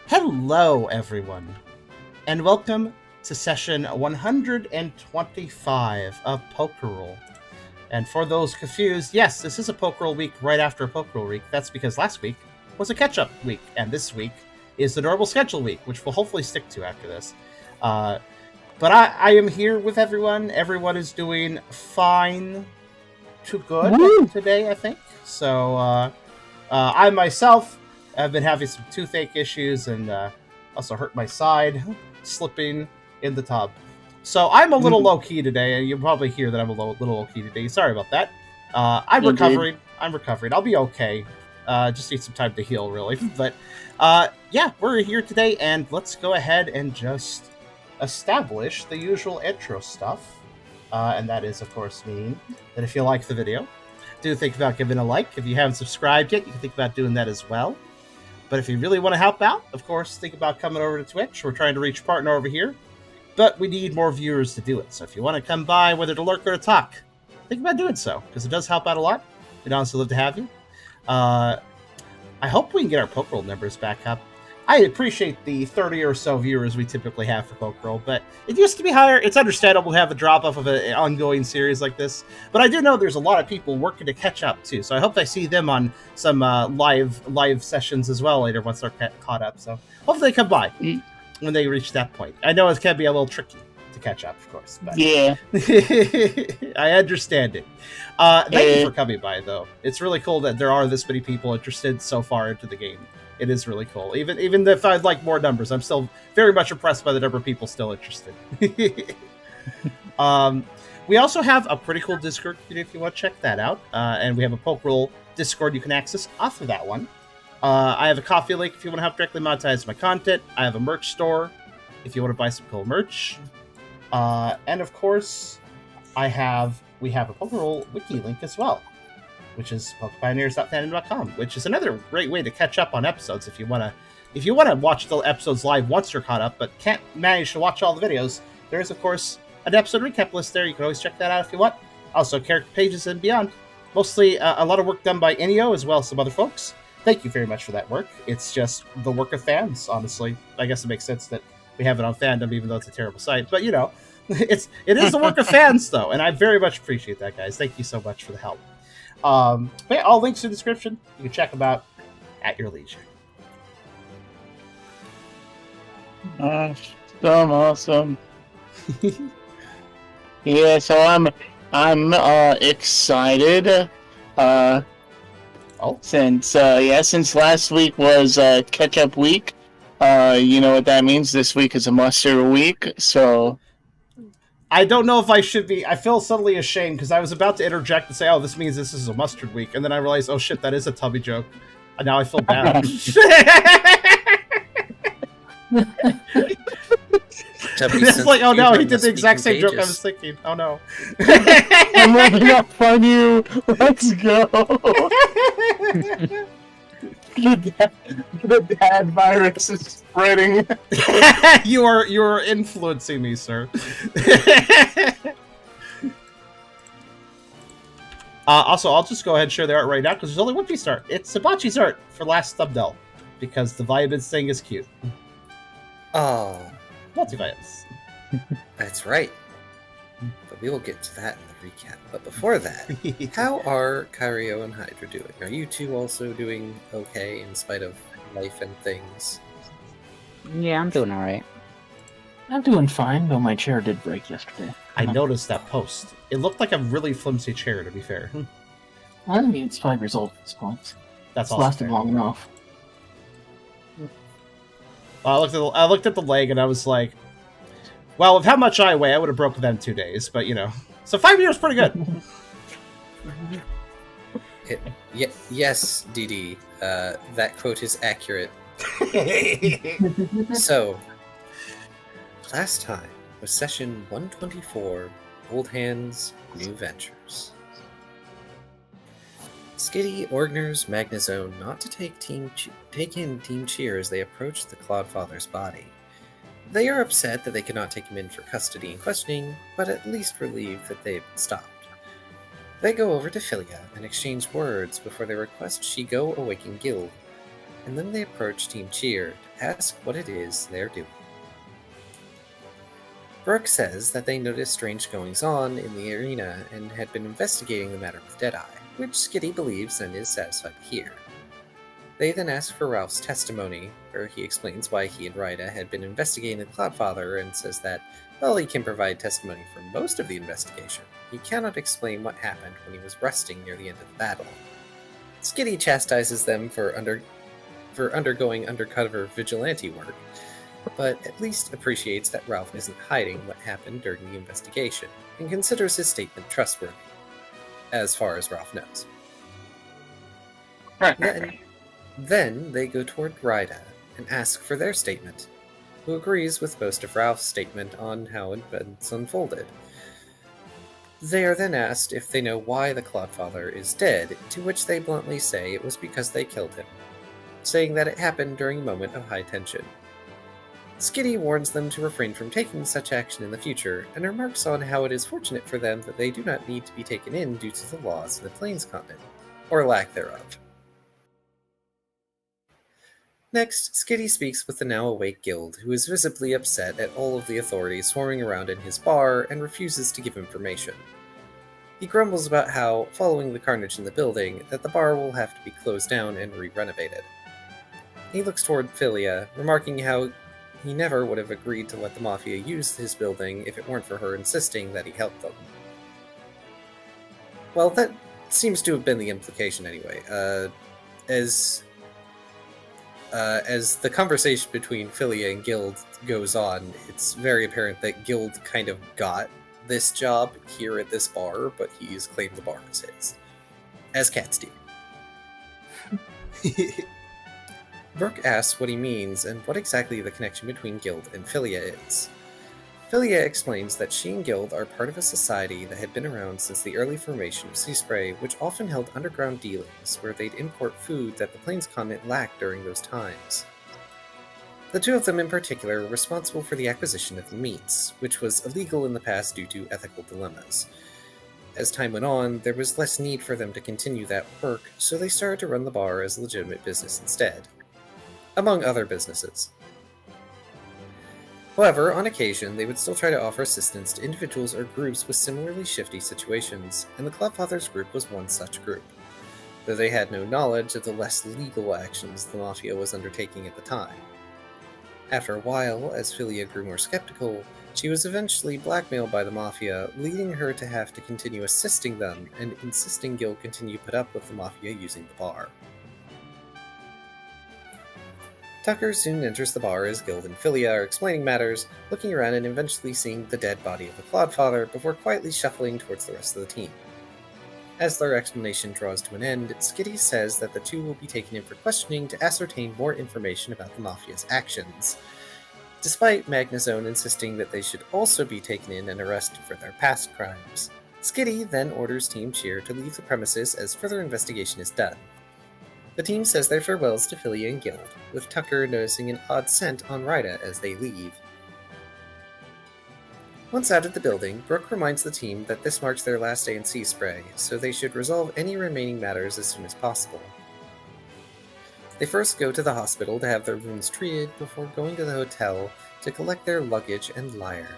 Hello, everyone, and welcome to session 125 of Pokerole. And for those confused, yes, this is a Pokerole week right after a Pokerole week. That's because last week was a catch-up week, and this week is the normal schedule week, which we'll hopefully stick to after this. But I am here with everyone. Everyone is doing fine to good today, I think. So I myself have been having some toothache issues and also hurt my side slipping in the tub. So I'm a little low-key today, and you'll probably hear that I'm a little low-key today. Sorry about that. I'm recovering. I'll be okay. Just need some time to heal, really. But yeah, we're here today, and let's go ahead and just establish the usual intro stuff. And that is, of course, meaning that if you like the video, do think about giving a like. If you haven't subscribed yet, you can think about doing that as well. But if you really want to help out, of course, think about coming over to Twitch. We're trying to reach a partner over here, but we need more viewers to do it. So if you want to come by, whether to lurk or to talk, think about doing so, because it does help out a lot. We'd honestly love to have you. I hope we can get our Pokerole numbers back up. I appreciate the 30 or so viewers we typically have for Pokerole, but it used to be higher. It's understandable to have a drop-off of an ongoing series like this, but I do know there's a lot of people working to catch up, too, so I hope I see them on some live sessions as well later once they're caught up, so hopefully they come by when they reach that point. I know it can be a little tricky to catch up, of course, but yeah. I understand it. Thank you for coming by, though. It's really cool that there are this many people interested so far into the game. It is really cool. Even if I'd like more numbers, I'm still very much impressed by the number of people still interested. We also have a pretty cool Discord if you want to check that out. And we have a Pokerole Discord you can access off of that one. I have a Coffee link if you want to help directly monetize my content. I have a merch store if you want to buy some cool merch. And of course, we have a Pokerole wiki link as well, which is pokepioneers.fandom.com, which is another great way to catch up on episodes if you want to watch the episodes live once you're caught up but can't manage to watch all the videos. There is, of course, an episode recap list there. You can always check that out if you want. Also, character pages and beyond. Mostly a lot of work done by Enio as well as some other folks. Thank you very much for that work. It's just the work of fans, honestly. I guess it makes sense that we have it on fandom, even though it's a terrible site. But, you know, it is the work of fans, though, and I very much appreciate that, guys. Thank you so much for the help. But yeah, all links in the description. You can check them out at your leisure. Awesome. Yeah, so I'm excited. Since last week was catch up week. You know what that means. This week is a muster week. So I don't know if I should be. I feel suddenly ashamed because I was about to interject and say, "Oh, this means this is a mustard week," and then I realized, "Oh shit, that is a Tubby joke." And now I feel bad. It's like, oh no, he did the exact same joke I was thinking. Oh no. I'm rubbing up on you. Let's go. The bad virus is spreading. You are influencing me, sir. Also, I'll just go ahead and share the art right now because there's only one piece of art. It's Zebachi's art for last thumbnail because the vitamins thing is cute. Oh, multivitamins. That's right. But we will get to that in the recap. But before that, how are Kyrio and Hydra doing? Are you two also doing okay in spite of life and things? Yeah, I'm doing alright. I'm doing fine, though my chair did break yesterday. I noticed that post. It looked like a really flimsy chair, to be fair. I mean, it's 5 years old at this point. That's it's lasted long enough. I looked at the leg and I was like, well, with how much I weigh, I would have broken that in 2 days, but you know. So 5 years is pretty good. Yes, DD. That quote is accurate. So, last time was session 124, Old Hands, New Ventures. Skitty Orgner's Magnazone not to take in Team Cheer as they approach the Clodfather's body. They are upset that they cannot take him in for custody and questioning, but at least relieved that they've stopped. They go over to Philia and exchange words before they request she go awaken Guild, and then they approach Team Cheer to ask what it is they're doing. Brooke says that they noticed strange goings-on in the arena and had been investigating the matter with Deadeye, which Skitty believes and is satisfied to hear. They then ask for Ralph's testimony, where he explains why he and Ryda had been investigating the Cloudfather and says that, while he can provide testimony for most of the investigation, he cannot explain what happened when he was resting near the end of the battle. Skitty chastises them for undergoing undercover vigilante work, but at least appreciates that Ralph isn't hiding what happened during the investigation, and considers his statement trustworthy, as far as Ralph knows. Then they go toward Ryda and ask for their statement, who agrees with most of Ralph's statement on how events unfolded. They are then asked if they know why the Cloudfather is dead, to which they bluntly say it was because they killed him, saying that it happened during a moment of high tension. Skitty warns them to refrain from taking such action in the future, and remarks on how it is fortunate for them that they do not need to be taken in due to the laws of the Plains continent, or lack thereof. Next, Skitty speaks with the now awake guild, who is visibly upset at all of the authorities swarming around in his bar and refuses to give information. He grumbles about how, following the carnage in the building, that the bar will have to be closed down and re-renovated. He looks toward Philia, remarking how he never would have agreed to let the Mafia use his building if it weren't for her insisting that he help them. Well, that seems to have been the implication anyway. As the conversation between Philia and Guild goes on, it's very apparent that Guild kind of got this job here at this bar, but he's claimed the bar as his. As cats do. Brooke asks what he means and what exactly the connection between Guild and Philia is. Philia explains that she and Guild are part of a society that had been around since the early formation of Sea Spray, which often held underground dealings, where they'd import food that the Plains continent lacked during those times. The two of them in particular were responsible for the acquisition of the meats, which was illegal in the past due to ethical dilemmas. As time went on, there was less need for them to continue that work, so they started to run the bar as a legitimate business instead. Among other businesses. However, on occasion, they would still try to offer assistance to individuals or groups with similarly shifty situations, and the Cloudfather's group was one such group, though they had no knowledge of the less legal actions the Mafia was undertaking at the time. After a while, as Philia grew more skeptical, she was eventually blackmailed by the Mafia, leading her to have to continue assisting them, and insisting Guild continue to put up with the Mafia using the bar. Tucker soon enters the bar as Guild and Philia are explaining matters, looking around and eventually seeing the dead body of the Cloudfather before quietly shuffling towards the rest of the team. As their explanation draws to an end, Skitty says that the two will be taken in for questioning to ascertain more information about the Mafia's actions, despite Magnazone insisting that they should also be taken in and arrested for their past crimes. Skitty then orders Team Cheer to leave the premises as further investigation is done. The team says their farewells to Philia and Guild, with Tucker noticing an odd scent on Ryda as they leave. Once out of the building, Brooke reminds the team that this marks their last day in Sea Spray, so they should resolve any remaining matters as soon as possible. They first go to the hospital to have their wounds treated before going to the hotel to collect their luggage and Lyre.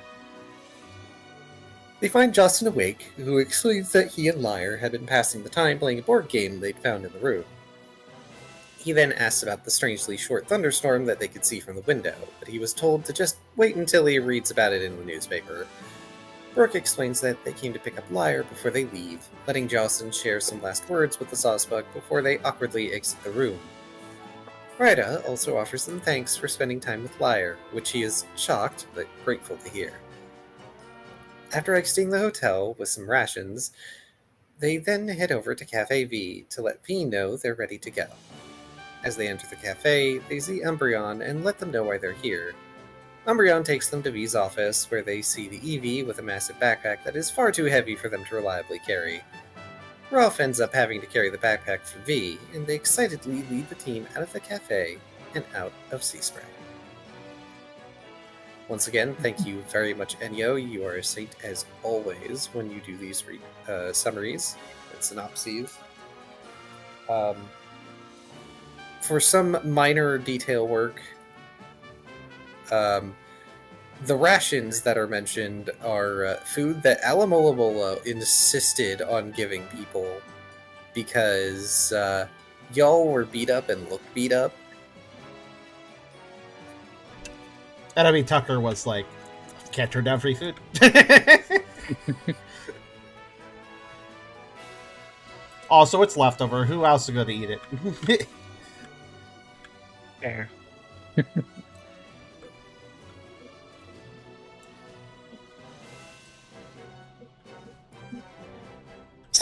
They find Justin awake, who explains that he and Lyre had been passing the time playing a board game they'd found in the room. He then asks about the strangely short thunderstorm that they could see from the window, but he was told to just wait until he reads about it in the newspaper. Brooke explains that they came to pick up Lyre before they leave, letting Jocelyn share some last words with the Sawsbuck before they awkwardly exit the room. Ryda also offers them thanks for spending time with Lyre, which he is shocked but grateful to hear. After exiting the hotel with some rations, they then head over to Cafe V to let V know they're ready to go. As they enter the cafe, they see Umbreon and let them know why they're here. Umbreon takes them to V's office, where they see the Eevee with a massive backpack that is far too heavy for them to reliably carry. Ralph ends up having to carry the backpack for V, and they excitedly lead the team out of the cafe and out of Sea Spray. Once again, thank you very much, Enyo. You are a saint as always when you do these summaries and synopses. for some minor detail work, the rations that are mentioned are food that Alamolabolo insisted on giving people because y'all were beat up and looked beat up. And I mean, Tucker was like, can't turn down free food. Also, it's leftover. Who else is going to eat it? Fair.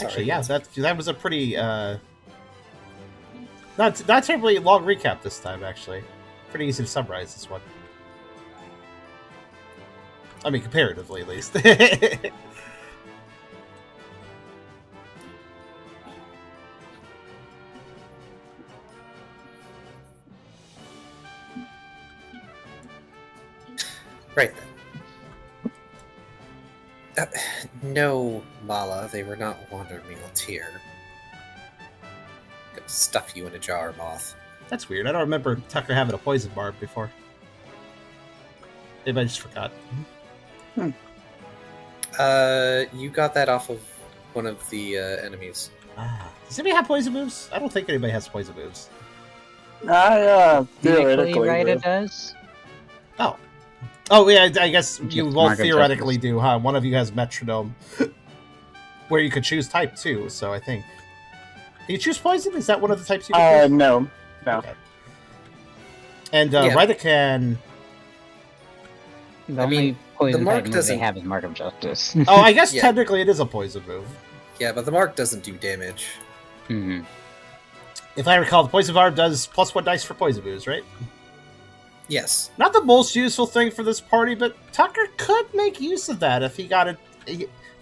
Actually, yeah, that was a pretty not terribly long recap this time. Actually, pretty easy to summarize this one. I mean, comparatively, at least. Right then. No, Mala, they were not wandered muleteer. Gonna stuff you in a jar, Moth. That's weird. I don't remember Tucker having a poison barb before. Maybe I just forgot. You got that off of one of the enemies. Does anybody have poison moves? I don't think anybody has poison moves. Theoretically, right, do. it does. Oh, yeah, I guess you Just both mark of theoretically justice. do, huh? One of you has metronome, where you could choose type too. So I think. Can you choose poison? Is that one of the types you can choose? No. Okay. And Yeah. Rita can. The I only mean, poison the mark type move they doesn't- have is Mark of Justice. Oh, I guess Yeah. technically it is a poison move. Yeah, but the mark doesn't do damage. hmm If I recall, the poison barb does +1 dice for poison moves, right? Yes. Not the most useful thing for this party, but Tucker could make use of that if he got it.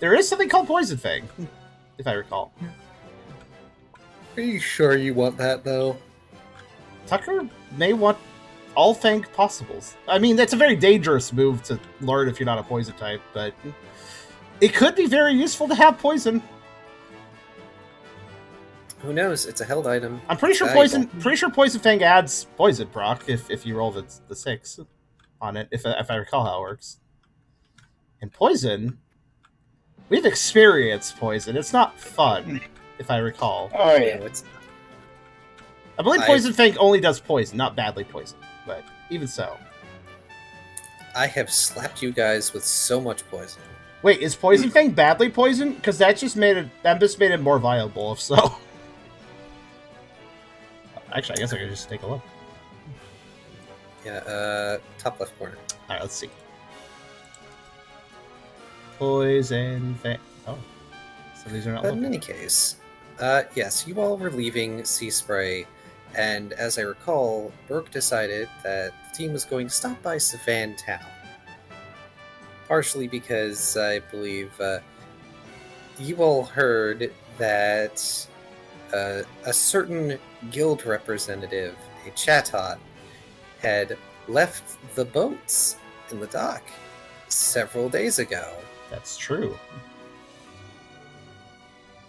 There is something called Poison Fang, if I recall. Are you sure you want that, though? Tucker may want all Fang possibles. I mean, that's a very dangerous move to learn if you're not a poison type, but it could be very useful to have poison. Who knows? It's a held item. I'm pretty sure Valuable. Poison Fang adds poison proc if you roll the 6 on it, if I recall how it works. And poison, we've experienced poison. It's not fun, if I recall. Oh You yeah. know, it's I believe Poison Fang only does poison, not badly poison. But even so. I have slapped you guys with so much poison. Wait, is Poison Fang badly poison? Because that just made it more viable, if so. Actually, I guess I could just take a look. Yeah, top left corner. Alright, let's see. Poison Fang. Oh. So these are not But in local. any case, yes, you all were leaving Sea Spray, and as I recall, Burke decided that the team was going to stop by Savant Town. Partially because I believe you all heard that a certain guild representative, a Chatot, had left the boats in the dock several days ago. That's true.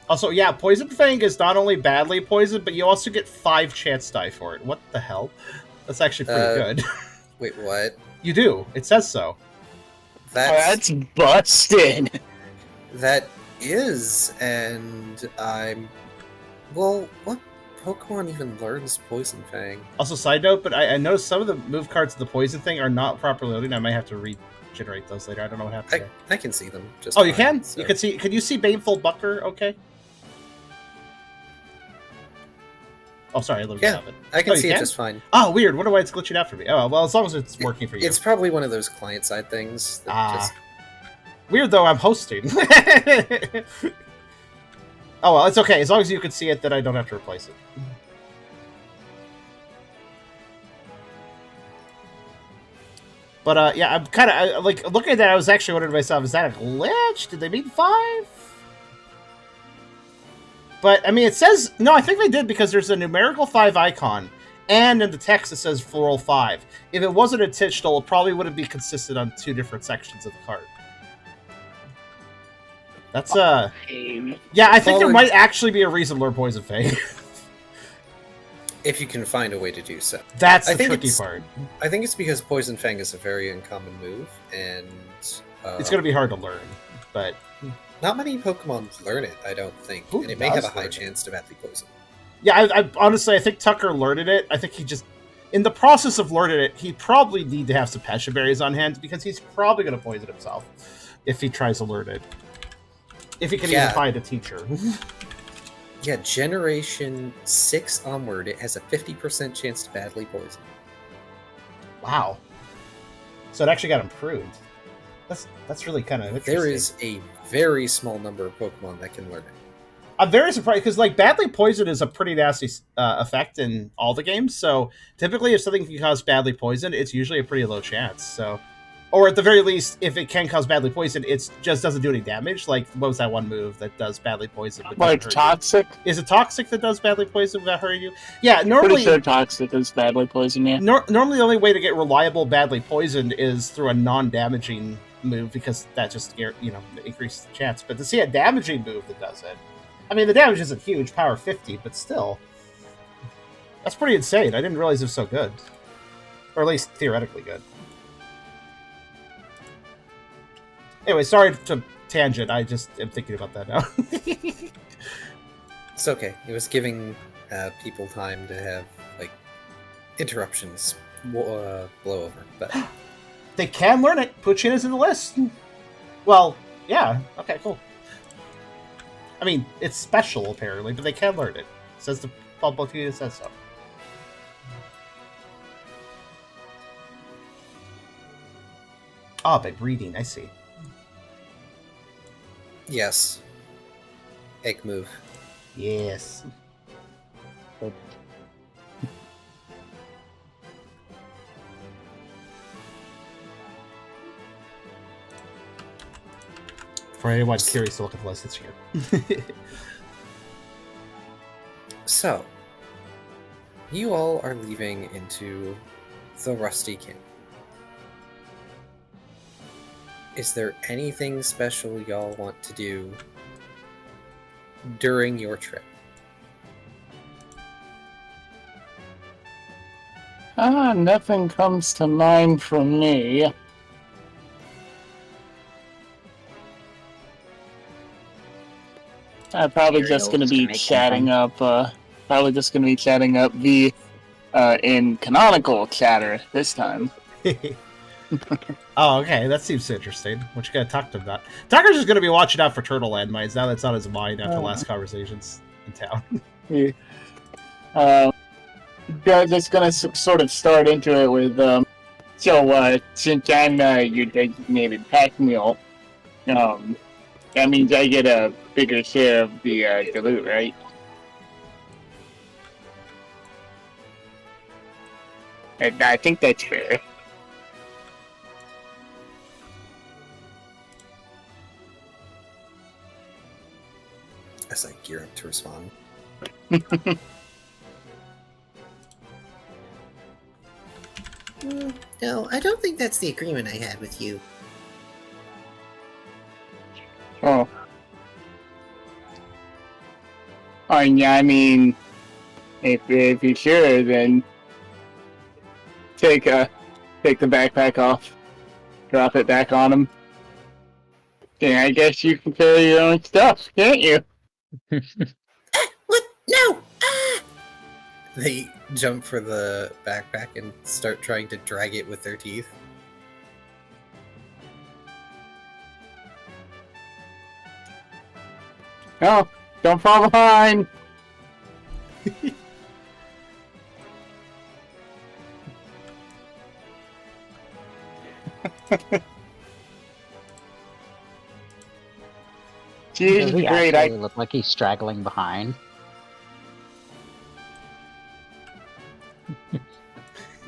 Also, yeah, Poison Fang is not only badly poisoned, but you also get 5 chance die for it. What the hell? That's actually pretty good. Wait, what? You do. It says so. That's That's busted. that is, and I'm. Well, what Pokemon even learns Poison Fang? Also, side note, but I noticed some of the move cards of the poison thing are not properly loading. I might have to regenerate those later. I don't know what happened there. I can see them. Just Oh, you fine, can? so- You can see? Can you see Baneful Bucker? Okay. Oh, sorry, I literally Yeah. have it. I can Oh, you see can? it just fine. Oh, weird. Wonder why it's glitching out for me. Oh, well, as long as it's working for you. It's probably one of those client-side things. That just... Weird though, I'm hosting. Oh well, it's okay. As long as you can see it, then I don't have to replace it. But yeah, I'm kind of like looking at that. I was actually wondering to myself, is that a glitch? Did they mean 5? But I mean, it says no. I think they did because there's a numerical 5 icon, and in the text it says floral 5. If it wasn't intentional, it probably wouldn't be consistent on 2 different sections of the card. That's yeah. I think there Well, might actually be a reason to learn Poison Fang. if you can find a way to do so. That's I the think tricky it's- part. I think it's because Poison Fang is a very uncommon move, and It's going to be hard to learn, but not many Pokemon learn it, I don't think, Who and it may have a does high learn it? chance to badly poison. yeah, I honestly I think Tucker learned it. I think he just in the process of learning it, he probably need to have some passion berries on hand because he's probably going to poison himself if he tries to learn it. If he can even Yeah. find a teacher. Yeah, Generation 6 onward, it has a 50% chance to badly poison. Wow. So it actually got improved. That's really kind of interesting. There is a very small number of Pokemon that can learn it. I'm very surprised because like badly poison is a pretty nasty effect in all the games. So typically, if something can cause badly poison, it's usually a pretty low chance. So, or at the very least, if it can cause badly poison, it just doesn't do any damage. Like what was that one move that does badly poison? But Like doesn't hurt you? toxic? Is it toxic that does badly poison without hurting you? Yeah, Pretty normally. sure toxic is badly poison, yeah. Normally, the only way to get reliable badly poisoned is through a non-damaging move because that just increases the chance. But to see a damaging move that does it, I mean, the damage isn't huge, power 50, but still, that's pretty insane. I didn't realize it was so good, or at least theoretically good. Anyway, sorry to tangent. I just am thinking about that now. It's okay. It was giving people time to have, like, interruptions blow over. But They can learn it. Puccina's in the list. Well, yeah. Okay, cool. I mean, it's special, apparently, but they can learn it. Says the publication says so. Oh, by breeding, I see. yes. Egg move. Yes. For anyone curious to look at the list, it's here. So, you all are leaving into the Rusty Camp. Is there anything special y'all want to do during your trip? Nothing comes to mind from me. I'm probably just going to be chatting up, the in canonical chatter this time. Oh, okay. That seems interesting. What you gotta talk to him about? Tucker's just gonna be watching out for turtle landmines now that's on his mind after last conversations in town. Just going to sort of start into it with, since I'm your designated pack mule, that means I get a bigger share of the loot, right? And I think that's fair. As I gear up to respond. No, I don't think that's the agreement I had with you. Oh. Oh, yeah, I mean, if you're sure, then take the backpack off, drop it back on him. Yeah, I guess you can carry your own stuff, can't you? What? No! Ah! They jump for the backpack and start trying to drag it with their teeth. No, don't fall behind. Geez, Does he great. actually look like he's straggling behind?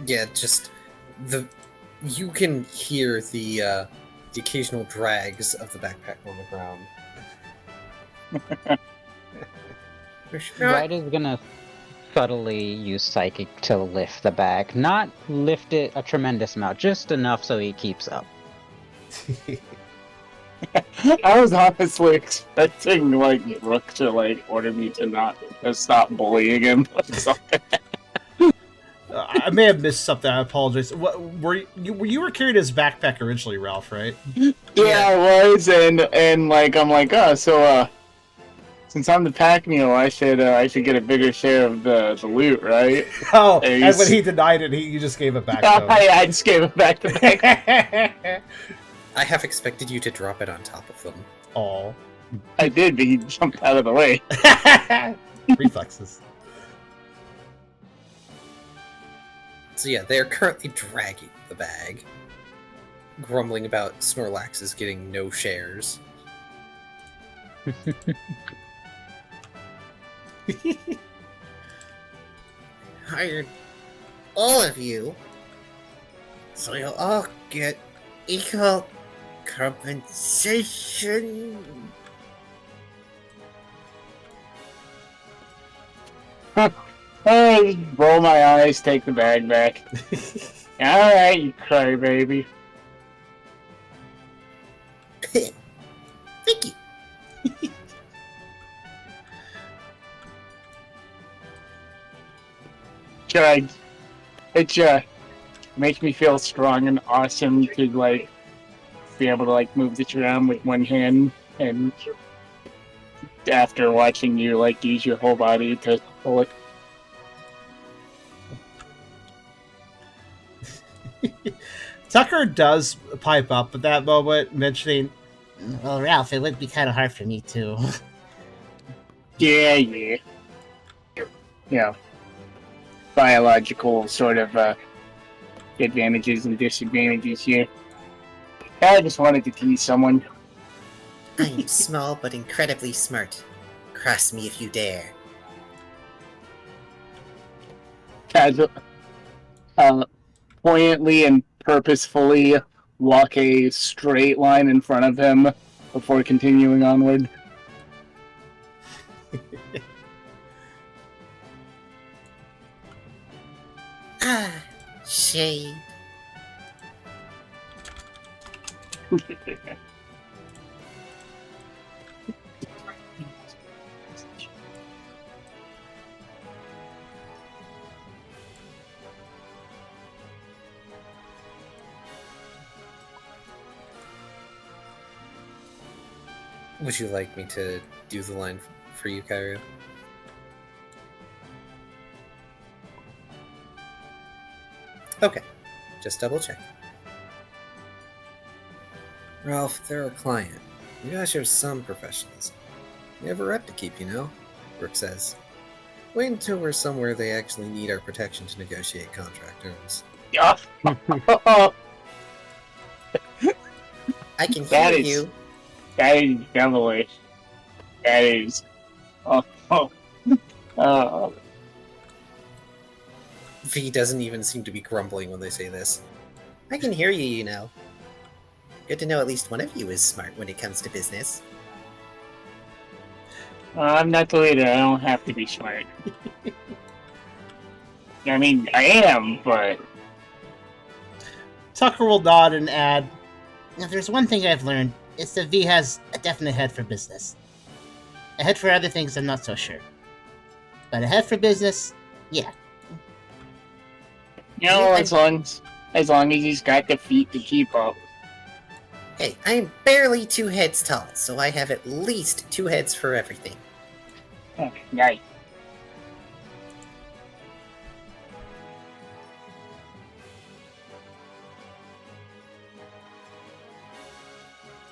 Yeah, just you can hear the occasional drags of the backpack on the ground. Ryder's gonna subtly use Psychic to lift the bag. Not lift it a tremendous amount, just enough so he keeps up. I was honestly expecting Rook to order me to stop bullying him. I may have missed something. I apologize. What were you were carrying his backpack originally, Ralph? Right? Yeah, I was, and like I'm like, oh, so since I'm the pack mule, I should get a bigger share of the loot, right? Oh, And and when he denied it, you just gave it back to him. I just gave it back to the I have expected you to drop it on top of them. Oh, I did, but he jumped out of the way. reflexes. So yeah, they are currently dragging the bag, grumbling about Snorlax's getting no shares. Hired all of you, so you'll all get equal compensation. I roll my eyes, take the bag back. Alright, you crybaby. Thank you. It makes me feel strong and awesome to like be able to like move this around with one hand, and after watching you like use your whole body to pull it. Tucker does pipe up at that moment, mentioning, "Well, Ralph, it would be kind of hard for me too." Yeah. Yeah. Biological sort of advantages and disadvantages here. I just wanted to tease someone. I am small but incredibly smart. Cross me if you dare. Casual, poignantly and purposefully walk a straight line in front of him before continuing onward. Ah, shade. Would you like me to do the line for you, Kyrio? Okay, just double check. Ralph, they're a client. You gotta show some professionalism. We have a rep to keep, you know? Brooke says. Wait until we're somewhere they actually need our protection to negotiate contract terms. Yeah. I can That hear is- you. That is devilish. That is. V doesn't even seem to be grumbling when they say this. I can hear you, you know. Good to know at least one of you is smart when it comes to business. I'm not the leader. I don't have to be smart. I mean, I am, but Tucker will nod and add, "Now, if there's one thing I've learned, it's that V has a definite head for business. A head for other things, I'm not so sure. But a head for business, yeah." you know, as long as he's got the feet to keep up. Hey, I'm barely 2 heads tall, so I have at least 2 heads for everything. Nice.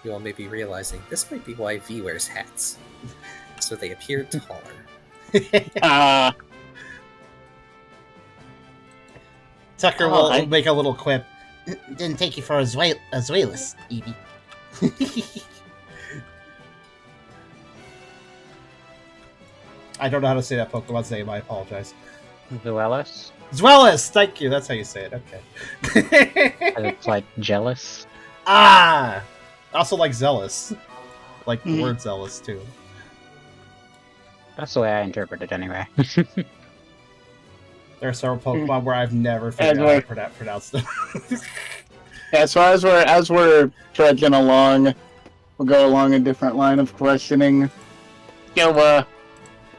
You all may be realizing this might be why V wears hats. So they appear taller. Tucker will make a little quip. "Didn't take you for a Zuelis, Evie." I don't know how to say that Pokemon's name, I apologize. Zuelis? Zuelis! Thank you, that's how you say it, okay. It's like jealous. Ah! Also like zealous. Like the word zealous, too. That's the way I interpret it anyway. There are several Pokemon where I've never figured out how to pronounce them. Yeah, so as we're trudging along, we'll go along a different line of questioning. So,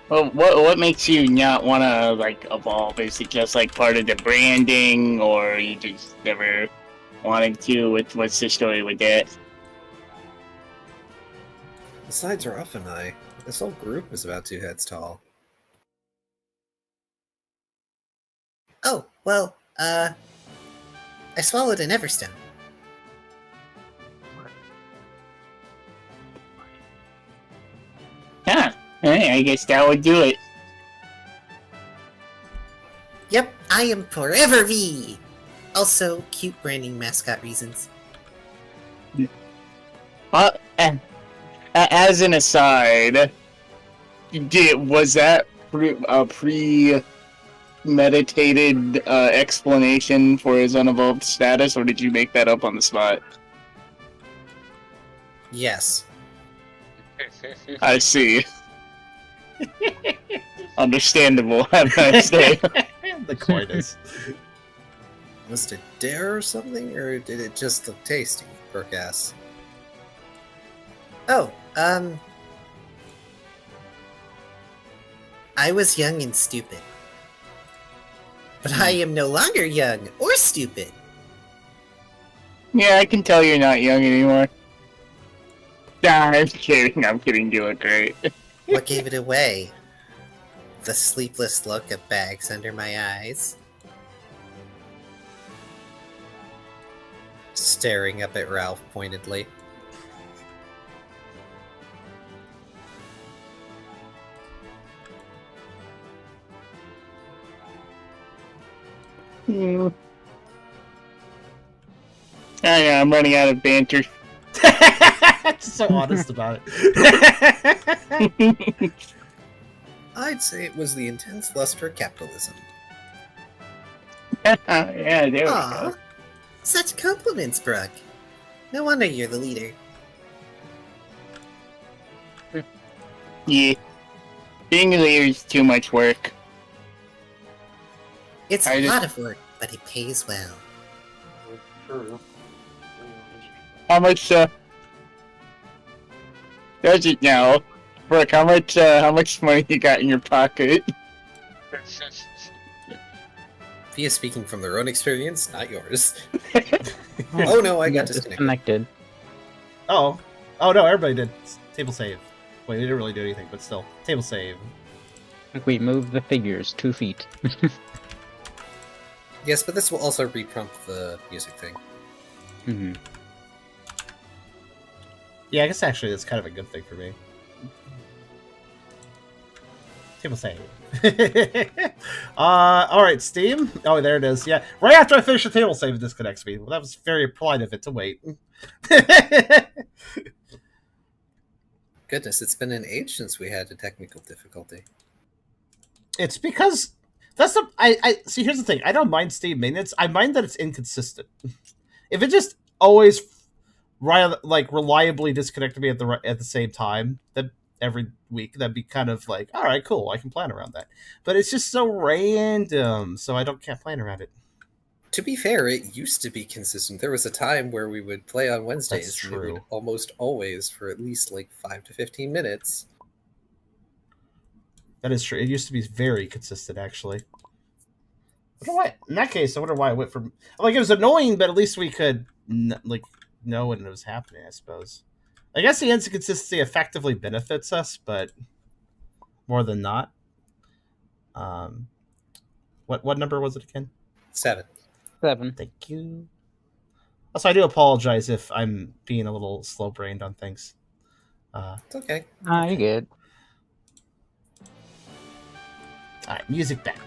Well, what makes you not want to like evolve? Is it just like part of the branding, or you just never wanted to? What's the story with that? Besides Ruff and I, this whole group is about 2 heads tall. Oh, well, I swallowed an Everstone. Huh. Hey, I guess that would do it. Yep, I am Forever V! Also, cute branding mascot reasons. And as an aside, was that a premeditated explanation for his unevolved status, or did you make that up on the spot? Yes. I see. Understandable. Have a nice day. The coitus. Was it dare or something, or did it just look tasty? Burke asks. Oh, I was young and stupid. But I am no longer young or stupid. Yeah, I can tell you're not young anymore. Nah, I'm kidding. I'm kidding. You look great. What gave it away? The sleepless look of bags under my eyes. Staring up at Ralph pointedly. I know, I'm running out of banter. Just so honest about it. I'd say it was the intense lust for capitalism. Yeah, there we Aw, go. such compliments, Brooke. No wonder you're the leader. Yeah. Being a leader is too much work. It's I a just- lot of work, but it pays well. How much, does it now? Brooke, how much money you got in your pocket? Via speaking from their own experience, not yours. Oh no, I got disconnected. Disconnected. Oh no, everybody did. Table save. Wait, we didn't really do anything, but still. Table save. We moved the figures 2 feet. Yes, but this will also reprompt the music thing. Mhm. Yeah, I guess actually that's kind of a good thing for me. Table save. Alright, Steam. Oh, there it is. Yeah, right after I finish the table save, it disconnects me. Well, that was very polite of it to wait. Goodness, it's been an age since we had a technical difficulty. It's because that's the I see. Here's the thing. I don't mind Steam maintenance. I mind that it's inconsistent. If it just always reliably disconnected me at the same time that every week, that'd be kind of like, all right, cool. I can plan around that. But it's just so random, so I can't plan around it. To be fair, it used to be consistent. There was a time where we would play on Wednesdays, That's and it would true. almost always for at least like 5 to 15 minutes. That is true. It used to be very consistent, actually. I wonder why. In that case, I wonder why I went from it was annoying, but at least we could know when it was happening. I suppose. I guess the inconsistency effectively benefits us, but more than not. What number was it again? 7. 7. Thank you. Also, I do apologize if I'm being a little slow-brained on things. It's okay. Ah, you're good. All right, music back.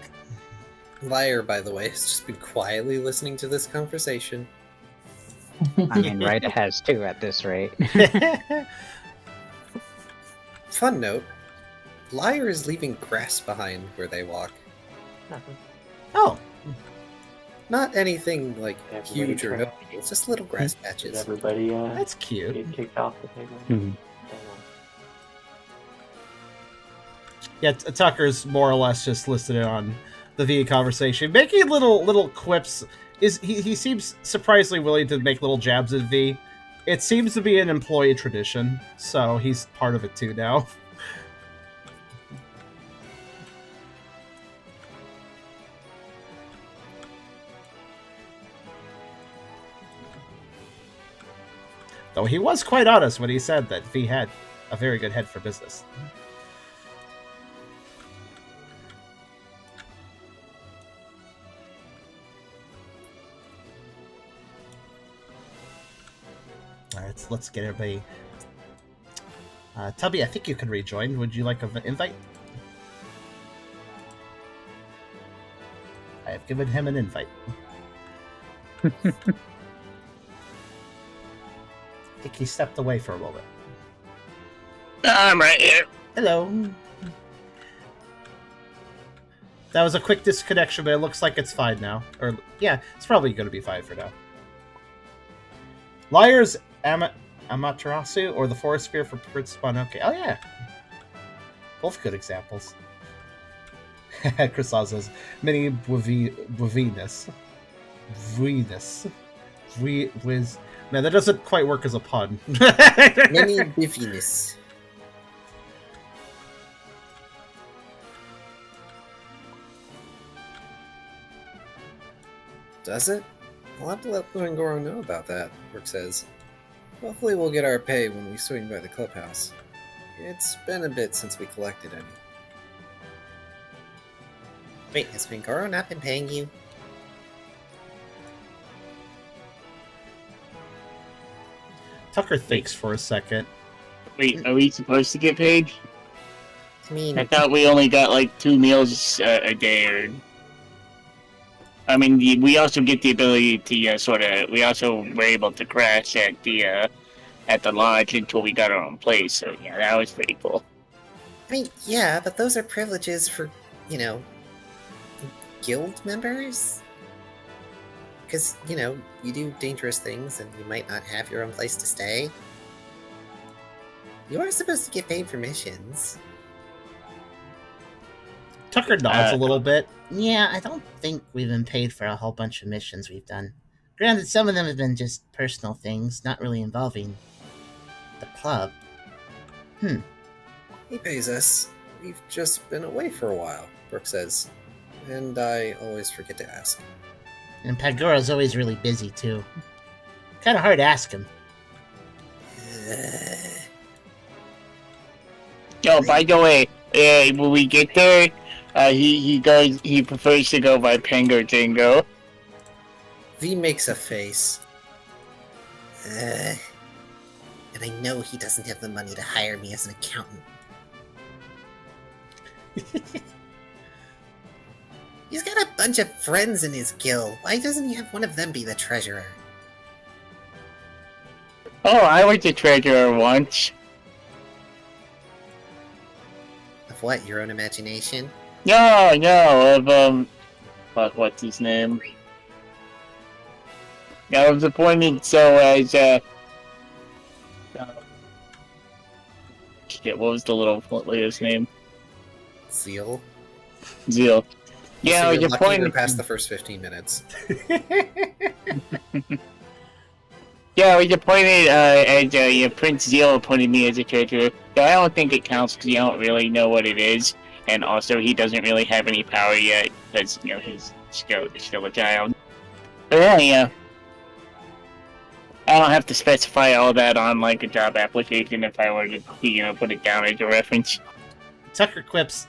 Liar, by the way, has just been quietly listening to this conversation. I mean, Ryder has 2 at this rate. Fun note, Liar is leaving grass behind where they walk. Oh, Not anything like Everybody huge or try- notable, it's just little grass Did patches. everybody that's cute. get kicked off the table? Mhm. Yeah, Tucker's more or less just listed it on the V conversation, making little quips. He seems surprisingly willing to make little jabs at V. It seems to be an employee tradition, so he's part of it too now. Though he was quite honest when he said that V had a very good head for business. Alright, let's get everybody... Tubby, I think you can rejoin. Would you like an invite? I have given him an invite. I think he stepped away for a moment. I'm right here. Hello. That was a quick disconnection, but it looks like it's fine now. Or yeah, it's probably going to be fine for now. Liars, Amaterasu, or the Forest Spear for Prince Mononoke. Oh yeah, both good examples. Chris says, "Mini Venus, Venus, Wiz." No, that doesn't quite work as a pun. Many biffiness. Does it? I'll have to let Blue and Goro know about that, Rook says. Hopefully we'll get our pay when we swing by the clubhouse. It's been a bit since we collected any. Wait, has Goro not been paying you? Tucker thinks for a second. Wait, are we supposed to get paid? I mean, I thought we only got like 2 meals a day. Or... I mean, we also get the ability to we also were able to crash at the lodge until we got our own place. So yeah, that was pretty cool. I mean, yeah, but those are privileges for, guild members? Because, you do dangerous things and you might not have your own place to stay. You are supposed to get paid for missions. Tucker nods a little bit. Yeah, I don't think we've been paid for a whole bunch of missions we've done. Granted, some of them have been just personal things, not really involving the club. He pays us. We've just been away for a while, Brooke says. And I always forget to ask. And Pagura's always really busy, too. Kind of hard to ask him. Oh, by the way, when we get there, he prefers to go by Pango Tango. V makes a face. And I know he doesn't have the money to hire me as an accountant. He's got a bunch of friends in his guild. Why doesn't he have one of them be the treasurer? Oh, I was the treasurer once. Of what, your own imagination? No, of, what's his name? I was appointed as, shit, what was the little lady's name? Zeal? Zeal. Yeah, So I you're was lucky we're appointed... past the first 15 minutes. Yeah, I was appointed, Prince Zeal appointed me as a treasurer. So I don't think it counts because you don't really know what it is. And also, he doesn't really have any power yet because, he's still a child. But yeah. I don't have to specify all that on, like, a job application if I were to, put it down as a reference. Tucker quips,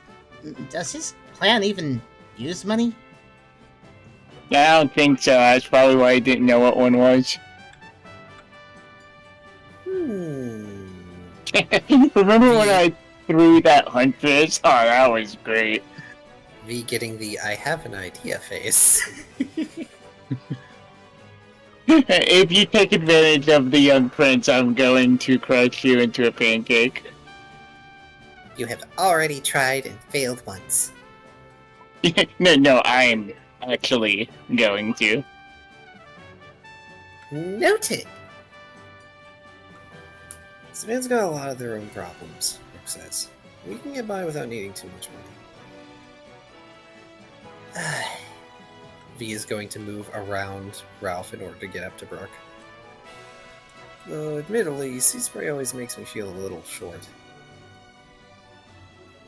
does his clan even use money? Yeah, I don't think so. That's probably why I didn't know what one was. Remember when I threw that huntress? Oh, that was great. V getting the I have an idea face. If you take advantage of the young prince, I'm going to crush you into a pancake. You have already tried and failed once. No, I'm actually going to. Noted! Savant's got a lot of their own problems, Brooke says. We can get by without needing too much money. V is going to move around Ralph in order to get up to Brooke. Though, admittedly, sea spray always makes me feel a little short.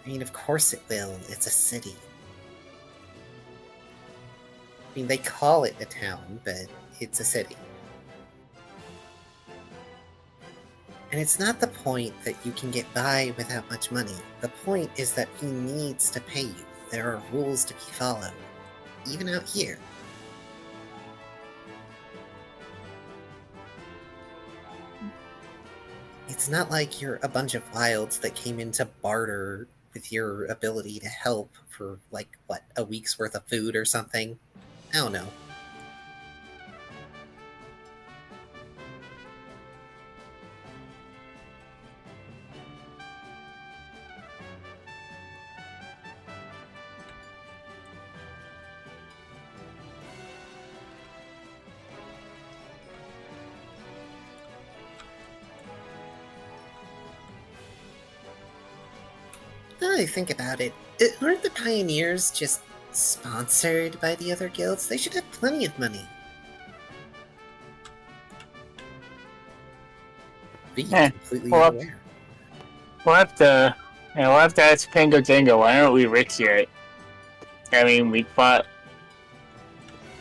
I mean, of course it will. It's a city. I mean, they call it a town, but it's a city. And it's not the point that you can get by without much money. The point is that he needs to pay you. There are rules to be followed, even out here. It's not like you're a bunch of wilds that came in to barter with your ability to help for, like, what, a week's worth of food or something? I don't know. Now that I think about it, aren't the pioneers just sponsored by the other guilds? They should have plenty of money. Be completely well, unaware. We'll have to ask Pango Dango, why aren't we rich yet? I mean, we fought,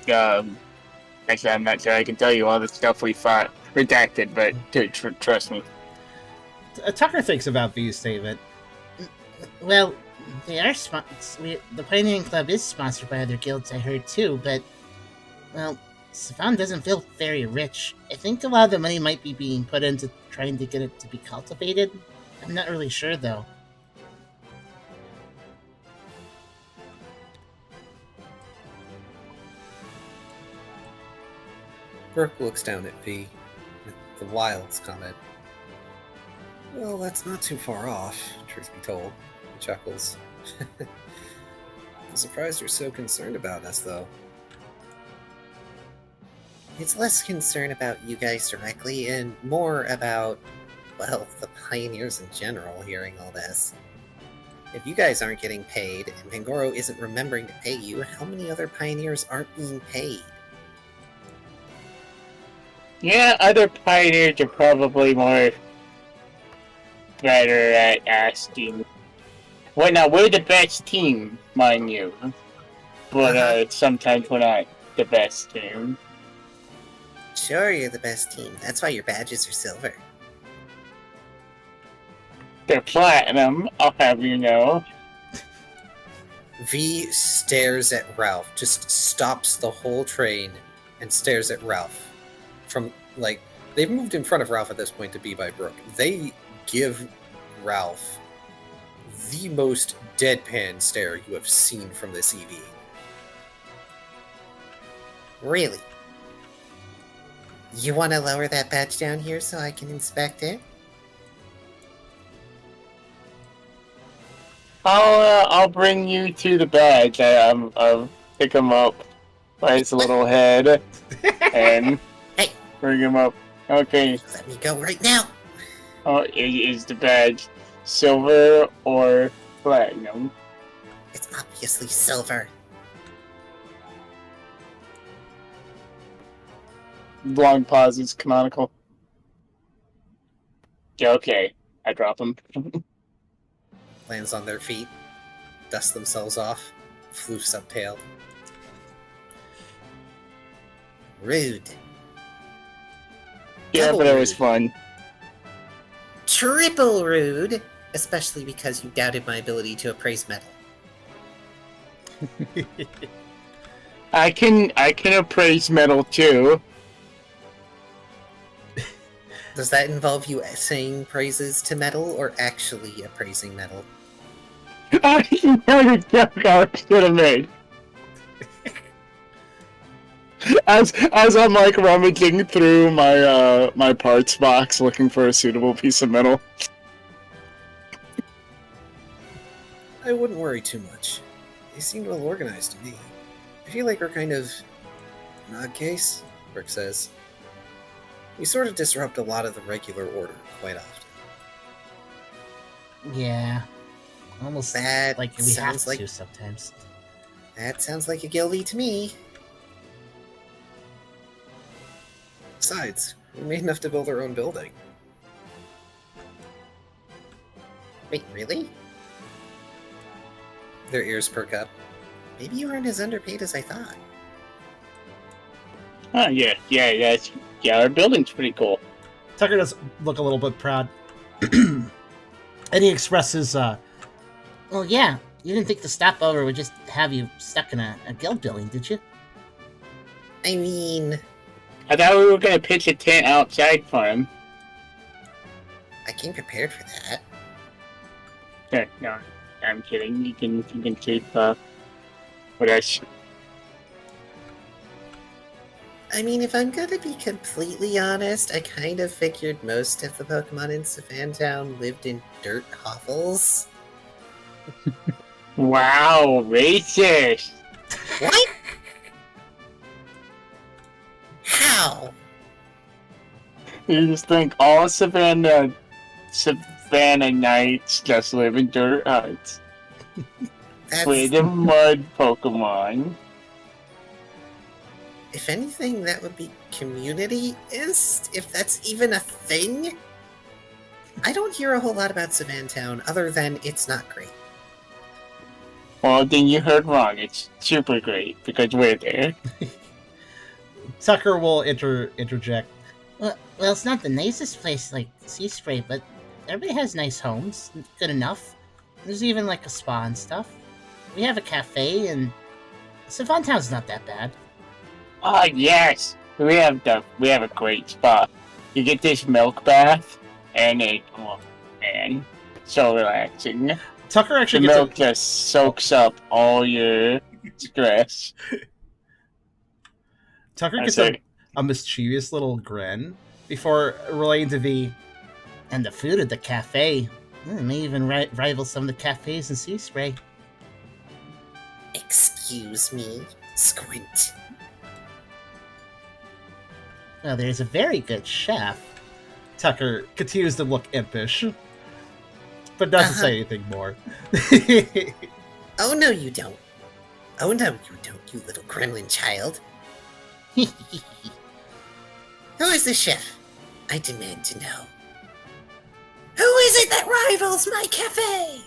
actually, I'm not sure I can tell you all the stuff we fought. Redacted, but trust me. Tucker thinks about these statement. Well, they are the Pioneering Club is sponsored by other guilds, I heard too, but, well, Savant doesn't feel very rich. I think a lot of the money might be being put into trying to get it to be cultivated. I'm not really sure, though. Brooke looks down at V with the Wilds comment. Well, that's not too far off, truth be told. He chuckles. I'm surprised you're so concerned about us, though. It's less concern about you guys directly and more about, well, the pioneers in general hearing all this. If you guys aren't getting paid and Pangoro isn't remembering to pay you, how many other pioneers aren't being paid? Yeah, other pioneers are probably more better at asking. Well, now, we're the best team, mind you. But sometimes we're not the best team. Sure, you're the best team. That's why your badges are silver. They're platinum, I'll have you know. V stares at Ralph, just stops the whole train and stares at Ralph. From, like, they've moved in front of Ralph at this point to be by Brooke. They give Ralph the most deadpan stare you have seen from this EV. Really? You want to lower that badge down here so I can inspect it? I'll bring you to the badge. I'll pick him up by his little head and Hey! Bring him up. Okay. Let me go right now! Oh, is the badge silver or platinum? It's obviously silver. Long pause is canonical. Yeah, okay. I drop him. Lands on their feet, dust themselves off, floofs up tail. Rude. Yeah, Double but it was rude. fun. Triple rude! Especially because you doubted my ability to appraise metal. I can appraise metal too. Does that involve you saying praises to metal or actually appraising metal? I know the joke I should have made. As I'm like rummaging through my my parts box looking for a suitable piece of metal. I wouldn't worry too much. They seem well organized to me. I feel like we're kind of an odd case, Rick says. We sort of disrupt a lot of the regular order quite often. Yeah. Almost That like we have sounds like to sometimes. that sounds like a guilty to me. Besides, we made enough to build our own building. Wait, really? Their ears perk up. Maybe you aren't as underpaid as I thought. Oh yeah, our building's pretty cool. Tucker does look a little bit proud. And he expresses, Well, yeah, you didn't think the stopover would just have you stuck in a guild building, did you? I mean, I thought we were gonna pitch a tent outside for him. I came prepared for that. No, I'm kidding. You can keep with us. I mean, if I'm gonna be completely honest, I kind of figured most of the Pokemon in Savant lived in dirt hovels. Wow, racist! What? How? You just think all Savannah Knights just live in dirt huts That's, with the mud Pokemon. if anything, that would be community-ist, if that's even a thing. I don't hear a whole lot about Savantown other than it's not great. Well, then you heard wrong. It's super great because we're there. Tucker will interject. Well, it's not the nicest place like Sea Spray, but everybody has nice homes. Good enough. There's even like a spa and stuff. We have a cafe, and Savant Town's not that bad. Oh yes, we have a great spot. You get this milk bath, and man, so relaxing. Tucker The actually gets milk just soaks up all your stress. Tucker That's gets it. a mischievous little grin before relating to V. And the food at the cafe may even rival some of the cafes in Sea Spray. Excuse me, Squint. Well, there's a very good chef. Tucker continues to look impish, but doesn't say anything more. Oh no you don't. Oh no you don't, you little gremlin child. Who is the chef? I demand to know. Who is it that rivals my cafe?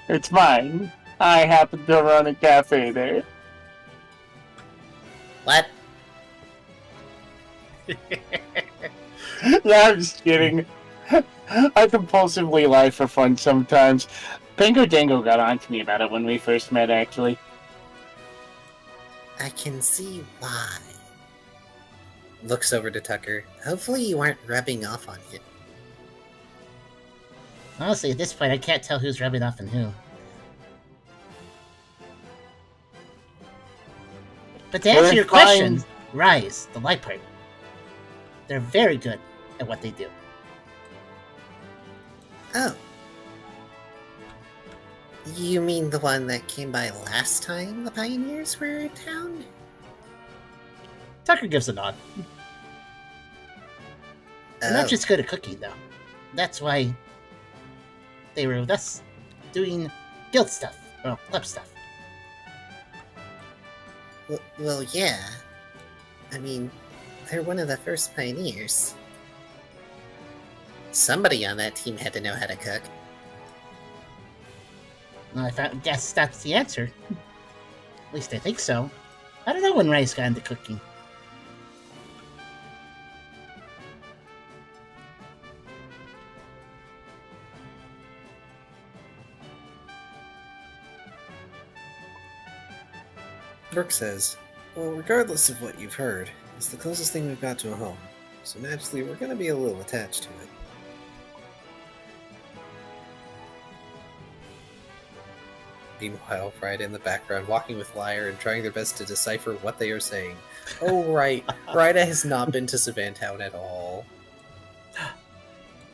It's mine. I happen to run a cafe there. What? Yeah, I'm just kidding. I compulsively lie for fun sometimes. Bingo Dango got on to me about it when we first met, actually. I can see why. Looks over to Tucker. Hopefully you aren't rubbing off on it. Honestly, at this point, I can't tell who's rubbing off on who. But to answer We're your fine. question, Rise, the light party, they're very good at what they do. Oh. You mean the one that came by last time the Pioneers were in town? Tucker gives a nod. They're not just good at cooking, though. That's why they were with us doing guild stuff, well, club stuff. Well, yeah. I mean, they're one of the first Pioneers. Somebody on that team had to know how to cook. Well, I guess that's the answer. At least I think so. I don't know when Rise got into cooking. Brooke says, well, regardless of what you've heard, it's the closest thing we've got to a home, so naturally we're going to be a little attached to it. Meanwhile, right in the background, walking with Lyre and trying their best to decipher what they are saying. Oh, right. Rida has not been to Savantown at all.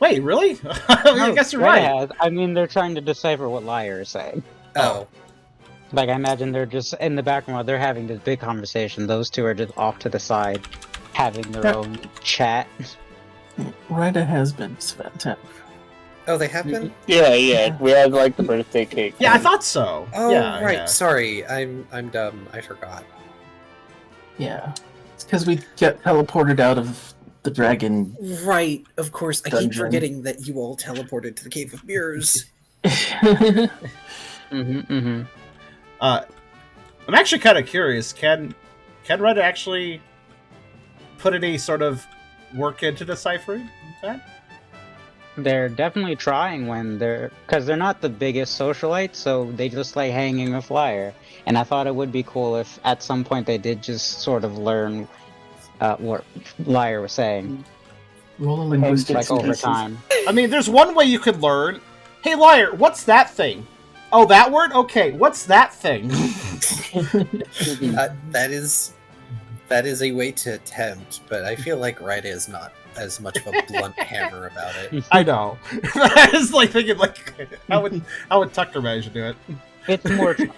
Wait, really? I guess you're right. I mean, they're trying to decipher what Liar is saying. Oh. Like, I imagine they're just in the background while they're having this big conversation. Those two are just off to the side, having their own chat. Rida has been Savant. Oh, they have been? Yeah. We had like the birthday cake. Yeah, I thought so. Oh, yeah, right. yeah. Sorry. I'm dumb. I forgot. Yeah. It's because we get teleported out of the dragon. Right. Of course. I keep Dungeon. forgetting that you all teleported to the Cave of Mirrors. Mm-hmm, mm-hmm. I'm actually kind of curious. Can can Ryder actually put any sort of work into deciphering that? They're definitely trying because they're not the biggest socialites, so they just like hanging a flyer. And I thought it would be cool if at some point they did just sort of learn what Liar was saying, Roll a linguistics like over test. time. I mean, there's one way you could learn. Hey, Liar, what's that thing? Oh, that word? Okay, what's that thing? That is a way to attempt, but I feel like Ryder is not as much of a blunt hammer about it. I know. I was like thinking, like, how would Tucker manage to do it? It's more to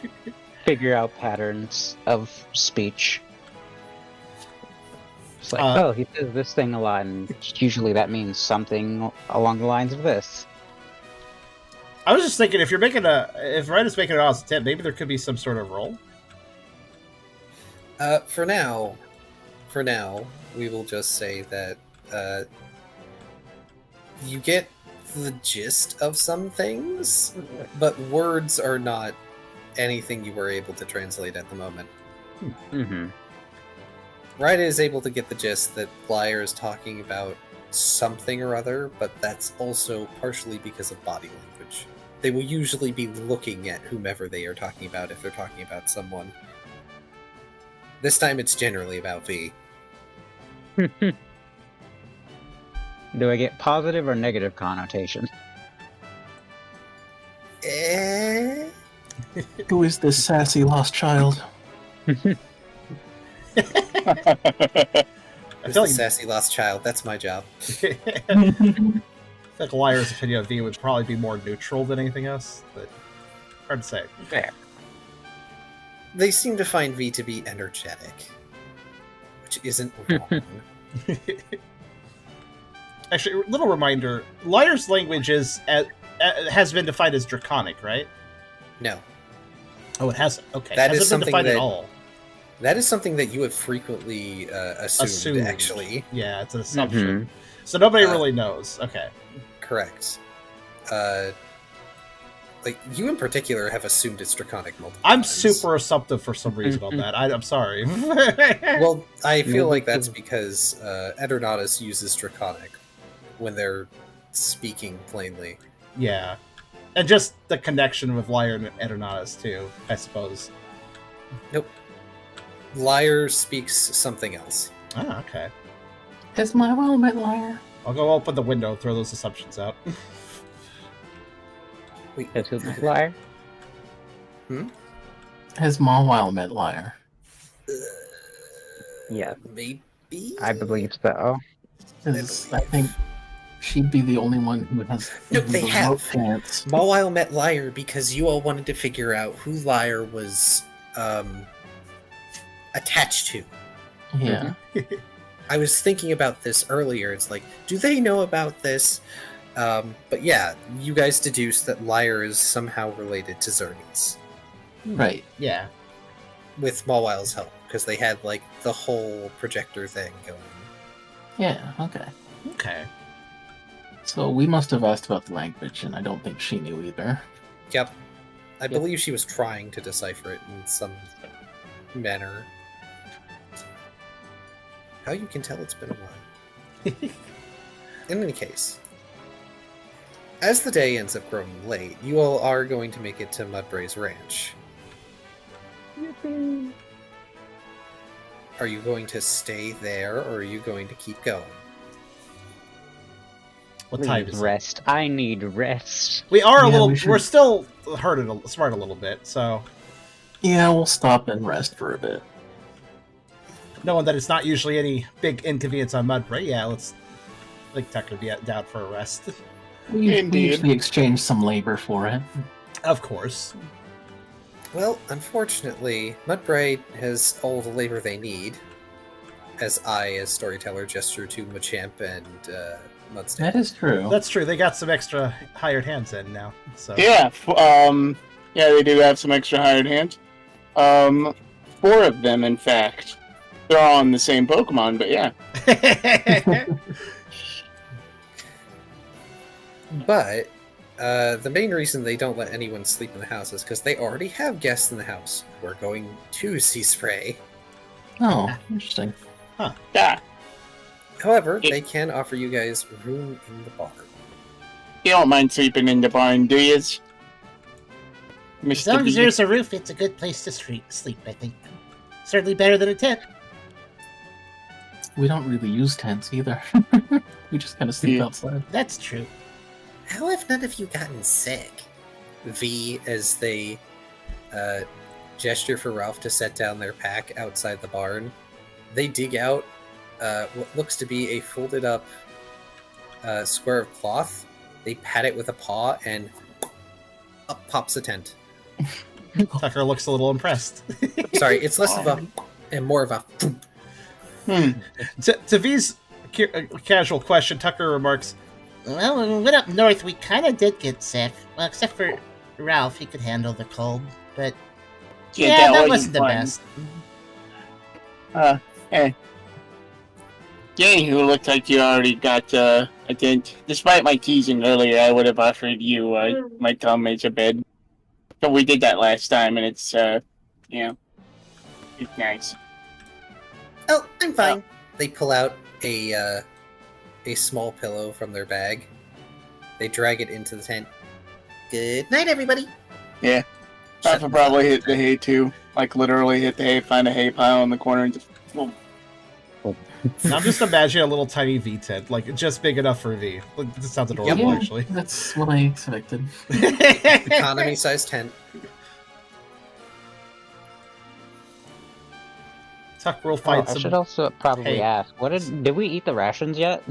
figure out patterns of speech. It's like, oh, he says this thing a lot, and usually that means something along the lines of this. I was just thinking, if Ryder's making an honest attempt, maybe there could be some sort of roll. For now, we will just say that you get the gist of some things, but words are not anything you were able to translate at the moment. Mm-hmm. Ryder is able to get the gist that Liar is talking about something or other, but that's also partially because of body language. They will usually be looking at whomever they are talking about if they're talking about someone. This time it's generally about V. Do I get positive or negative connotation? Who is this sassy lost child? I Who's feel the like sassy lost child? That's my job. I think Liar's opinion of V would probably be more neutral than anything else, but hard to say. Fair. They seem to find V to be energetic, which isn't wrong. Actually, little reminder: Liar's language has been defined as draconic, right? No. Oh, it hasn't. Okay, That hasn't is been something defined that- at all. That is something that you have frequently assumed, actually. Yeah, it's an assumption. So nobody really knows. Okay. Correct. Like, you in particular have assumed it's draconic multiple I'm times. super assumptive for some reason on that. I'm sorry. Well, I feel like that's because Eternatus uses draconic when they're speaking plainly. Yeah. And just the connection with Liar and Eternatus, too, I suppose. Nope. Liar speaks something else. Ah, okay. Is my well met liar? I'll go open the window and throw those assumptions out. Wait, That's who the Liar? Has Ma well met liar? Yeah, maybe? I believe so. 'Cause I think she'd be the only one who has No, even they the have. rope pants. Mawile met Liar because you all wanted to figure out who Liar was attached to. Yeah. I was thinking about this earlier. It's like, do they know about this? But yeah, you guys deduced that Liar is somehow related to Xernes Right. Yeah. with Mawile's help, because they had like the whole projector thing going. Yeah, okay. Okay. So we must have asked about the language, and I don't think she knew either. Yep. I believe she was trying to decipher it in some manner. How you can tell it's been a while. In any case, as the day ends up growing late, you all are going to make it to Mudbray's ranch. Are you going to stay there, or are you going to keep going? What time Please is it? rest. I need rest. We are Yeah, we're we still smart a little bit, so Yeah, we'll stop and rest for a bit. knowing that it's not usually any big inconvenience on Mudbray, yeah, let's Tucker be down for a rest. We Indeed. usually exchange some labor for it. Of course. Well, unfortunately, Mudbray has all the labor they need, as I, as storyteller, gesture to Machamp and Mudstack. That is true. That's true. They got some extra hired hands in now. So Yeah, they do have some extra hired hands. 4 of them, in fact. They're all in the same Pokemon, but yeah. But the main reason they don't let anyone sleep in the house is because they already have guests in the house who are going to see Spray. Oh, interesting. Yeah. However, It- they can offer you guys room in the barn. You don't mind sleeping in the barn, do you? As long as there's a roof, it's a good place to sleep, I think. Certainly better than a tent. We don't really use tents either. We just kind of sleep outside. That's true. How have none of you gotten sick? V, as they gesture for Ralph to set down their pack outside the barn, they dig out what looks to be a folded up square of cloth. They pat it with a paw, and up pops a tent. Tucker looks a little impressed. Sorry, it's less of a and more of a. To V's casual question, Tucker remarks, Well, when we went up north, we kind of did get sick. Well, except for Ralph, he could handle the cold. But yeah, that wasn't the best. Jay, who looked like you already got a tent. Despite my teasing earlier, I would have offered you my thumb as a bed. But we did that last time, and it's it's nice. Oh, I'm fine. They pull out a small pillow from their bag. They drag it into the tent. Good night, everybody. Yeah. Papa probably hit the hay too. Like literally hit the hay, find a hay pile in the corner, and just. Well, I'm just imagining a little tiny V tent, like just big enough for V. Like, this sounds adorable, Yeah, actually. that's what I expected. Economy size tent. Tucker will find I some. should also probably Hey. ask, did we eat the rations yet?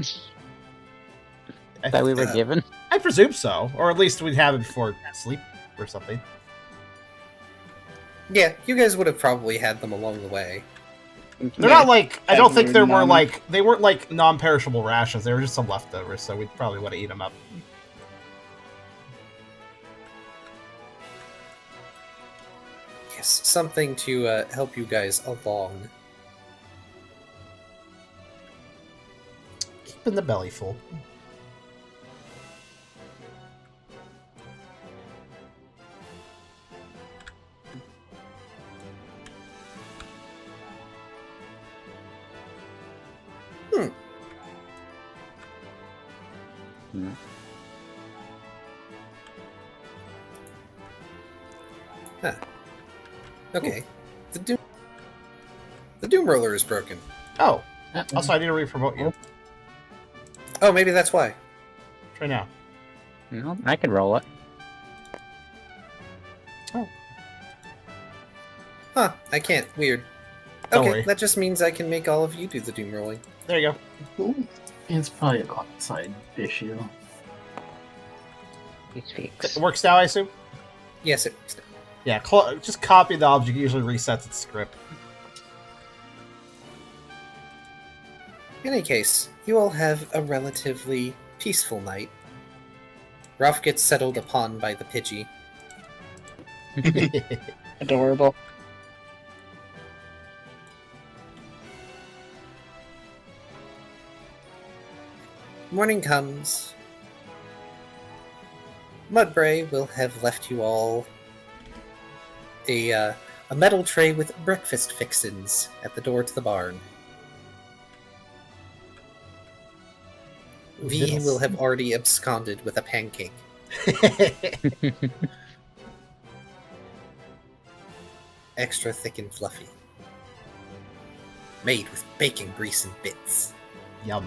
That we were given? I presume so, or at least we'd have it before sleep or something. Yeah, you guys would have probably had them along the way. They're not like I don't think there were None. like they weren't like non-perishable rations. They were just some leftovers, so we'd probably want to eat them up. Yes, something to help you guys along. Keeping the belly full. Huh. Okay. The Doom Roller is broken. Oh, also I need to re-promote you. Oh, maybe that's why. Try now. No, I could roll it. Huh, I can't. Weird. Don't Okay, worry. that just means I can make all of you do the Doom rolling. There you go. It's probably a outside issue. These It fakes. works now, I assume. Yes, it Yeah, just copy the object. It usually resets its script. In any case, you all have a relatively peaceful night. Ralph gets settled upon by the Pidgey. Adorable. Morning comes. Mudbray will have left you all a metal tray with breakfast fixins at the door to the barn. V Vittles. will have already absconded with a pancake. Extra thick and fluffy. Made with bacon grease and bits. Yum.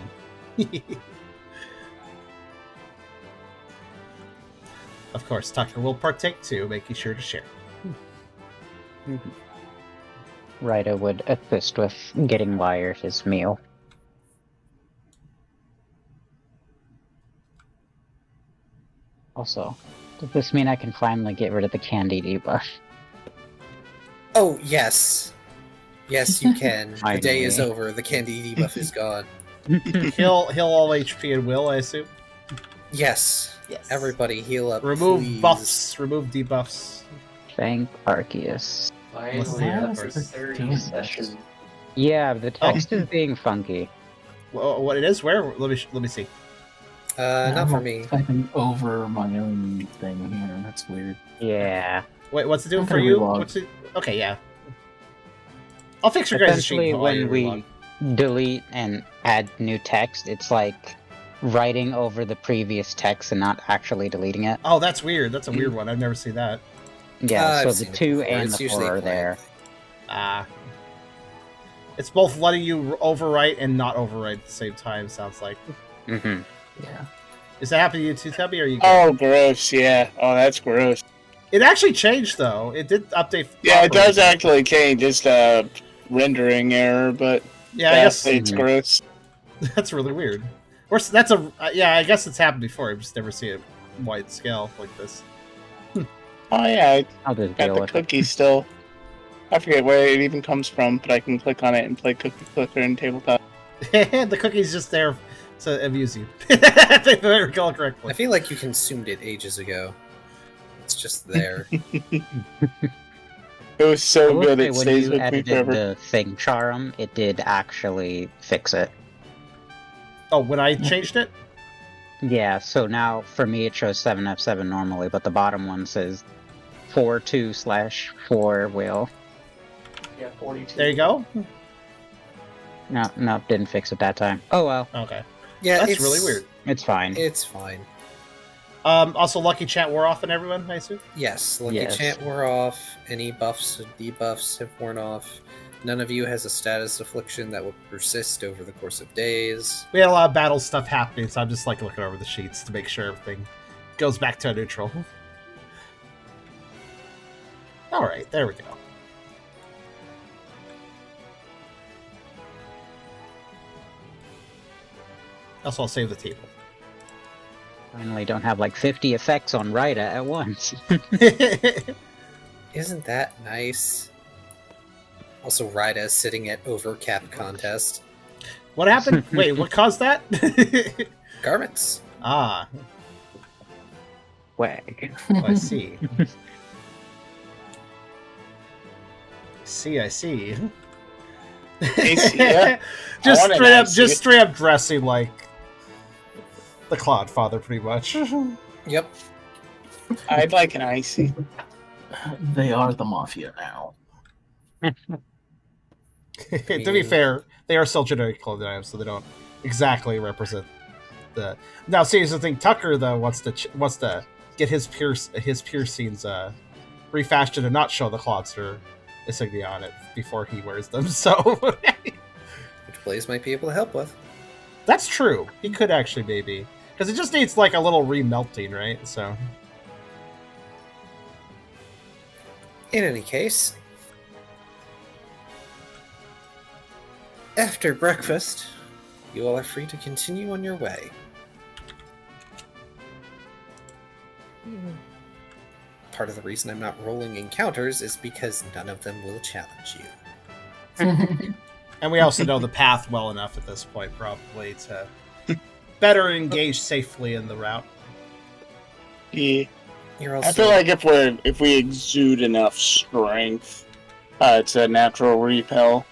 Of course, Tucker will partake too, making sure to share. Ryder would assist with getting Wire his meal. Also, does this mean I can finally get rid of the candy debuff? Oh, yes. Yes, you can. The day is Finally. over. The candy debuff is gone. Heal all HP and will, I assume. Yes. Yes. Everybody heal up, Remove please. buffs. Remove debuffs. Thank Arceus. What's the Yeah, first? that's the doing session. Yeah, the text is being funky. Well, what it is? Where? Let me see. Not for me. Typing over my own thing here. That's weird. Yeah. Wait, what's it doing I'm for gonna you? relog. What's it? Okay, yeah. I'll fix your guys' sheet Essentially, while when you we relog. delete and add new text, it's like writing over the previous text and not actually deleting it. Oh, that's weird. That's a weird one. I've never seen that. Yeah, so I've the seen it 2 before. and It's the usually 4 a are quiet there. thing. Ah. It's both letting you overwrite and not overwrite at the same time, sounds like. Mm-hmm. Yeah. Is that happening to you too, Tubby, or are you good? Oh, gross. Yeah. Oh, that's gross. It actually changed, though. It did update. Yeah, it properly, does but- actually change. Just a rendering error, but Yeah, I guess it's Mhm. gross. that's really weird. Or that's a yeah. I guess it's happened before. I've just never seen it wide scale like this. Oh yeah, I'll just got deal the with it. cookie still. I forget where it even comes from, but I can click on it and play Cookie Clicker in tabletop. The cookie's just there to amuse you. If I recall I correctly. feel like you consumed it ages ago. It's just there. It was I so will good, say it when stays you with me edited forever. the thing charm, it did actually fix it. Oh, when I changed it. Yeah, so now for me it shows 7F7 normally, but the bottom one says 42/4 wheel. Yeah, 42. There you go. No, didn't fix it that time. Oh well, Okay, Yeah, that's it's really weird. it's fine. It's fine. Also, Lucky Chat wore off on everyone, I assume. Yes, Lucky Yes. Chant wore off. Any buffs or debuffs have worn off. None of you has a status affliction that will persist over the course of days. We had a lot of battle stuff happening, so I'm just like looking over the sheets to make sure everything goes back to neutral. All right, there we go. Also, I'll save the table. Finally, don't have like 50 effects on Rita at once. Isn't that nice? Also, Rida sitting at overcap contest. What happened? Wait, what caused that? Garments. Ah, Wag. I see. I see. Icy, yeah. just I want an straight up, icy. just straight up dressing like the Clodfather, pretty much. Yep. I'd like an icy. They are the mafia now. To be fair, they are still generic clothing items, so they don't exactly represent the. Now, see, here's the thing: Tucker though wants to get his piercings refashioned and not show the Clodster insignia on it before he wears them. So Which Blaze might be able to help with. that's true. He could actually maybe because it just needs like a little remelting, right? So In any case, after breakfast, you all are free to continue on your way. Part of the reason I'm not rolling encounters is because none of them will challenge you. and we also know the path well enough at this point, probably to better engage safely in the route. Yeah. You're also I feel like if we exude enough strength, it's a natural repel.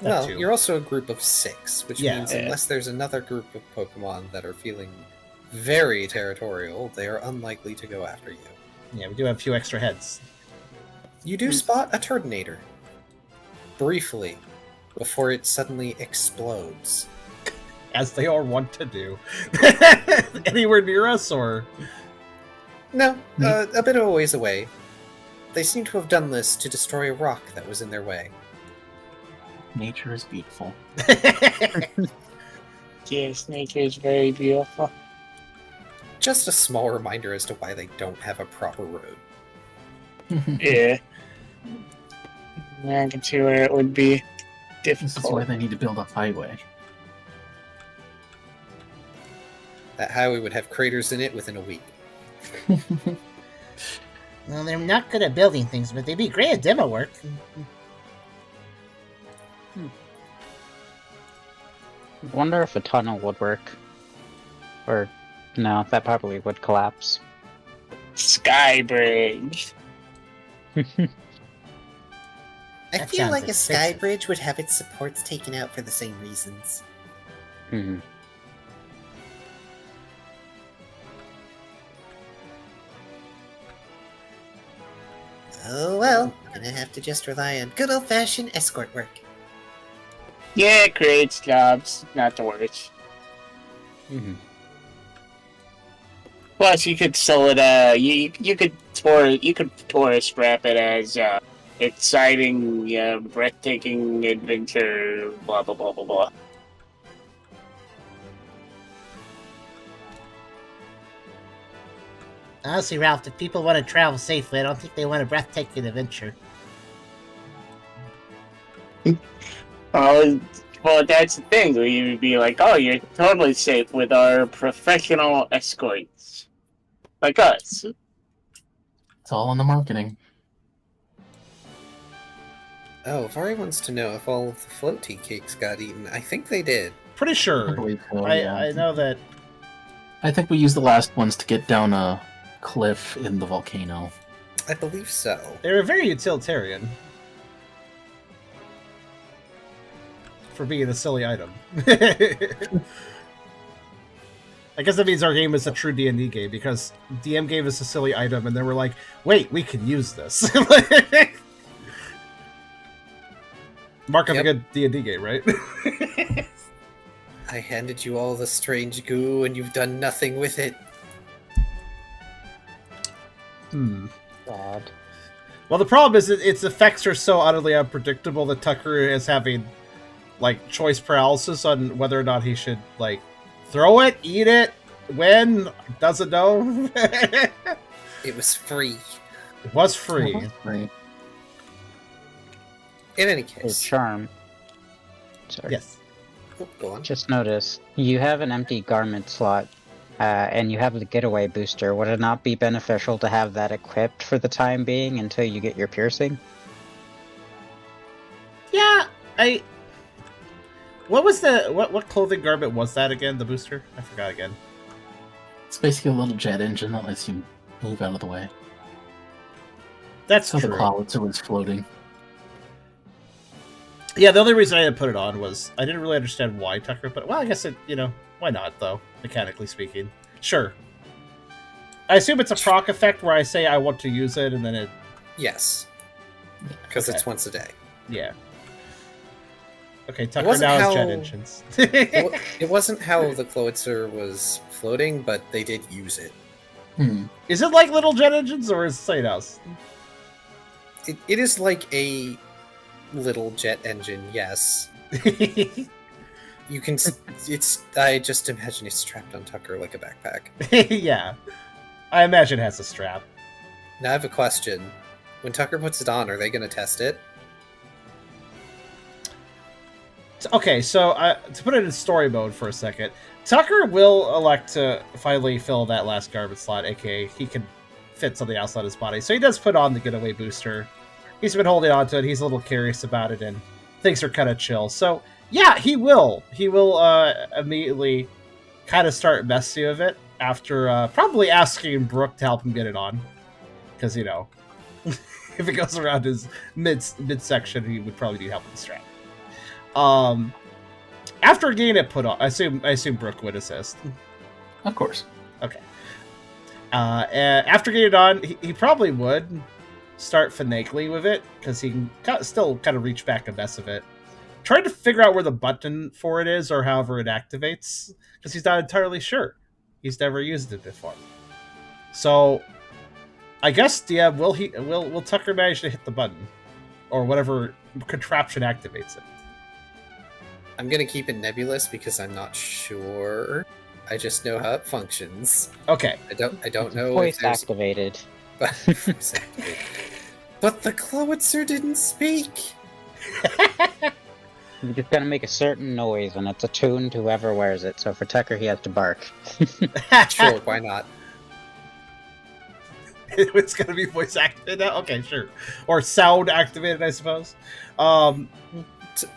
that well, too. you're also a group of 6, which Yeah. means unless there's another group of Pokemon that are feeling very territorial, they are unlikely to go after you. Yeah, we do have a few extra heads. You do spot a Turdinator. Briefly, before it suddenly explodes. As they are wont to do. Anywhere near us, or No, a bit of a ways away. They seem to have done this to destroy a rock that was in their way. Nature is beautiful. Yes, nature is very beautiful. Just a small reminder as to why they don't have a proper road. Yeah. I can see where it would be This is why difficult. they need to build a highway. That highway would have craters in it within a week. Well, they're not good at building things, but they'd be great at demo work. Wonder if a tunnel would work. Or, no, that probably would collapse. Skybridge. I That feel sounds like a sky expensive. bridge would have its supports taken out for the same reasons. Mhm. Oh well, gonna have to just rely on good old-fashioned escort work. Yeah, creates jobs, not the worst. Mm-hmm. Plus, you could sell it. You could tourist wrap it as exciting, breathtaking adventure. Blah blah blah blah blah. Honestly, Ralph, if people want to travel safely, I don't think they want a breathtaking adventure. Well, that's the thing. We'd be like, oh, you're totally safe with our professional escorts, like us. It's all in the marketing. Oh, Vari wants to know if all of the floaty cakes got eaten. I think they did. Pretty I sure. believe so, I yeah. know that. I think we used the last ones to get down a cliff in the volcano. I believe so. They were very utilitarian for being a silly item. I guess that means our game is a true D&D game, because DM gave us a silly item and then we're like, wait, we can use this. Mark of a Yep. good D&D game, right? I handed you all the strange goo and you've done nothing with it. God. Well, the problem is that its effects are so utterly unpredictable that Tucker is having, like, choice paralysis on whether or not he should, like, throw it, eat it, when, doesn't know. It was free. It was free. Right. In any His case. charm. Sorry. Yes. Oh, go on. Just notice, you have an empty garment slot, and you have the getaway booster. Would it not be beneficial to have that equipped for the time being until you get your piercing? Yeah, what was the... What clothing garment was that again, the booster? I forgot again. It's basically a little jet engine that lets you move out of the way. That's So the true. clouds are was floating. Yeah, the only reason I didn't put it on was I didn't really understand why Tucker put it. Well, I guess why not, though, mechanically speaking. Sure. I assume it's a proc effect where I say I want to use it, and then it... Yes. Because Okay. it's once a day. Yeah. Okay, Tucker wasn't now has how- jet engines. It wasn't how the Cloitzer was floating, but they did use it. Is it like little jet engines, or is it something else? It is like a little jet engine, yes. You can... It's... I just imagine it's strapped on Tucker like a backpack. Yeah. I imagine it has a strap. Now I have a question. When Tucker puts it on, are they going to test it? Okay, so to put it in story mode for a second, Tucker will elect to finally fill that last garbage slot, aka he can fit something else on his body. So he does put on the getaway booster. He's been holding on to it. He's a little curious about it, and things are kind of chill. So yeah, he will. He will immediately kind of start messing with it after probably asking Brooke to help him get it on, because if it goes around his midsection, he would probably need help with the strap. After getting it put on, I assume Brooke would assist. Of course. Okay. And after getting it on, he probably would start finagling with it, because he can still kind of reach back and mess with it. Trying to figure out where the button for it is, or however it activates, because he's not entirely sure. He's never used it before. So, I guess, yeah, will Tucker manage to hit the button? Or whatever contraption activates it? I'm going to keep it nebulous because I'm not sure. I just know how it functions. Okay. I don't know Voice if there's... activated. Voice activated. But the Cloitzer didn't speak! You're just gonna make a certain noise, and it's attuned to whoever wears it. So for Tucker, he has to bark. Sure, why not? It's gonna be voice activated now? Okay, sure. Or sound activated, I suppose. I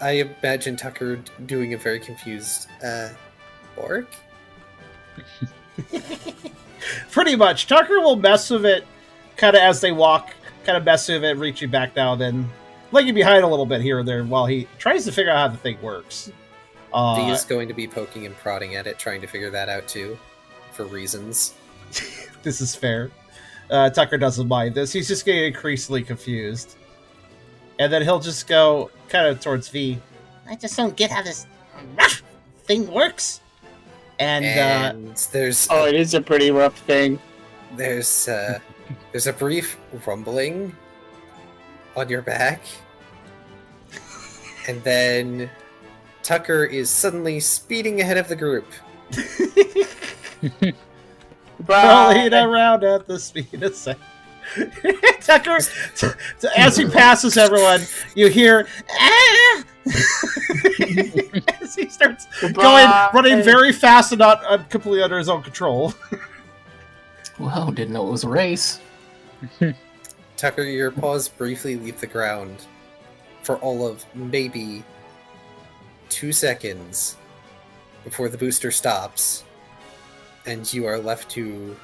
imagine Tucker doing a very confused, Bork? Pretty much. Tucker will mess with it kind of as they walk, kind of mess with it, reaching back now, then lagging behind a little bit here and there while he tries to figure out how the thing works. He is going to be poking and prodding at it, trying to figure that out too, for reasons. This is fair. Tucker doesn't mind this. He's just getting increasingly confused. And then he'll just go kind of towards V. I just don't get how this thing works. And there's Oh, it is a pretty rough thing. there's a brief rumbling on your back, and then Tucker is suddenly speeding ahead of the group. rolling around at the speed of sound. Tucker, as he passes everyone, you hear "Ah!" as he starts running very fast and not completely under his own control. Wow, didn't know it was a race. Tucker, your paws briefly leave the ground for all of maybe 2 seconds before the booster stops, and you are left to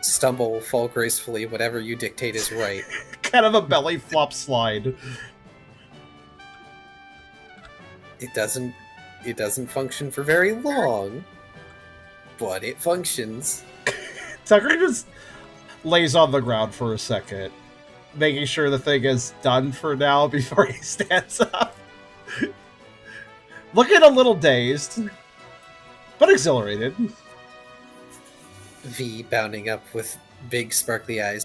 stumble, fall gracefully, whatever you dictate is right. Kind of a belly flop slide. It doesn't function for very long, but it functions. Tucker just lays on the ground for a second, making sure the thing is done for now before he stands up. Looking a little dazed, but exhilarated. V bounding up with big sparkly eyes.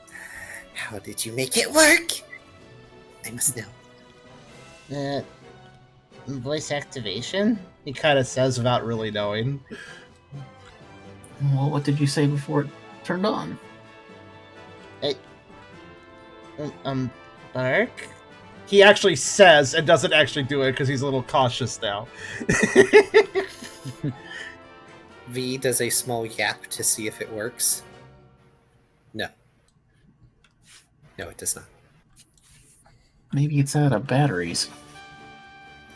How did you make it work? I must know. Voice activation? He kind of says without really knowing. Well, what did you say before it turned on? Bark? He actually says and doesn't actually do it because he's a little cautious now. V does a small yap to see if it works. No. No, it does not. Maybe it's out of batteries.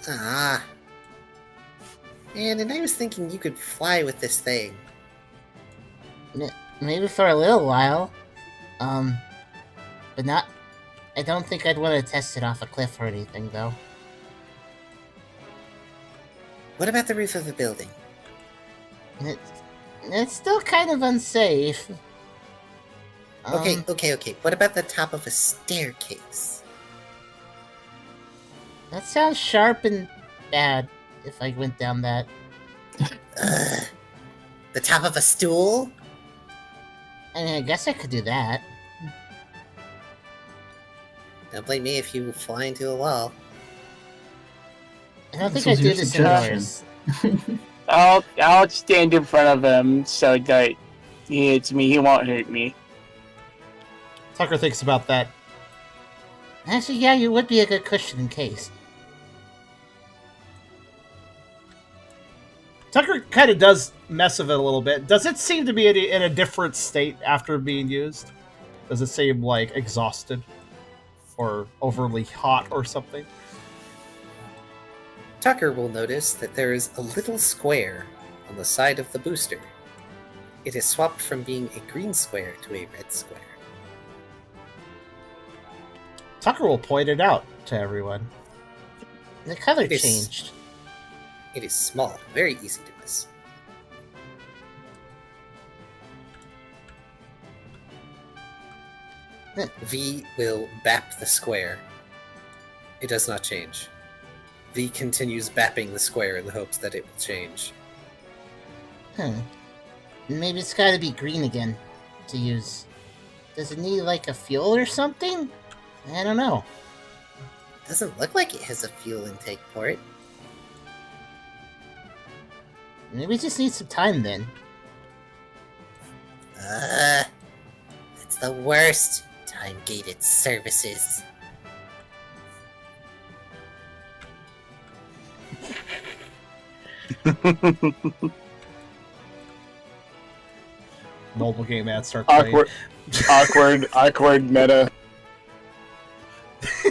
Ah. And I was thinking you could fly with this thing. Maybe for a little while. But not... I don't think I'd want to test it off a cliff or anything, though. What about the roof of the building? It's still kind of unsafe. Okay. What about the top of a staircase? That sounds sharp and bad, if I went down that. The top of a stool? I mean, I guess I could do that. Don't blame me if you fly into a wall. I don't think This I'd was do your this suggestion. indoors. I'll stand in front of him so that he hits me. He won't hurt me. Tucker thinks about that. Actually, yeah, you would be a good cushion in case. Tucker kind of does mess with it a little bit. Does it seem to be in a different state after being used? Does it seem, like, exhausted? Or overly hot or something? Tucker will notice that there is a little square on the side of the booster. It has swapped from being a green square to a red square. Tucker will point it out to everyone. The color It is- changed. It is small, very easy to miss. V will bap the square. It does not change. V continues bapping the square in the hopes that it will change. Maybe it's gotta be green again to use. Does it need, like, a fuel or something? I don't know. Doesn't look like it has a fuel intake port. Maybe it just needs some time then. That's the worst. Time-gated services. Mobile game ads start playing. awkward meta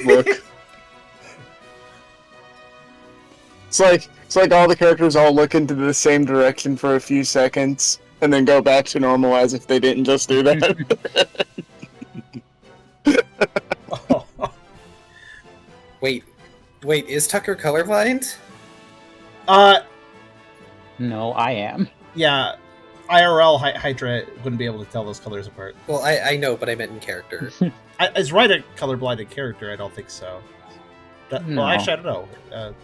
look. It's like all the characters all look into the same direction for a few seconds and then go back to normal as if they didn't just do that. Wait, is Tucker colorblind? No, I am. Yeah. IRL Hydra wouldn't be able to tell those colors apart. Well, I know, but I meant in character. Is Wright a colorblinded character? I don't think so. Well, No. actually, I don't know.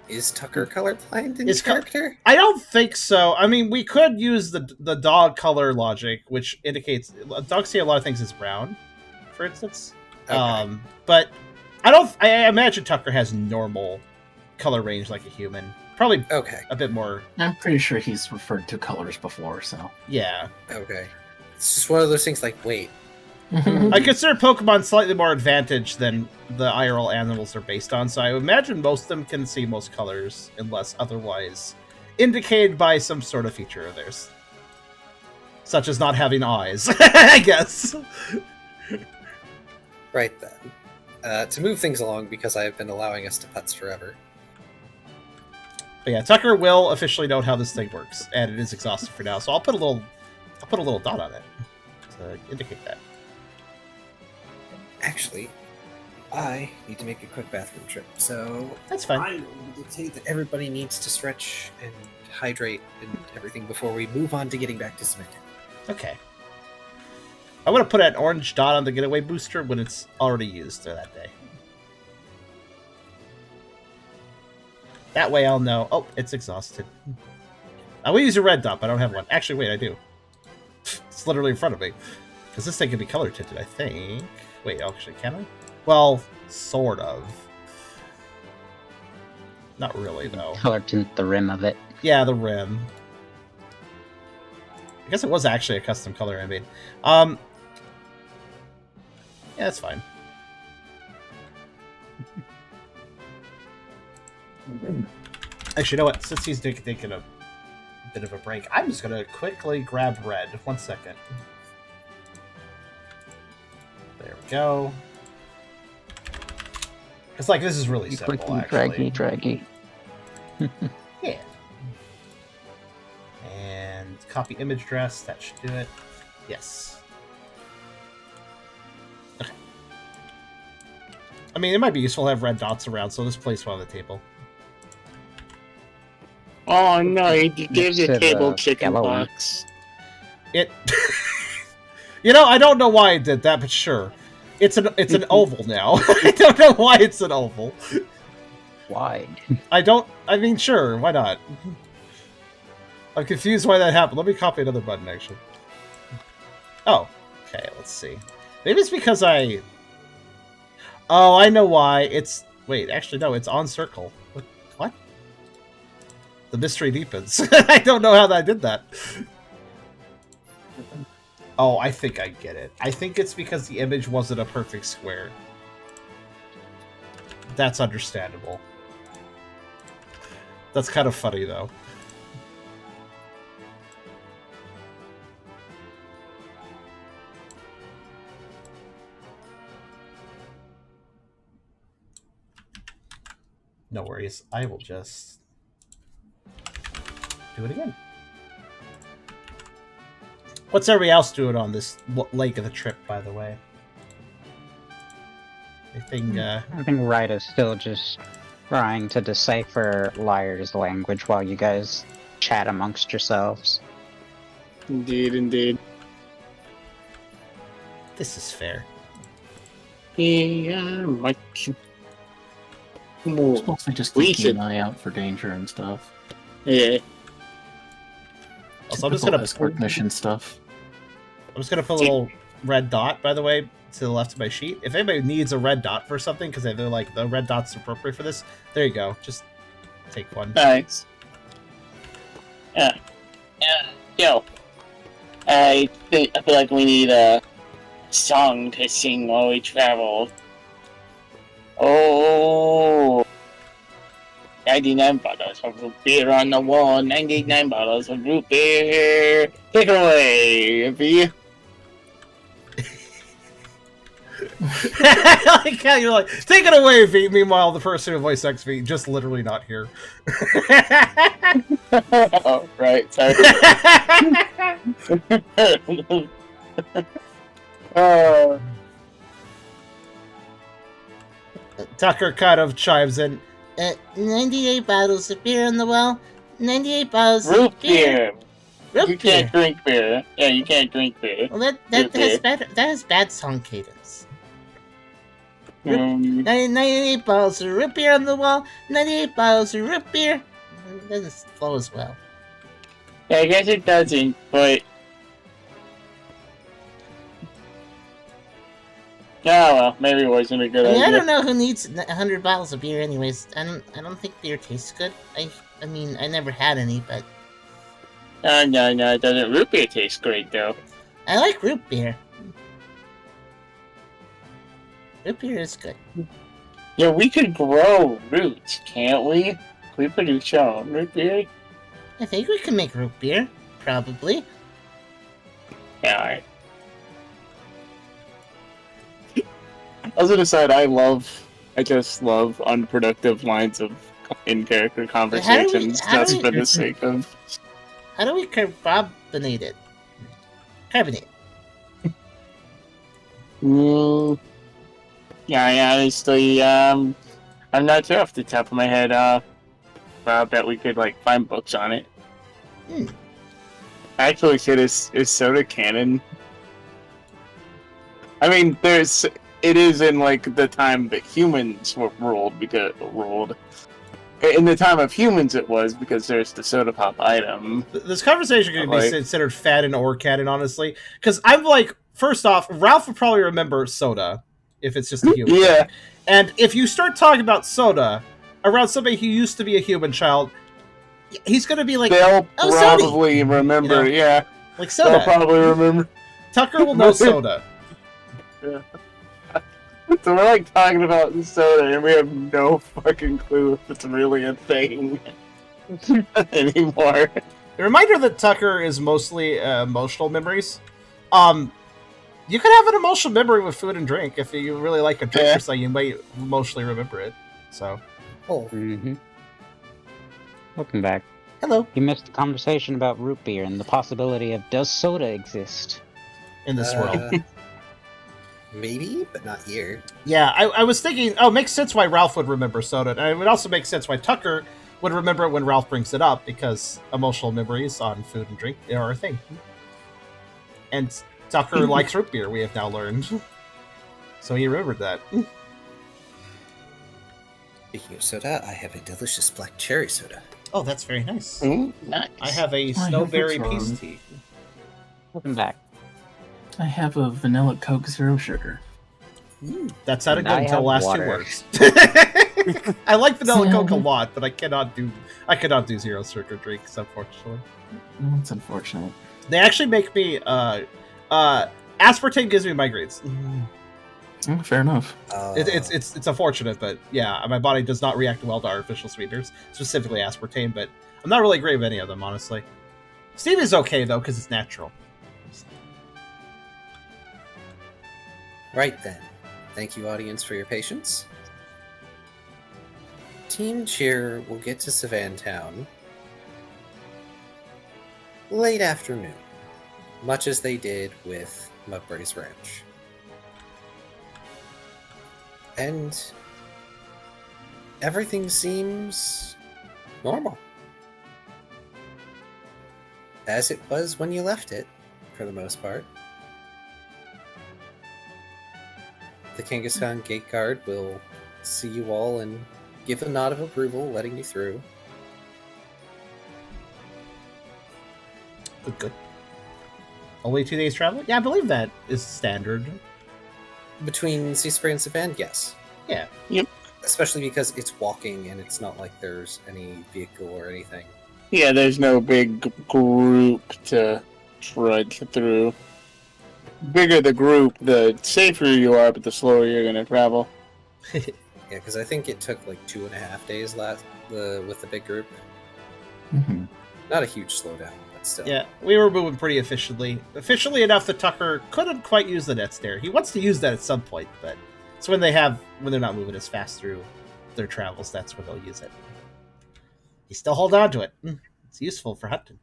Is Tucker colorblind in Is character? I don't think so. I mean, we could use the dog color logic, which indicates dogs see a lot of things as brown, for instance. Okay. But I don't. I imagine Tucker has normal color range like a human. Probably Okay. a bit more. I'm pretty sure he's referred to colors before, so. Yeah, Okay. It's just one of those things like, wait, I consider Pokemon slightly more advantaged than the IRL animals they're based on, so I imagine most of them can see most colors unless otherwise indicated by some sort of feature of theirs. Such as not having eyes, I guess. right then. To move things along, because I have been allowing us to putz forever. But yeah, Tucker will officially note how this thing works, and it is exhausted for now, so I'll put a little dot on it to indicate that. Actually, I need to make a quick bathroom trip, so That's fine. I'm going to dictate that everybody needs to stretch and hydrate and everything before we move on to getting back to Savant. Okay. I want to put an orange dot on the getaway booster when it's already used that day. That way I'll know. Oh, it's exhausted. I will use a red dot, but I don't have one. Actually, wait, I do. It's literally in front of me. Because this thing can be color tinted, I think. Wait, actually, can I? Well, sort of. Not really, though. Color tint the rim of it. Yeah, the rim. I guess it was actually a custom color I made. Yeah, that's fine. Actually, you know what? Since he's taking a bit of a break, I'm just going to quickly grab red. 1 second. There we go. It's like, this is really simple, actually. Draggy. Yeah. And copy image address. That should do it. Yes. Okay. I mean, it might be useful to have red dots around, so just place one on the table. Oh no, he gives Next a to table the chicken yellow one. box. It... You know, I don't know why I did that, but sure. It's an oval now. I don't know why it's an oval. Wide. I mean, sure, why not? I'm confused why that happened. Let me copy another button, actually. Oh, okay, let's see. Maybe it's because I... Oh, I know why. It's... Wait, actually, no, it's on circle. What? The mystery deepens. I don't know how I did that. Oh, I think I get it. I think it's because the image wasn't a perfect square. That's understandable. That's kind of funny, though. No worries. I will just do it again. What's everybody else doing on this leg of the trip, by the way? Anything, I think Wright is still just trying to decipher Liar's language while you guys chat amongst yourselves. Indeed, indeed. This is fair. Yeah, much more. It's mostly just We keeping should- an eye out for danger and stuff. Yeah. Also, I'm just Typical gonna escort mission stuff. put a little red dot, by the way, to the left of my sheet. If anybody needs a red dot for something, because they're like, the red dot's appropriate for this, there you go. Just take one. Nice. Yeah. Yo. I feel like we need a song to sing while we travel. Oh. 99 bottles of root beer on the wall, 99 bottles of root beer. Take it away, V. I like how you're like, take it away, V. Meanwhile, the person who voiced XV just literally not here. Oh, right, sorry. Tucker kind of chimes in. 98 bottles of beer on the wall. 98 bottles Root of beer. beer. Root You beer. can't drink beer. Yeah, you can't drink beer. Well, that Root has beer. has bad song cadence. 嗯 98 bottles of root beer on the wall. 98 bottles of root beer. It doesn't flow as well. Yeah, I guess it doesn't, but yeah, well, maybe it wasn't a good I idea. don't know who needs 100 bottles of beer. Anyways, I don't think beer tastes good. I mean, I never had any, but No, it doesn't. Root beer tastes great, though. I like root beer. Root beer is good. Yeah, we could grow roots, can't we? Can we produce our own root beer? I think we can make root beer. Probably. Yeah, alright. As an aside, I just love unproductive lines of in-character conversations how do just we- for the sake of... How do we carbonate it? Carbonate. Yeah, honestly, I'm not sure off the top of my head, I bet we could, like, find books on it. Actually, shit, is soda canon? I mean, it is in, like, the time that humans were ruled. In the time of humans it was, because there's the soda pop item. This conversation could be Like- considered fanon or canon, honestly. Because I'm like, first off, Ralph would probably remember soda if it's just a human. Yeah. And if you start talking about soda around somebody who used to be a human child, he's going to be like, They'll oh, Sody! probably remember, You know? yeah. Like They'll soda. probably remember. Tucker will know soda. So we're like talking about soda and we have no fucking clue if it's really a thing anymore. A reminder that Tucker is mostly emotional memories. You could have an emotional memory with food and drink. If you really like a drink Yeah. or something, you might emotionally remember it. So, Oh, Mm-hmm. Welcome back. hello. You missed the conversation about root beer and the possibility of does soda exist? In this world. Maybe, but not here. Yeah, I was thinking, it makes sense why Ralph would remember soda. And it would also make sense why Tucker would remember it when Ralph brings it up, because emotional memories on food and drink are a thing. And Tucker likes root beer, we have now learned. So he remembered that. Speaking of soda, I have a delicious black cherry soda. Oh, that's very nice. Nice. I have a have snowberry this peace one. tea. Welcome back. I have a vanilla Coke Zero Sugar. That sounded And good I until the have last water. two words. I like vanilla Coke a lot, but I cannot do zero sugar drinks, unfortunately. That's unfortunate. They actually make me aspartame gives me migraines. Fair enough. It's unfortunate, but yeah, my body does not react well to artificial sweeteners, specifically aspartame, but I'm not really great with any of them, honestly. Stevie's okay though, because it's natural. Right then. Thank you, audience, for your patience. Team Cheer will get to Savant Town late afternoon, much as they did with Mudbury's Ranch. And everything seems normal. As it was when you left it, for the most part. The Kangaskhan gate guard will see you all and give a nod of approval, letting you through. Good. Only 2 days travel? Yeah, I believe that is standard. Between Sea Spray and Savant, yes. Yeah. Yep. Especially because it's walking and it's not like there's any vehicle or anything. Yeah, there's no big group to trudge through. Bigger the group, the safer you are, but the slower you're gonna travel. Yeah, because I think it took like 2.5 days with the big group. Mm-hmm. Not a huge slowdown, but still. Yeah, we were moving pretty efficiently. Efficiently enough that Tucker couldn't quite use the net stare. He wants to use that at some point, but it's when they're not moving as fast through their travels, that's when they'll use it. You still hold on to it. It's useful for hunting.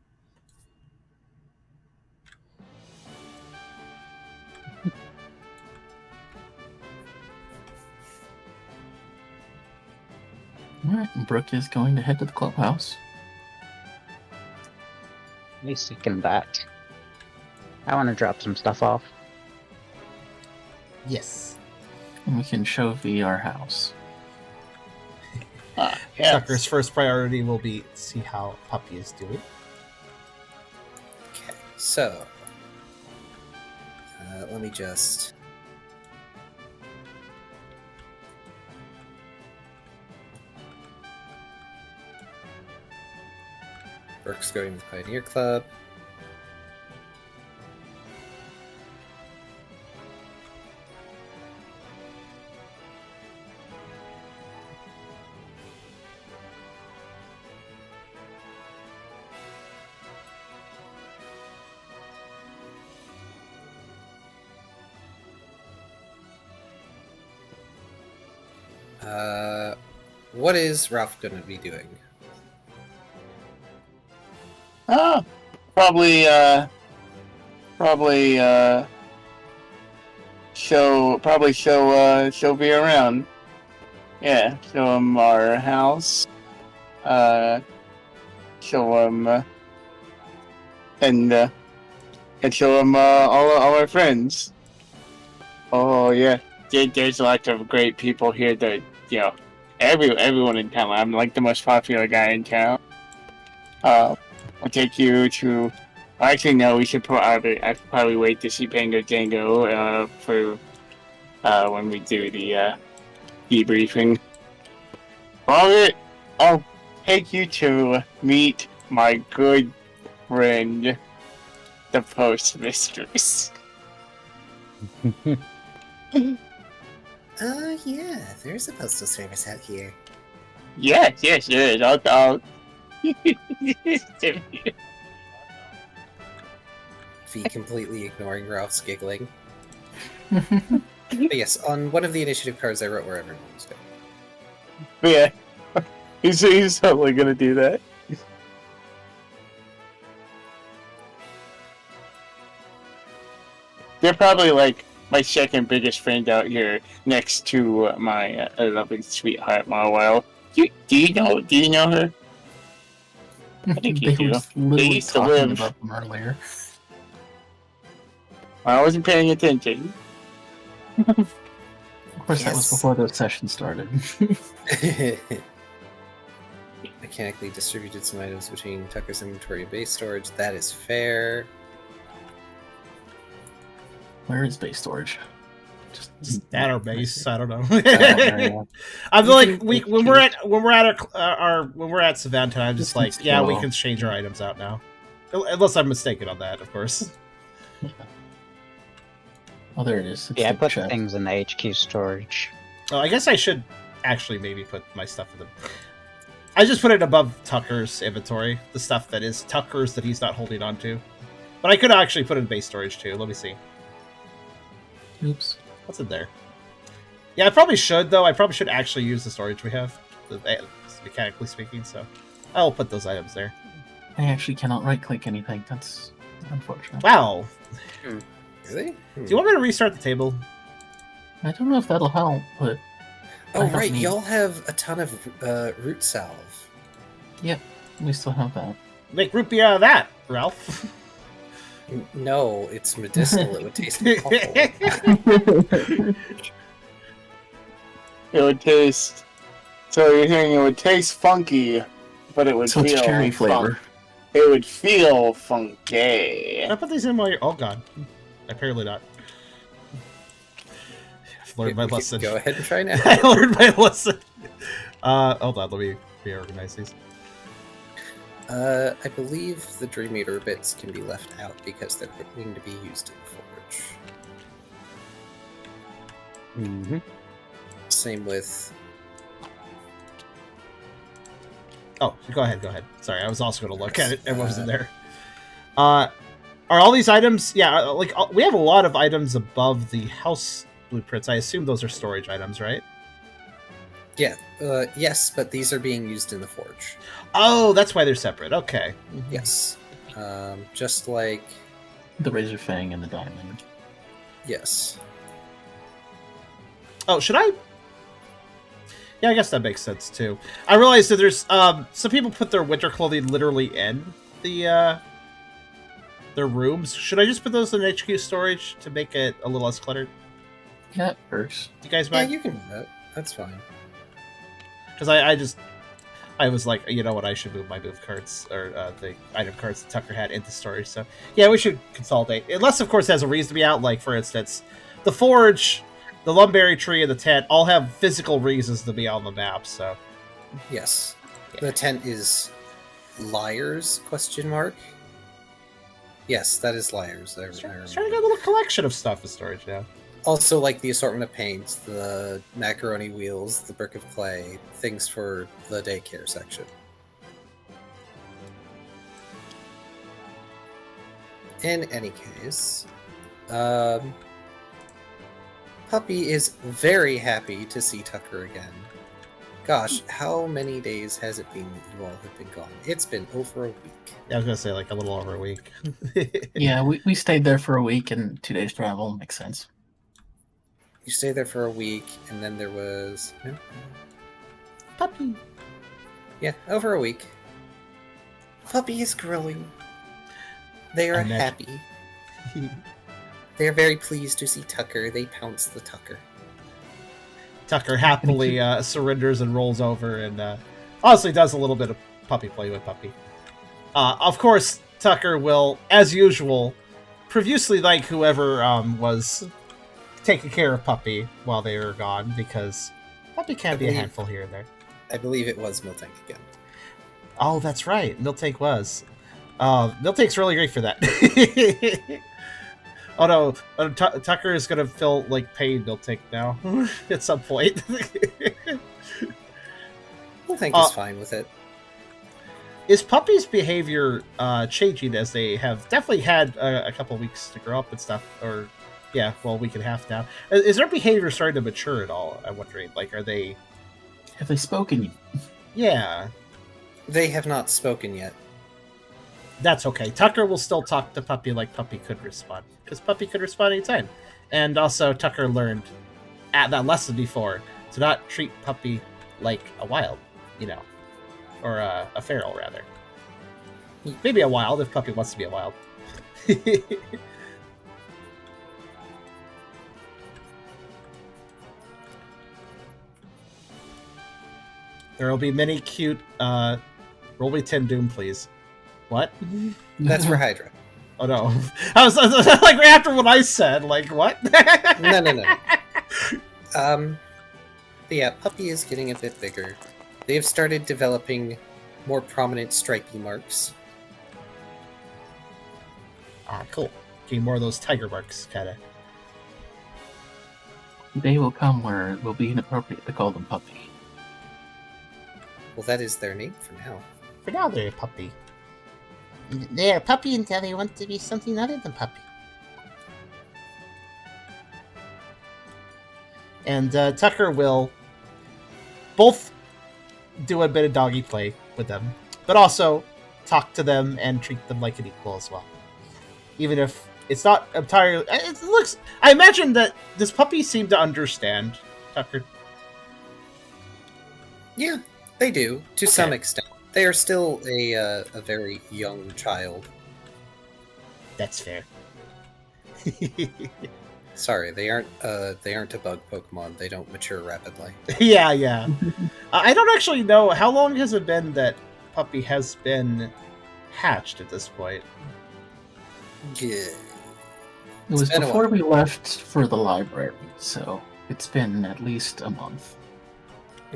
Alright, Brooke is going to head to the clubhouse. I second that. I want to drop some stuff off. Yes. And we can show V our house. Yes. Tucker's first priority will be see how Puppy is doing. Okay, so let me just. Brooke's going to the Pioneer Club. What is Ralph going to be doing? Oh, probably show V around. Yeah, show him our house. Show him and show him all our friends. Oh yeah, there's lots of great people here that everyone in town. I'm like the most popular guy in town. I'll take you to. Actually, no. We should I should probably wait to see Pango Django for when we do the debriefing. I'll take you to meet my good friend, the postmistress. Yeah, there's a postal service out here. Yes. I'll V completely ignoring Ralph's giggling. But yes, on one of the initiative cards I wrote where everyone was going. yeah, he's totally gonna do that. They're probably like my second biggest friend out here, next to my lovely sweetheart Marwell. Do you know her? I think you They do. were literally used to talking live- about them earlier. I wasn't paying attention. Of course, that was Yes. before the session started. Mechanically distributed some items between Tucker's inventory and base storage. That is fair. Where is base storage? Just At our base, I don't know. area. I'm You like can- when we're at Savant, I'm just like, Just yeah, we scroll. can change our items out now, unless I'm mistaken on that, of course. Oh, there it is. It's Yeah, I the put chest. things in the HQ storage. Oh, I guess I should actually maybe put my stuff in the. I just put it above Tucker's inventory, the stuff that is Tucker's that he's not holding on to. But I could actually put it in base storage too. Let me see. Oops. What's in there? Yeah, I probably should though. I probably should actually use the storage we have, mechanically speaking. So I'll put those items there. I actually cannot right-click anything. That's unfortunate. Wow. Really? Do you want me to restart the table? I don't know if that'll help, but Oh, I don't right. need- Y'all have a ton of root salve. we still have that. Make root beer out of that, Ralph. No, it's medicinal. It would taste awful. It would taste. So you're hearing it would taste funky, but it would So feel it's cherry flavor. It would feel funky. Can I put these in while you're... Oh, God. Apparently not. I've learned my lesson. Go ahead and try now. I learned my lesson. Hold on. Let me reorganize these. I believe the Dream Eater bits can be left out because they're going to be used in the forge. Mm-hmm. Same with... Oh, go ahead. Sorry, I was also going to look at it. It wasn't there. Are all these items... Yeah, like, we have a lot of items above the house blueprints. I assume those are storage items, right? Yeah, yes, but these are being used in the forge. Oh, that's why they're separate. Okay. Yes. Just like... The Razor Fang and the Diamond. Yes. Oh, should I? Yeah, I guess that makes sense too. I realized that there's some people put their winter clothing literally in the their rooms. Should I just put those in HQ storage to make it a little less cluttered? Yeah, it works. Do you guys Yeah, mind? you can do that. That's fine. Because I was like, you know what, I should move my move cards, or the item cards that Tucker had into storage. So, yeah, we should consolidate. Unless, of course, it has a reason to be out. Like, for instance, the Forge, the Lumberry Tree, and the Tent all have physical reasons to be on the map, so... Yes. Yeah. The tent is Liars, question mark? Yes, that is Liars. I Starting to remember. get a little collection of stuff in storage now. Also, like the assortment of paints, the macaroni wheels, the brick of clay, things for the daycare section. In any case, Puppy is very happy to see Tucker again. Gosh, how many days has it been that you all have been gone? It's been over a week. Yeah, I was gonna say like a little over a week. Yeah, we stayed there for a week and 2 days travel. Makes sense. You stayed there for a week, and then there was... no? Puppy. Yeah, over a week. Puppy is growing. They are Imagine- happy. They are very pleased to see Tucker. They pounce the Tucker. Tucker happily surrenders and rolls over, and honestly does a little bit of puppy play with Puppy. Of course, Tucker will, as usual, profusely like whoever was taking care of Puppy while they were gone, because Puppy can be a handful here and there. I believe it was Miltank again. Oh, that's right. Miltank was. Miltank's really great for that. Oh no, Tucker is gonna feel like pain Miltank now at some point. Miltank is fine with it. Is Puppy's behavior changing as they have definitely had a couple weeks to grow up and stuff? Or, yeah, well, a week and a half now. Is their behavior starting to mature at all? I'm wondering. Like, are they... Have they spoken? Yeah, They have not spoken yet. that's okay. Tucker will still talk to Puppy like Puppy could respond. Because Puppy could respond anytime. And also, Tucker learned at that lesson before to not treat Puppy like a wild, you know. Or a feral, rather. Maybe a wild, if Puppy wants to be a wild. There will be many cute... roll me 10 Doom, please. What? That's for Hydra. Oh, no. I was like, right after what I said, like, what? No. But yeah, Puppy is getting a bit bigger. They have started developing more prominent stripy marks. Ah, cool. Getting more of those tiger marks, kind of. Day will come where it will be inappropriate to call them Puppy. Well, that is their name for now. For now, they're a puppy. They are puppy until they want to be something other than puppy. And Tucker will both do a bit of doggy play with them, but also talk to them and treat them like an equal as well. Even if it's not entirely... It looks... I imagine that does Puppy seem to understand, Tucker? Yeah, they do, to some Okay. extent. They are still a very young child. That's fair. Sorry, they aren't a bug Pokemon. They don't mature rapidly. Yeah. I don't actually know. How long has it been that Puppy has been hatched at this point? Yeah. It was been a before we left for the library, so it's been at least a month.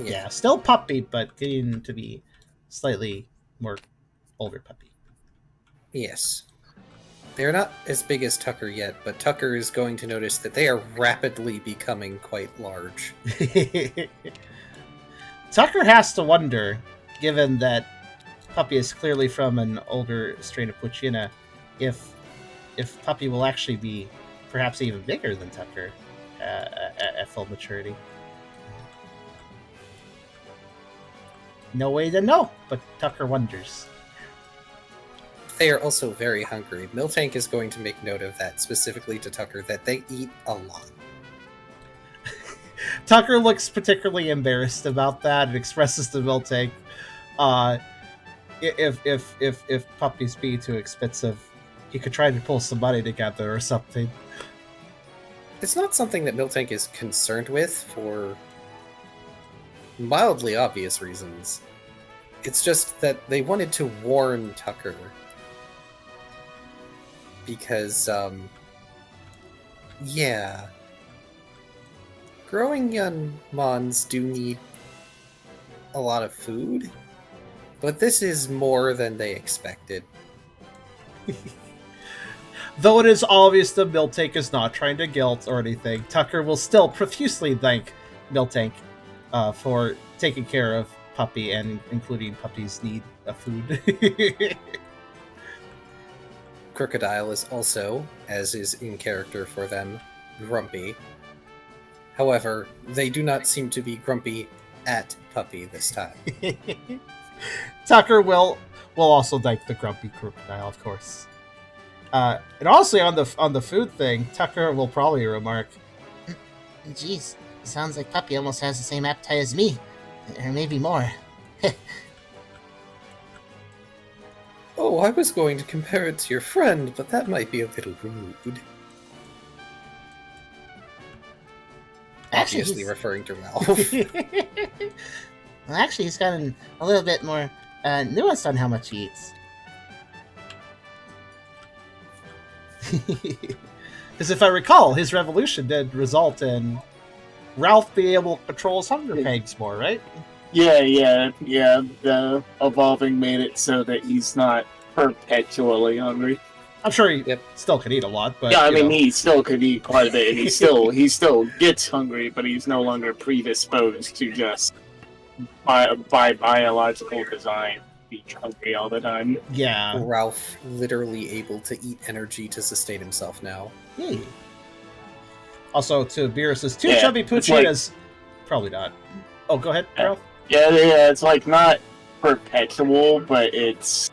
Yeah, still Puppy, but getting to be slightly more older Puppy. Yes. They're not as big as Tucker yet, but Tucker is going to notice that they are rapidly becoming quite large. Tucker has to wonder, given that Puppy is clearly from an older strain of Puccina, if Puppy will actually be perhaps even bigger than Tucker at full maturity. No way to know, but Tucker wonders. They are also very hungry. Miltank is going to make note of that, specifically to Tucker, that they eat a lot. Tucker looks particularly embarrassed about that and expresses to Miltank, if Puppies be too expensive, he could try to pull some money together or something. It's not something that Miltank is concerned with for mildly obvious reasons. It's just that they wanted to warn Tucker. Because, yeah. Growing young Mons do need a lot of food, but this is more than they expected. Though it is obvious that Miltank is not trying to guilt or anything, Tucker will still profusely thank Miltank for taking care of Puppy and including Puppy's need of food. Crocodile is also, as is in character for them, grumpy. However, they do not seem to be grumpy at Puppy this time. Tucker will also thank the grumpy Crocodile, of course. And also on the food thing, Tucker will probably remark, Jeez, sounds like Puppy almost has the same appetite as me. Or maybe more. Oh, I was going to compare it to your friend, but that might be a little rude. Actually, Obviously he's- referring to Ralph. Well, actually, he's gotten a little bit more nuanced on how much he eats. Because if I recall, his revolution did result in Ralph being able to control his hunger pangs more, right? Yeah. The evolving made it so that he's not perpetually hungry. I'm sure he Yep. still could eat a lot, but Yeah, I you mean, know. he still could eat quite a bit, and he still gets hungry, but he's no longer predisposed to just by biological design be hungry all the time. Yeah. Ralph literally able to eat energy to sustain himself now. Yay. Also, to Beerus's two Yeah, chubby it's Puchinas. Probably not. Oh, go ahead, Ralph. Yeah, it's like not perpetual, but it's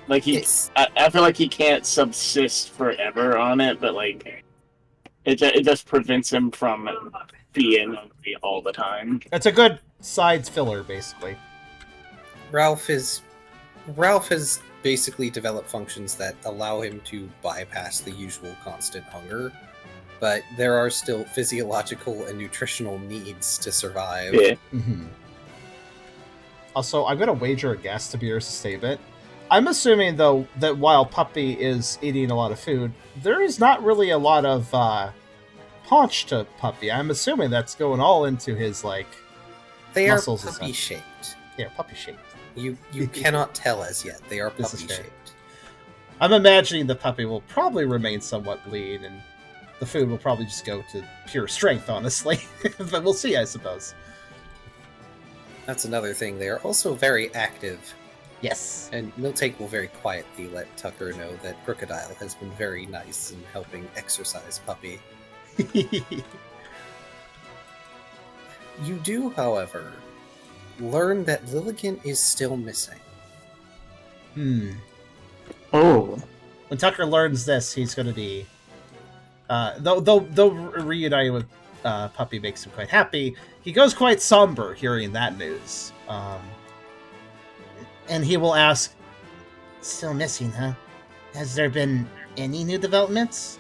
like It's I feel like he can't subsist forever on it, but like it just prevents him from being hungry all the time. It's a good sides filler, basically. Ralph has basically developed functions that allow him to bypass the usual constant hunger, but there are still physiological and nutritional needs to survive. Yeah. Mm-hmm. Also, I'm going to wager a guess to Beerus's statement. I'm assuming, though, that while Puppy is eating a lot of food, there is not really a lot of paunch to Puppy. I'm assuming that's going all into his, like, They are muscles and puppy such. shaped. Yeah, puppy shaped. You cannot tell as yet. They are This is puppy fair. shaped. I'm imagining the Puppy will probably remain somewhat lean, and the food will probably just go to pure strength, honestly. But we'll see, I suppose. That's another thing. They are also very active, Yes. and Miltank will very quietly let Tucker know that Crocodile has been very nice in helping exercise Puppy. You do, however, learn that Lilligant is still missing. Oh. When Tucker learns this, he's going to be... though reuniting with Puppy makes him quite happy, he goes quite somber hearing that news. And he will ask, Still missing, huh? Has there been any new developments?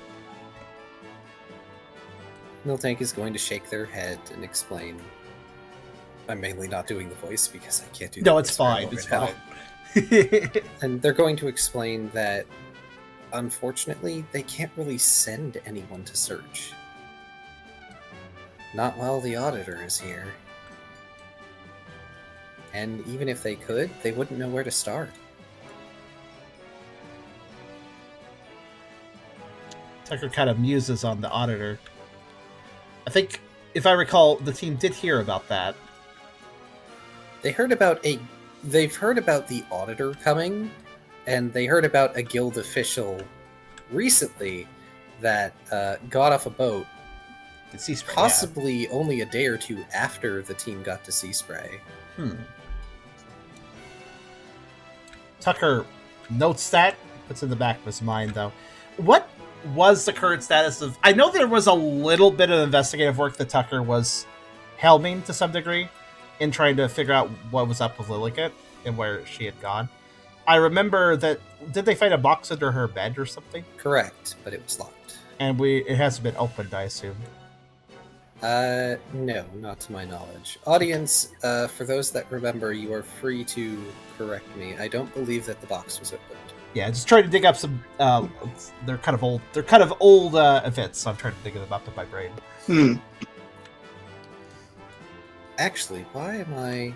Miltank is going to shake their head and explain. I'm mainly not doing the voice because I can't do the no, voice it's very fine, well it's right now. fine. And they're going to explain that, unfortunately, they can't really send anyone to search. Not while the Auditor is here. And even if they could, they wouldn't know where to start. Tucker kind of muses on the Auditor. I think, if I recall, the team did hear about that. They've heard about the Auditor coming, and they heard about a guild official recently that got off a boat, It's Sea Spray, possibly only a day or two after the team got to Sea Spray. yeah. Tucker notes that, puts it in the back of his mind, though. What was the current status of... I know there was a little bit of investigative work that Tucker was helming to some degree in trying to figure out what was up with Lilligant and where she had gone. I remember that. Did they find a box under her bed or something? Correct, but it was locked. And it hasn't been opened, I assume. No, not to my knowledge. Audience, for those that remember, you are free to correct me. I don't believe that the box was opened. Yeah, just trying to dig up some. They're kind of old. They're kind of old events, so I'm trying to dig them up in my brain. Actually, why am I?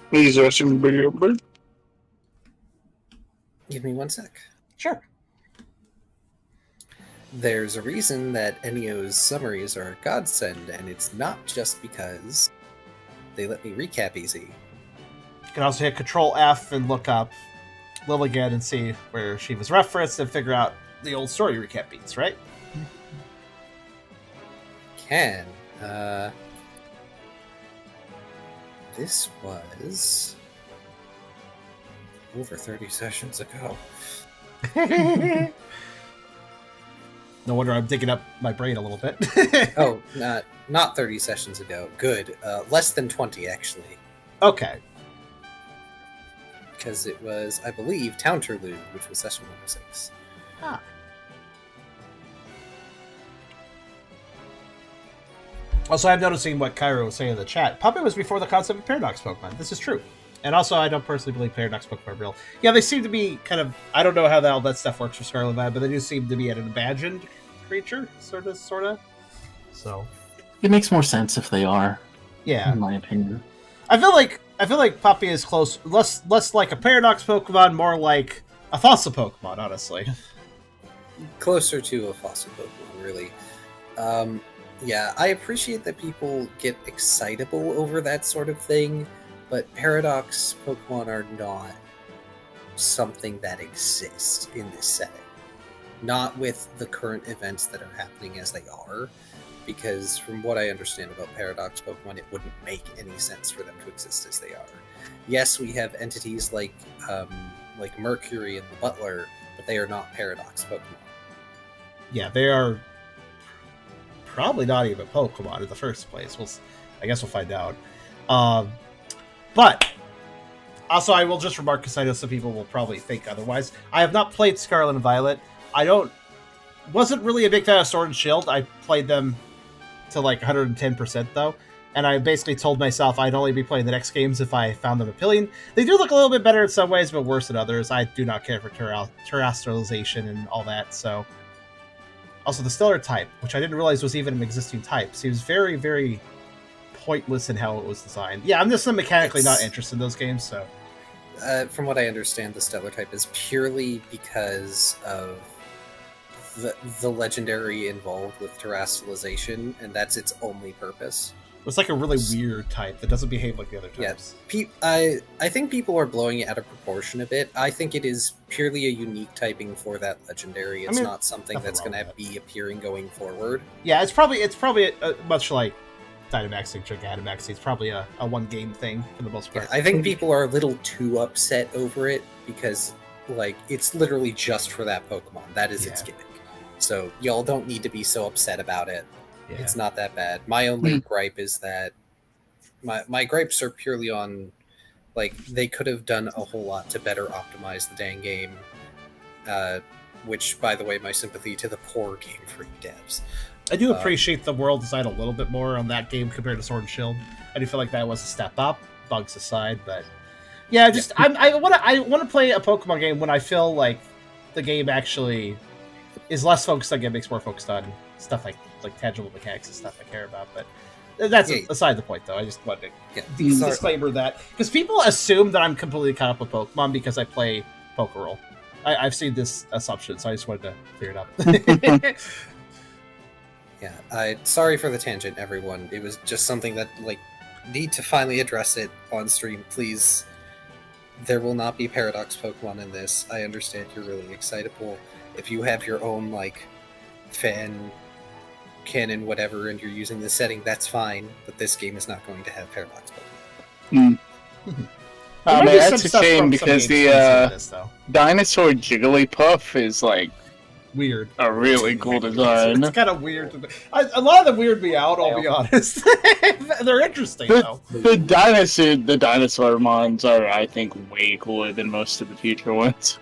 Please rush and bring it over. Give me 1 sec. Sure. There's a reason that Enio's summaries are a godsend, and it's not just because they let me recap easy. You can also hit Control F and look up Lilligant and see where she was referenced and figure out the old story recap beats, right? Can. This was over 30 sessions ago. No wonder I'm digging up my brain a little bit. Oh, not 30 sessions ago. Good. Less than 20, actually. Okay. Because it was, I believe, Townterlude, which was session number 6. Ah. Also, I'm noticing what Kyrio was saying in the chat. Puppet was before the concept of Paradox Pokemon. This is true. And also, I don't personally believe Paradox Pokemon are real. Yeah, they seem to be kind of... I don't know how all that stuff works for Scarlet Vine, but they do seem to be an imagined creature, sort of. So... It makes more sense if they are. Yeah. In my opinion. I feel like Puppy is close... Less like a Paradox Pokemon, more like a fossil Pokemon, honestly. Closer to a fossil Pokemon, really. Yeah, I appreciate that people get excitable over that sort of thing, but Paradox Pokemon are not something that exists in this setting. Not with the current events that are happening as they are, because from what I understand about Paradox Pokemon, it wouldn't make any sense for them to exist as they are. Yes, we have entities like Mercury and the Butler, but they are not Paradox Pokemon. Yeah, they are probably not even Pokemon in the first place. I guess we'll find out. But also, I will just remark, because I know some people will probably think otherwise. I have not played Scarlet and Violet. Wasn't really a big fan of Sword and Shield. I played them to like 110% though, and I basically told myself I'd only be playing the next games if I found them appealing. They do look a little bit better in some ways, but worse in others. I do not care for terrestrialization and all that. So, also the Stellar type, which I didn't realize was even an existing type, seems very, very pointless in how it was designed. Yeah, I'm just mechanically not interested in those games, so... From what I understand, the Stellar type is purely because of the legendary involved with terrestrialization, and that's its only purpose. It's like a really weird type that doesn't behave like the other types. Yeah, I think people are blowing it out of proportion a bit. I think it is purely a unique typing for that legendary. It's not something that's going to be appearing going forward. Yeah, it's probably much like Dynamaxing, Gigantamaxing. It's probably a one-game thing for the most part. Yeah, I think people are a little too upset over it because, like, it's literally just for that Pokemon. That is its gimmick. So y'all don't need to be so upset about it. Yeah. It's not that bad. My only gripe is that my gripes are purely on, like, they could have done a whole lot to better optimize the dang game. Which, by the way, my sympathy to the poor Game Freak devs. I do appreciate the world design a little bit more on that game compared to Sword and Shield. I do feel like that was a step up, bugs aside, but yeah, just I want to play a Pokemon game when I feel like the game actually is less focused on gimmicks, more focused on stuff like tangible mechanics and stuff I care about. But that's aside the point, though. I just wanted to disclaimer that because people assume that I'm completely caught up with Pokemon because I play Pokerole. I've seen this assumption, so I just wanted to clear it up. Yeah, sorry for the tangent, everyone. It was just something that, like, need to finally address it on stream, please. There will not be Paradox Pokemon in this. I understand you're really excitable. If you have your own, like, fan canon, whatever, and you're using this setting, that's fine. But this game is not going to have Paradox Pokemon. Man, that's a shame because the Dinosaur Jigglypuff is, like, weird. A really cool design. It's kind of weird. A lot of them weird me out. I'll be honest. They're interesting though. The dinosaur mons are, I think, way cooler than most of the future ones.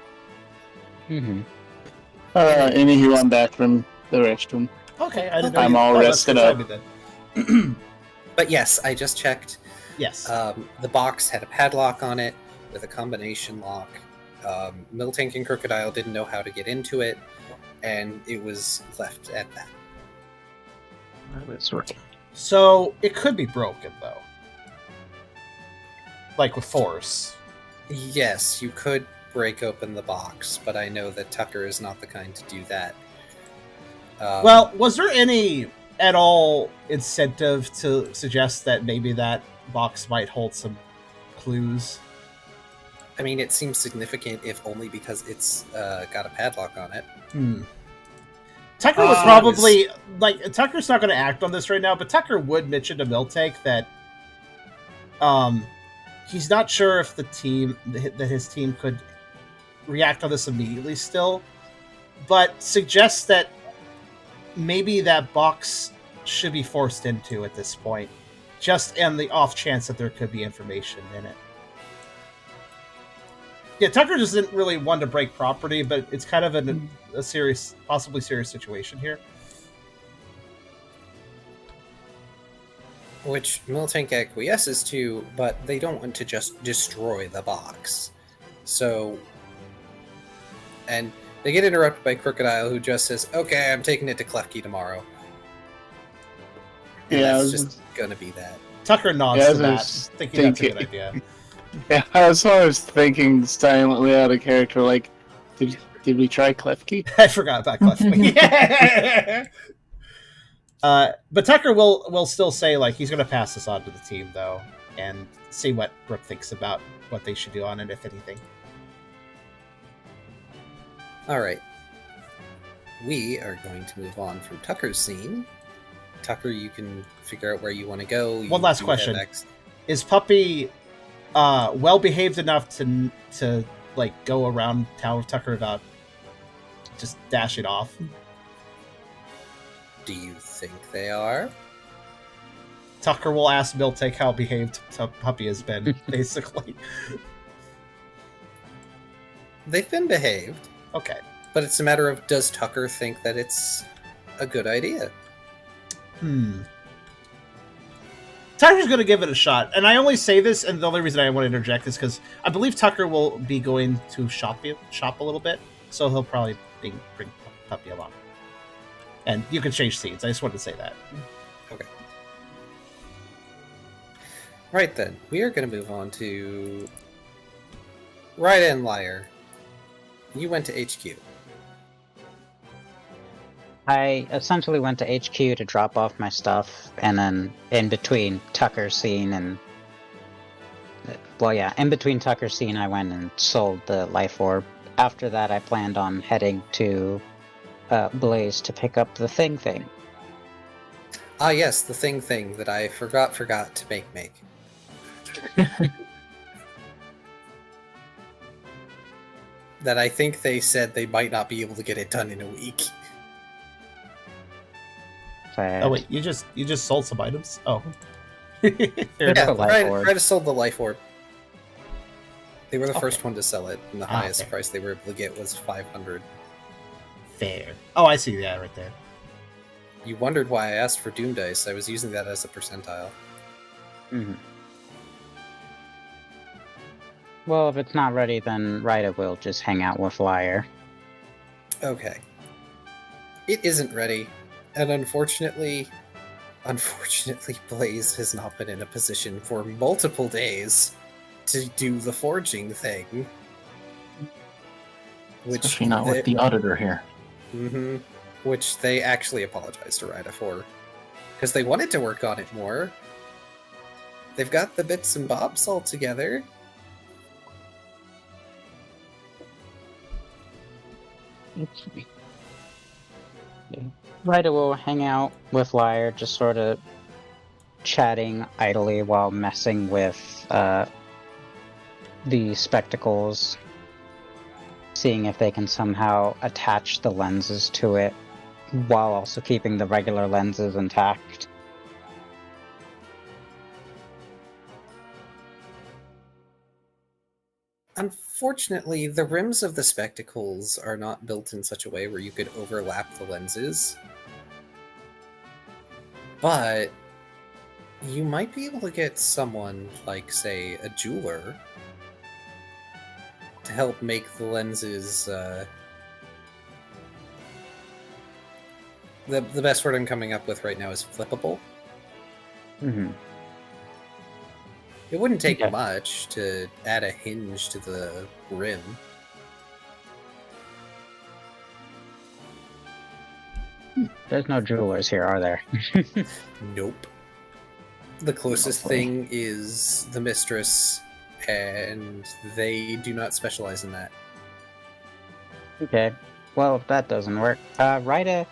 Mm-hmm. Anywho, I'm back from the restroom. Okay, I didn't know I'm all that's rested beside up. me then. But yes, I just checked. Yes. The box had a padlock on it with a combination lock. Miltank and Crocodile didn't know how to get into it, and it was left at that. So it could be broken though, like with force. Yes, you could break open the box, but I know that Tucker is not the kind to do that. Well, was there any at all incentive to suggest that maybe that box might hold some clues? I mean, it seems significant, if only because it's got a padlock on it. Tucker would probably like. Tucker's not going to act on this right now, but Tucker would mention to Miltank that he's not sure if his team could react on this immediately still, but suggests that maybe that box should be forced into at this point, just on the off chance that there could be information in it. Yeah, Tucker just didn't really want to break property, but it's kind of a serious, possibly serious situation here. Which Miltank acquiesces to, but they don't want to just destroy the box. So, and they get interrupted by Crocodile, who just says, "Okay, I'm taking it to Klefki tomorrow." And that's just gonna be that. Tucker nods to that, thinking that's a good idea. Yeah, I was thinking silently out of character, like, did we try Klefki? I forgot about Klefki. But Tucker will still say, like, he's going to pass this on to the team, though, and see what Brooke thinks about what they should do on it, if anything. All right. We are going to move on from Tucker's scene. Tucker, you can figure out where you want to go. One last question. Is Puppy well behaved enough to like go around town with Tucker about just dashing off? Do you think they are? Tucker will ask Miltank how behaved Puppy has been, basically. They've been behaved. Okay. But it's a matter of, does Tucker think that it's a good idea? Tucker's going to give it a shot. And I only say this, and the only reason I want to interject is because I believe Tucker will be going to shop a little bit, so he'll probably bring Puppy along. And you can change scenes. I just wanted to say that. Okay. Right then, we are going to move on to Right and Liar. You went to HQ. I essentially went to HQ to drop off my stuff, and then in between Tucker's scene and... Well, yeah, in between Tucker's scene, I went and sold the life orb. After that, I planned on heading to Blaze to pick up the thing. Ah, yes, the thing that I forgot to make. That I think they said they might not be able to get it done in a week. Oh wait, you just sold some items? Oh. Yeah, Right sold the life orb. They were the first one to sell it, and the highest price they were able to get was 500. Fair. Oh, I see that right there. You wondered why I asked for Doom Dice. I was using that as a percentile. Mm-hmm. Well, if it's not ready, then Ryder will just hang out with Liar. Okay. It isn't ready. And unfortunately, Blaze has not been in a position for multiple days to do the forging thing. Especially not with the auditor here. Mm-hmm. Which they actually apologized to Ryder for. Because they wanted to work on it more. They've got the bits and bobs all together. Ryder will hang out with Liar, just sort of chatting idly while messing with the spectacles. seeing if they can somehow attach the lenses to it while also keeping the regular lenses intact. Unfortunately, the rims of the spectacles are not built in such a way where you could overlap the lenses. But you might be able to get someone, like, say, a jeweler, to help make the lenses, the best word I'm coming up with right now is flippable. Mm-hmm. It wouldn't take Okay. much to add a hinge to the rim. There's no jewelers here, are there? Nope. The closest Lovely. thing is the mistress, and they do not specialize in that. Okay. Well, if that doesn't work, Does Rita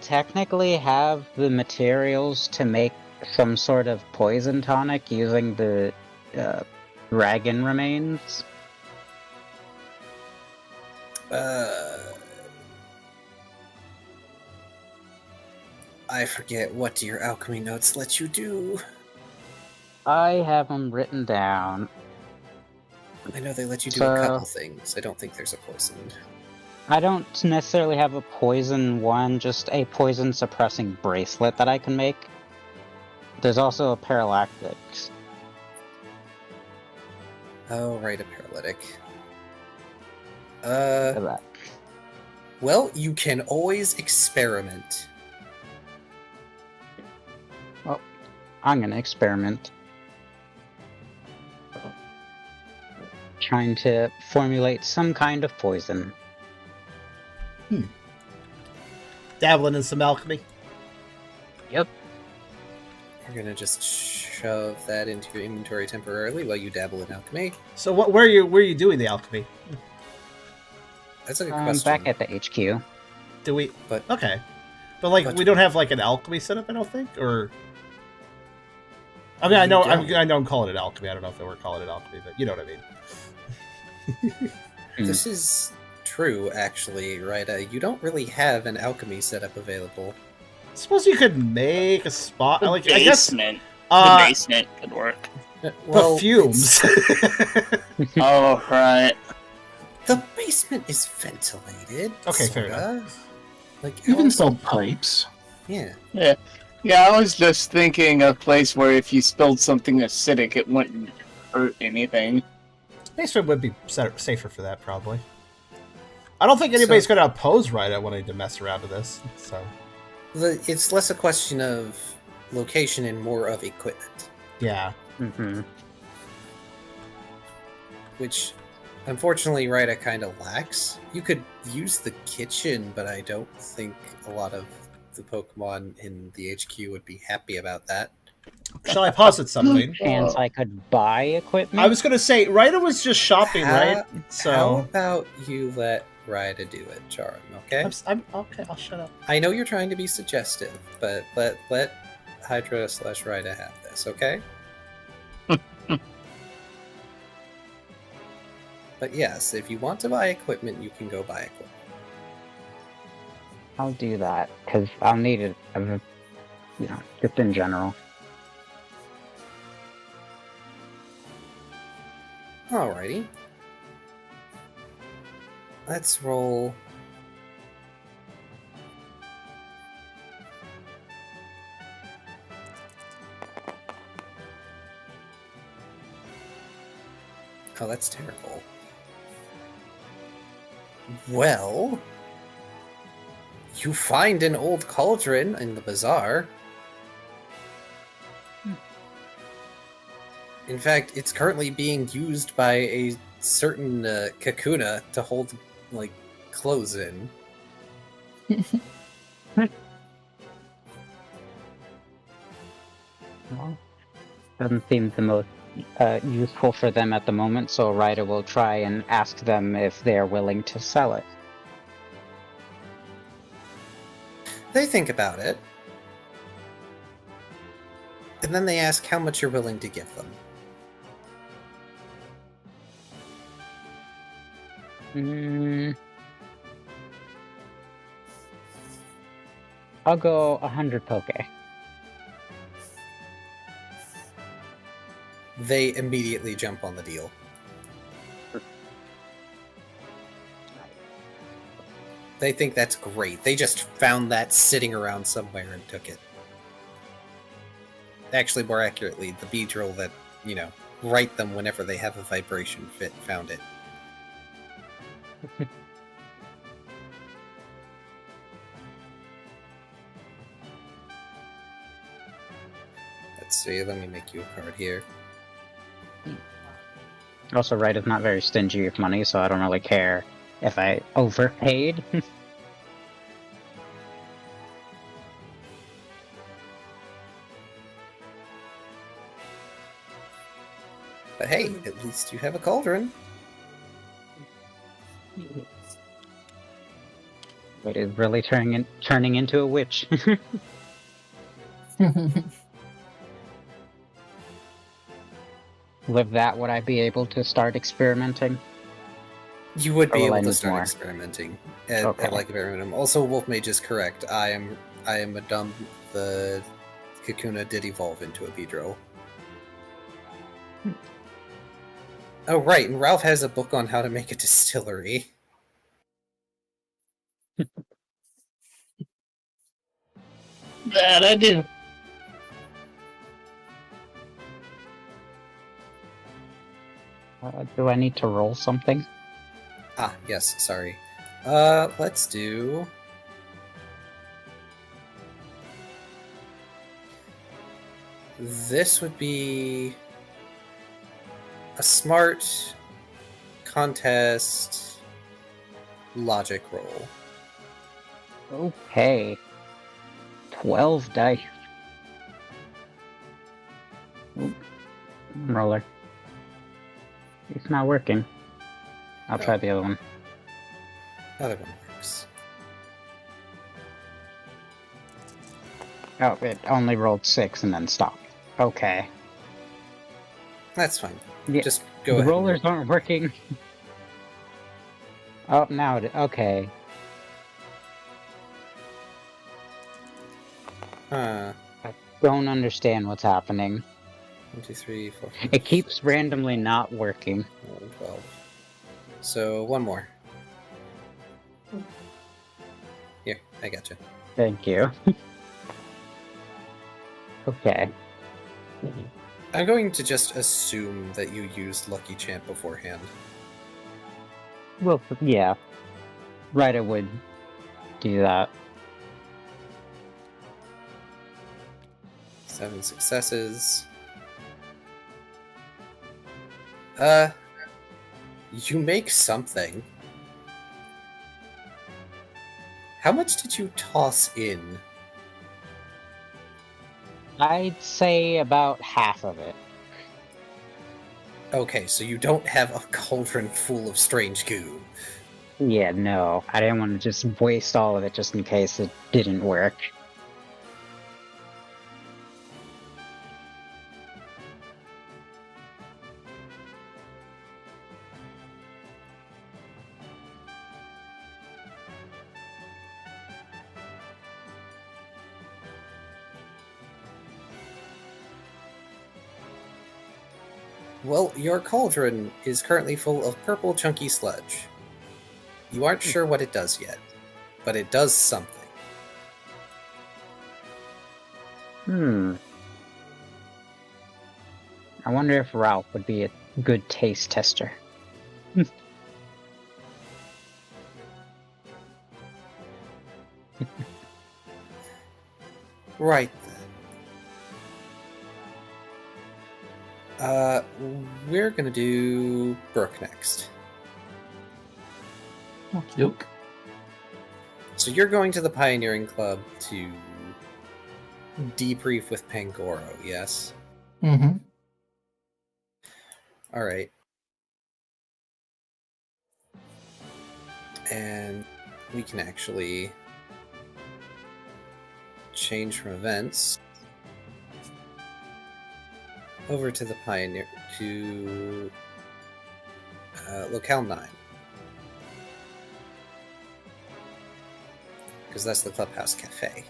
technically have the materials to make some sort of poison tonic using the dragon remains? I forget, what do your alchemy notes let you do? I have them written down. I know they let you do So- a couple things. I don't think there's a poison. I don't necessarily have a poison one, just a poison suppressing bracelet that I can make. There's also a paralactic. Oh, right, a paralytic. Look at that. Well, you can always experiment. I'm gonna experiment. Trying to formulate some kind of poison. Dabbling in some alchemy. Yep. You're gonna just shove that into your inventory temporarily while you dabble in alchemy. So where are you doing the alchemy? That's a good I'm question. back at the HQ. Do we? But Okay, but like But- we don't have like an alchemy setup, I don't think, or. I mean, I You know don't. I know I'm calling it alchemy. I don't know if they were calling it alchemy, but you know what I mean. this is true, actually, right? You don't really have an alchemy setup available. Suppose you could make a spot. The Like I guess basement. The uh, basement could work. perfumes. Oh, right. The basement is ventilated. Okay, fair sorta. Like You've how- installed pipes. Yeah. Yeah, I was just thinking a place where if you spilled something acidic, it wouldn't hurt anything. Basement would be safer for that, probably. I don't think anybody's So- going to oppose Ryda wanting to mess around with this. So It's less a question of location and more of equipment, yeah, Mm-hmm. which unfortunately Ryda kind of lacks. You could use the kitchen, but I don't think a lot of the Pokemon in the HQ would be happy about that. shall I posit something? Chance I could buy equipment. I was going to say Ryda was just shopping, right? How So about you let Ryda do it, Charm, okay? I'm okay. I'll shut up. I know you're trying to be suggestive, but let Hydra/Ryda have this, okay? But yes, if you want to buy equipment, you can go buy equipment. I'll do that because I'll need it. Just in general. Alrighty. Let's roll. Oh, that's terrible. Well, you find an old cauldron in the bazaar. In fact, it's currently being used by a certain Kakuna to hold, like, clothes in. Well, doesn't seem the most useful for them at the moment, so Ryder will try and ask them if they're willing to sell it. They think about it. And then they ask how much you're willing to give them. I'll go 100 poke. They immediately jump on the deal. They think that's great. They just found that sitting around somewhere and took it. Actually, more accurately, the beedrill that, right them whenever they have a vibration fit found it. Let's see, let me make you a card here. Also, Wright is not very stingy with money, so I don't really care if I overpaid. But hey, at least you have a cauldron. It is really turning into a witch. With that, would I be able to start experimenting? You would be Or will I able to need start more? experimenting at Okay. like a bare minimum. Also, Wolf Mage is correct. I am a dumb. The Kakuna did evolve into a beedrill. Oh right, and Ralph has a book on how to make a distillery. That I do. Do I need to roll something? Ah, yes, sorry. Let's do... This would be... a smart contest logic roll. Okay. 12 dice. Oop. Roller. It's not working. I'll try the other one. Other one works. Oh, it only rolled 6 and then stopped. Okay. That's fine. Yeah, Just go the ahead. rollers aren't working. Oh, now it... Okay. Huh. Don't understand what's happening. 1, 2, 3, 4, 5, It keeps randomly not working. 11, 12. So, one more. Here, I gotcha. Thank you. Okay. I'm going to just assume that you used Lucky Champ beforehand. Well, yeah. Right, I would do that. 7 successes. You make something. How much did you toss in? I'd say about half of it. Okay, so you don't have a cauldron full of strange goo. Yeah, no. I didn't want to just waste all of it just in case it didn't work. Well, your cauldron is currently full of purple chunky sludge. You aren't sure what it does yet, but it does something. I wonder if Ralph would be a good taste tester. Right then. We're gonna do Brooke next. Yoke. So you're going to the Pioneering Club to debrief with Pangoro, yes? Mm-hmm. Alright. And we can actually change from events over to the Pioneer to Locale 9. because that's the Clubhouse Cafe.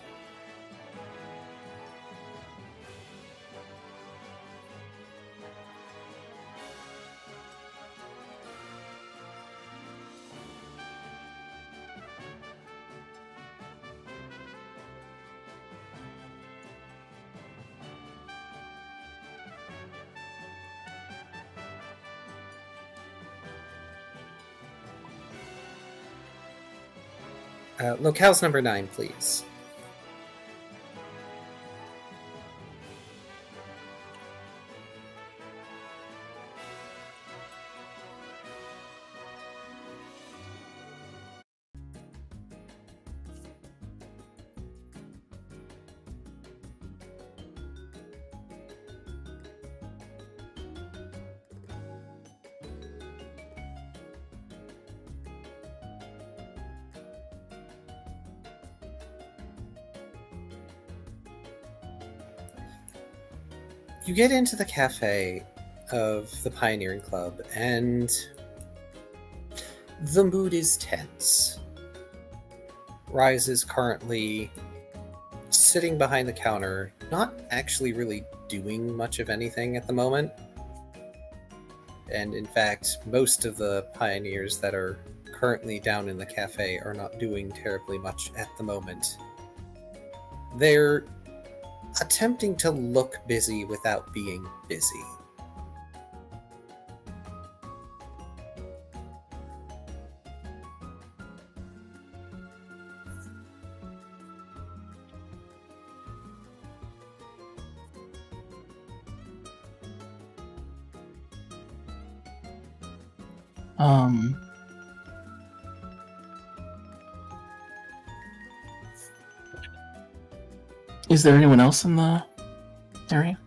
Locales number 9, please. You get into the cafe of the Pioneering Club, and the mood is tense. Rise is currently sitting behind the counter, not actually really doing much of anything at the moment. And in fact, most of the pioneers that are currently down in the cafe are not doing terribly much at the moment. They're attempting to look busy without being busy. Is there anyone else in the area?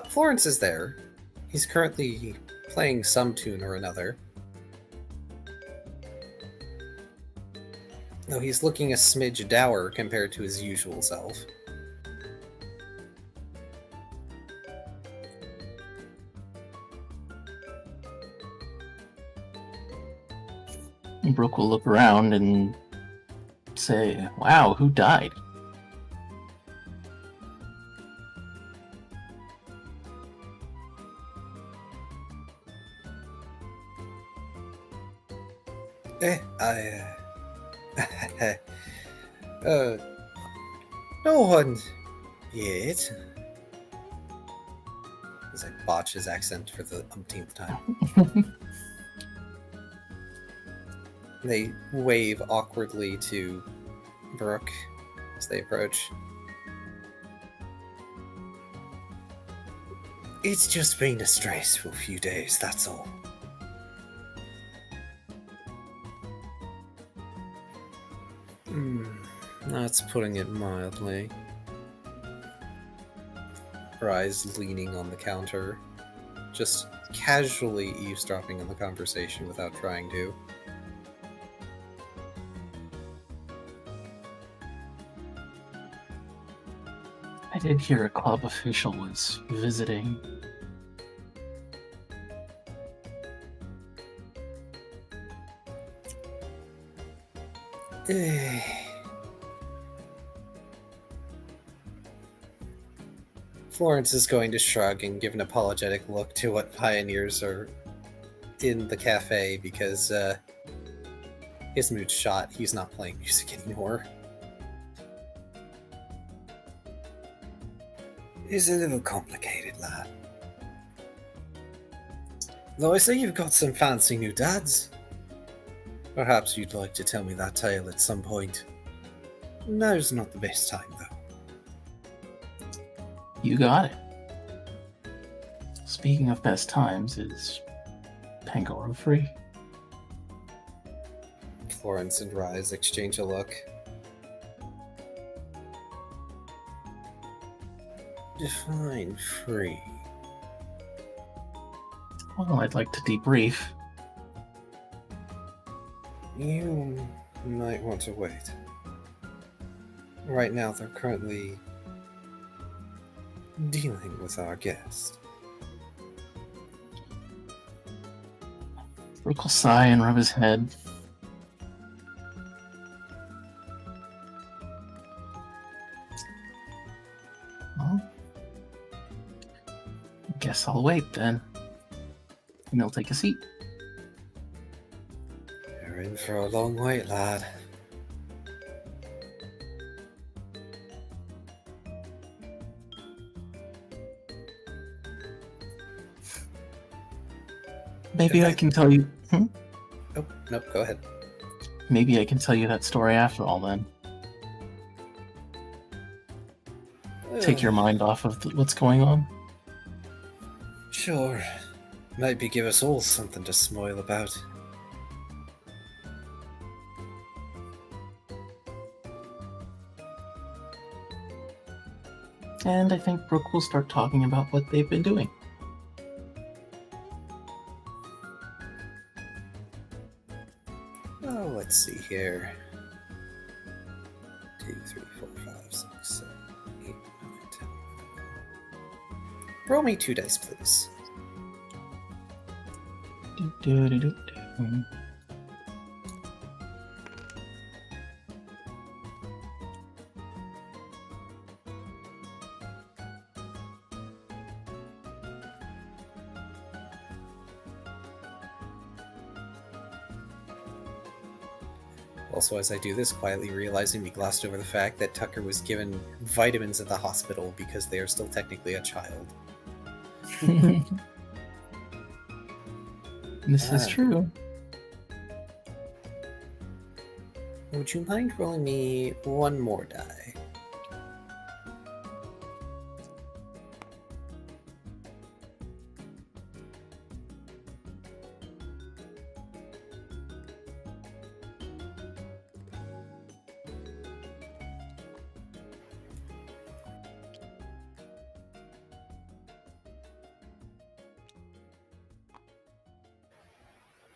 Florence is there. He's currently playing some tune or another. Though he's looking a smidge dour compared to his usual self. Brooke will look around and say, "Wow, who died?" No one yet. As I botch his accent for the umpteenth time. They wave awkwardly to Brooke as they approach. It's just been a stressful few days, that's all. That's putting it mildly. Her eyes leaning on the counter, just casually eavesdropping on the conversation without trying to. I did hear a club official was visiting. Florence is going to shrug and give an apologetic look to what pioneers are in the cafe because his mood's shot. He's not playing music anymore. It's a little complicated, lad. Though I see you've got some fancy new dads. Perhaps you'd like to tell me that tale at some point. Now's not the best time, though. You got it. Speaking of best times, is Pangoro free? Florence and Rise exchange a look. Define free. Well, I'd like to debrief. You might want to wait. Right now, they're currently dealing with our guest. Brooke will sigh and rub his head. Guess I'll wait then. And he'll take a seat. You're in for a long wait, lad. Maybe I can tell you. Oh, nope, go ahead. Maybe I can tell you that story after all then. Take your mind off of what's going on. Sure. Maybe give us all something to smile about. And I think Brooke will start talking about what they've been doing. Oh, let's see here. 2, 3, 4, 5, 6, 7, 8, 9, 10. Roll me 2 dice, please. Do-do-do-do-do. Also, as I do this, quietly realizing we glossed over the fact that Tucker was given vitamins at the hospital because they are still technically a child. This is true. Would you mind rolling me 1 more die?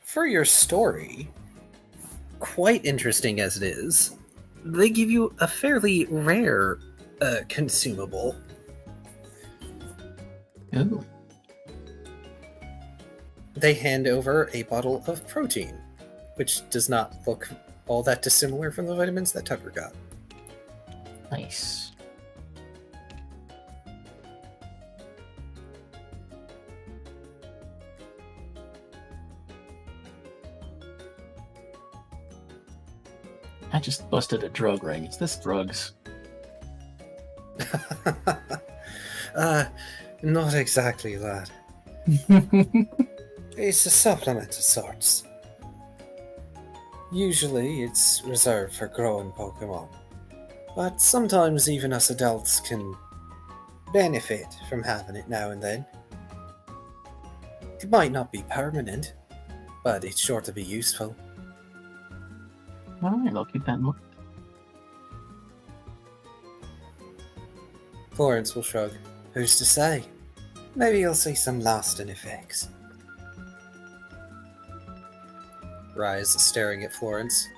For your story, quite interesting as it is, they give you a fairly rare consumable. Ooh. They hand over a bottle of protein, which does not look all that dissimilar from the vitamins that Tucker got. Nice. I just busted a drug ring. Is this drugs? Not exactly that. It's a supplement of sorts. Usually it's reserved for growing Pokemon, but sometimes even us adults can benefit from having it now and then. It might not be permanent, but it's sure to be useful. Alright, I'll keep that in mind. Florence will shrug. Who's to say? Maybe you'll see some lasting effects. Rise, staring at Florence.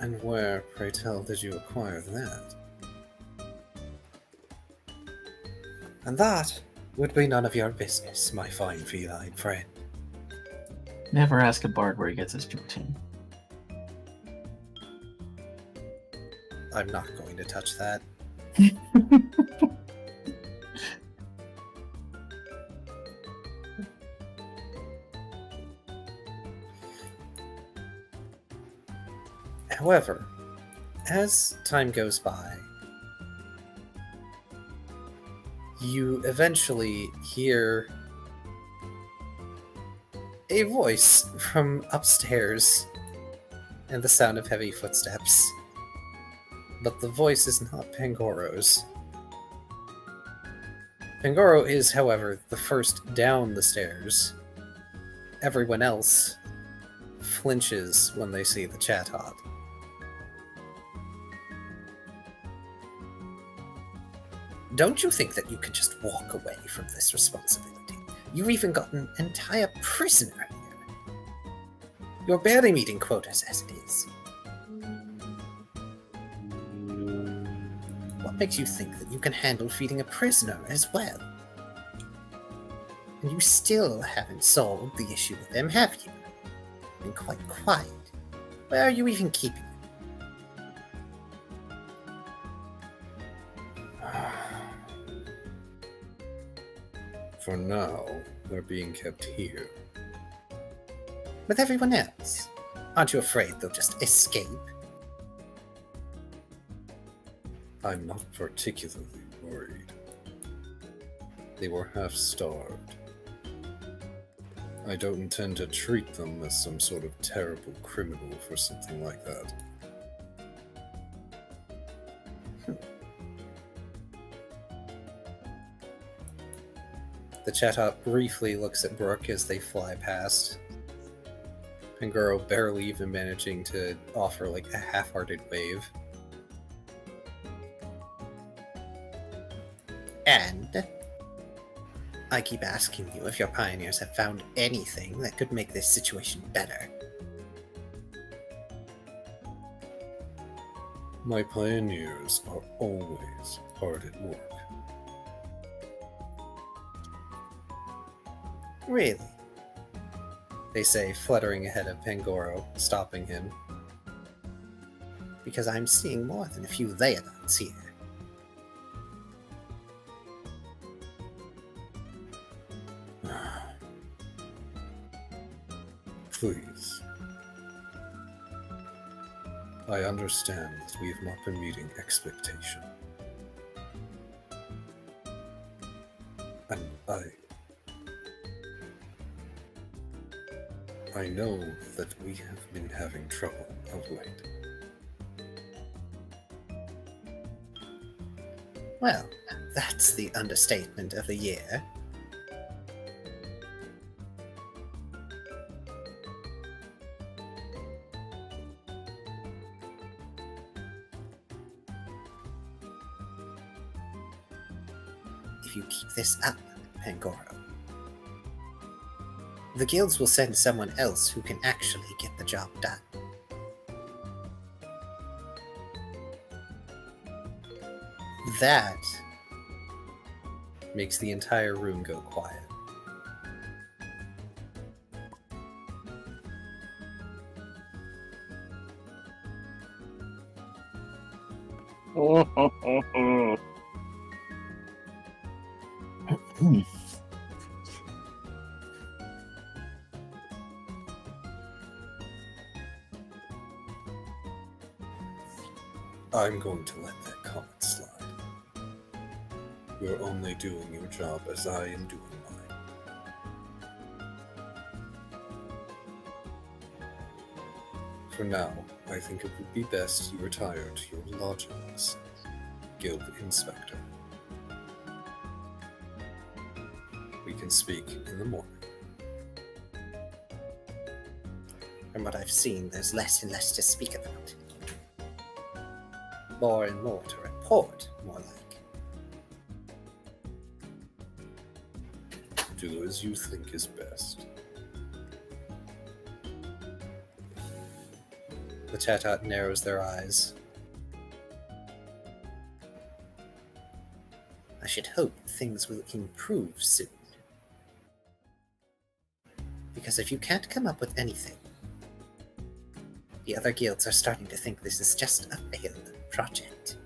And where, pray tell, did you acquire that? And that would be none of your business, my fine feline friend. Never ask a bard where he gets his protein. I'm not going to touch that. However, as time goes by, you eventually hear a voice from upstairs and the sound of heavy footsteps. But the voice is not Pangoro's. Pangoro is, however, the first down the stairs. Everyone else flinches when they see the Chatot. Don't you think that you can just walk away from this responsibility? You've even got an entire prisoner here. You're barely meeting quotas as it is. What makes you think that you can handle feeding a prisoner as well? And you still haven't solved the issue with them, have you? Been quite quiet. Where are you even keeping them? For now, they're being kept here. With everyone else? Aren't you afraid they'll just escape? I'm not particularly worried. They were half-starved. I don't intend to treat them as some sort of terrible criminal for something like that. The Chatot briefly looks at Brooke as they fly past. Pangoro barely even managing to offer like a half-hearted wave. And I keep asking you if your pioneers have found anything that could make this situation better. My pioneers are always hard at work. Really? They say, fluttering ahead of Pangoro, stopping him. Because I'm seeing more than a few Leonards here. Please. I understand that we have not been meeting expectation. And I know that we have been having trouble of late. Well, that's the understatement of the year. If you keep this up, Pangoro, the guilds will send someone else who can actually get the job done. That makes the entire room go quiet. I'm going to let that comment slide. You're only doing your job as I am doing mine. For now, I think it would be best you retire to your lodgings, Guild Inspector. We can speak in the morning. From what I've seen, there's less and less to speak about. More and more to report, more like. Do as you think is best. The Chatot narrows their eyes. I should hope things will improve soon. Because if you can't come up with anything, the other guilds are starting to think this is just a failed project.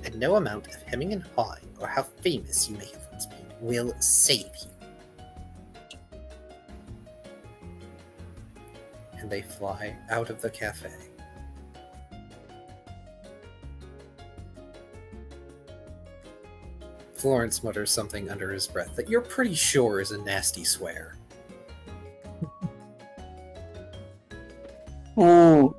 And no amount of hemming and hawing or how famous you may have once been will save you. And they fly out of the cafe. Florence mutters something under his breath that you're pretty sure is a nasty swear. Ooh,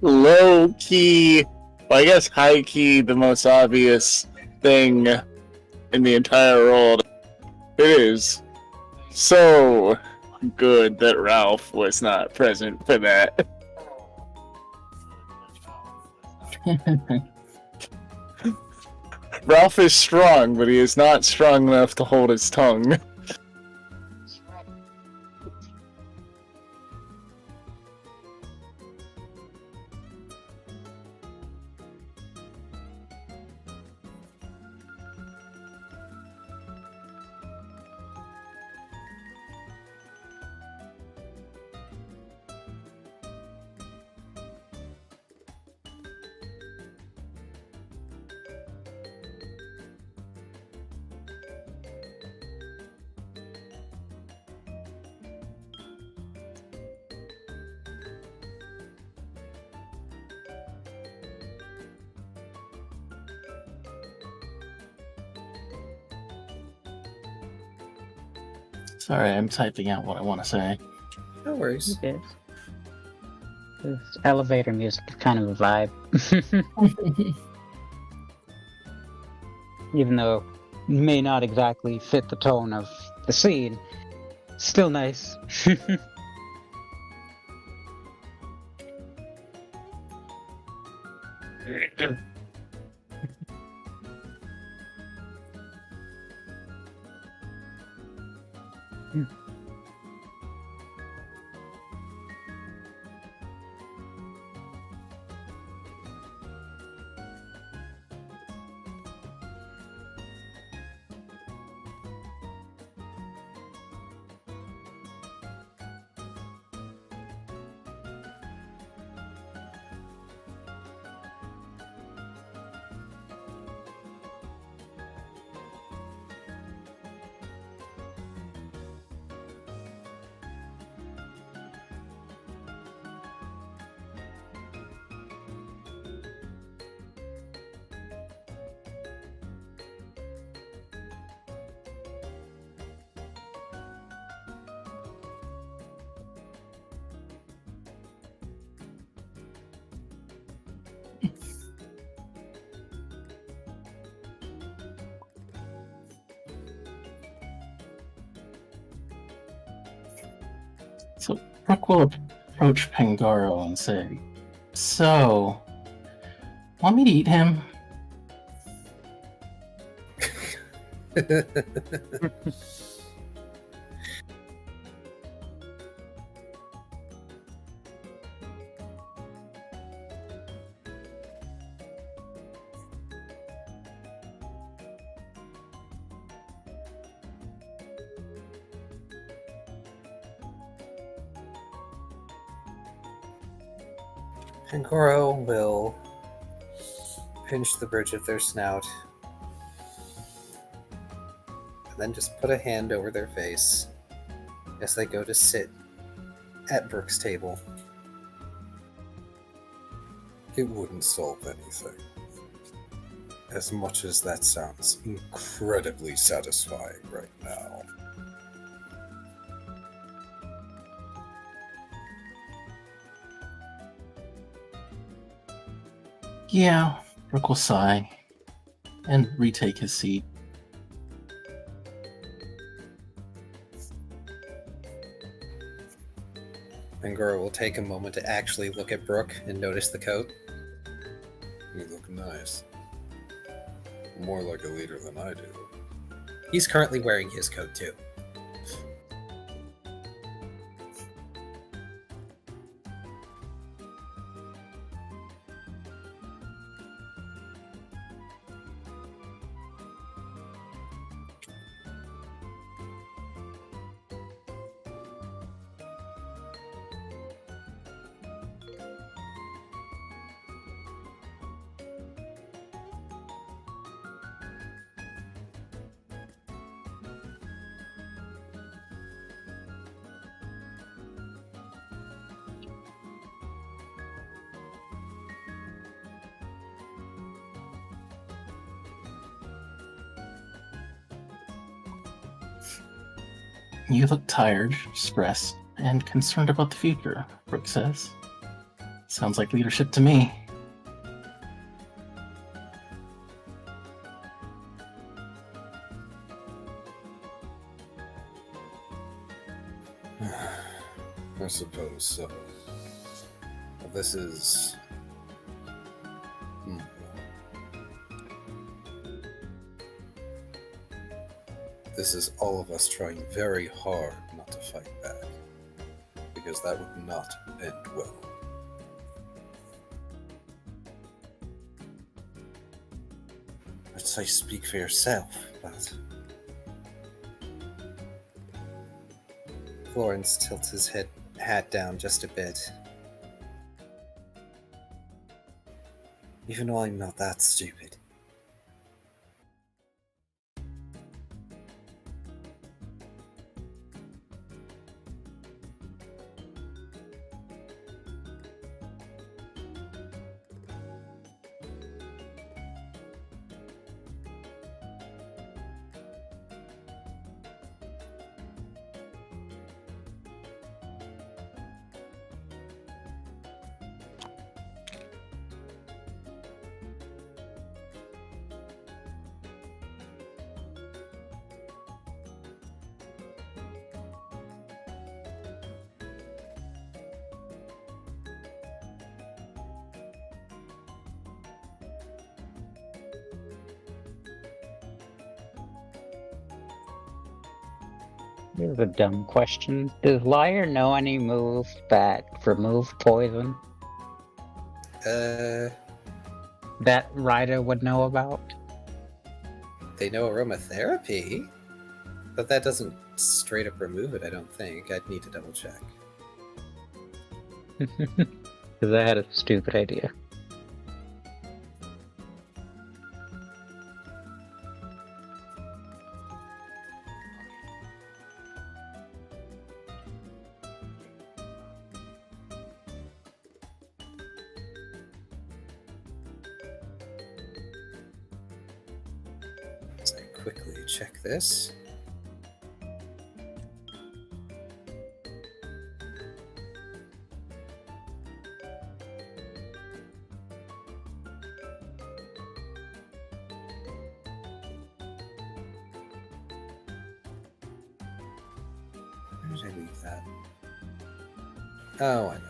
low key, well, I guess high key, the most obvious thing in the entire world. It is so good that Ralph was not present for that. Ralph is strong, but he is not strong enough to hold his tongue. Sorry, I'm typing out what I want to say. No worries. Okay. This elevator music is kind of a vibe. Even though it may not exactly fit the tone of the scene, still nice. So Brooke will approach Pangoro and say, "So, want me to eat him?" Pangoro will pinch the bridge of their snout and then just put a hand over their face as they go to sit at Brooke's table. It wouldn't solve anything. As much as that sounds incredibly satisfying right now. Yeah, Brooke will sigh and retake his seat. Pangoro will take a moment to actually look at Brooke and notice the coat. You look nice. More like a leader than I do. He's currently wearing his coat too. "You look tired, stressed, and concerned about the future," Brooke says. "Sounds like leadership to me." I suppose so. Well, this is... This is all of us trying very hard not to fight back. Because that would not end well. I'd say speak for yourself, but... Florence tilts his hat down just a bit. Even though I'm not that stupid. Here's a dumb question. Does Liar know any moves that remove poison that Ryder would know about? They know aromatherapy, but that doesn't straight up remove it, I don't think. I'd need to double check. Because I had a stupid idea. Let's quickly check this. Where did I leave that? Oh, I know.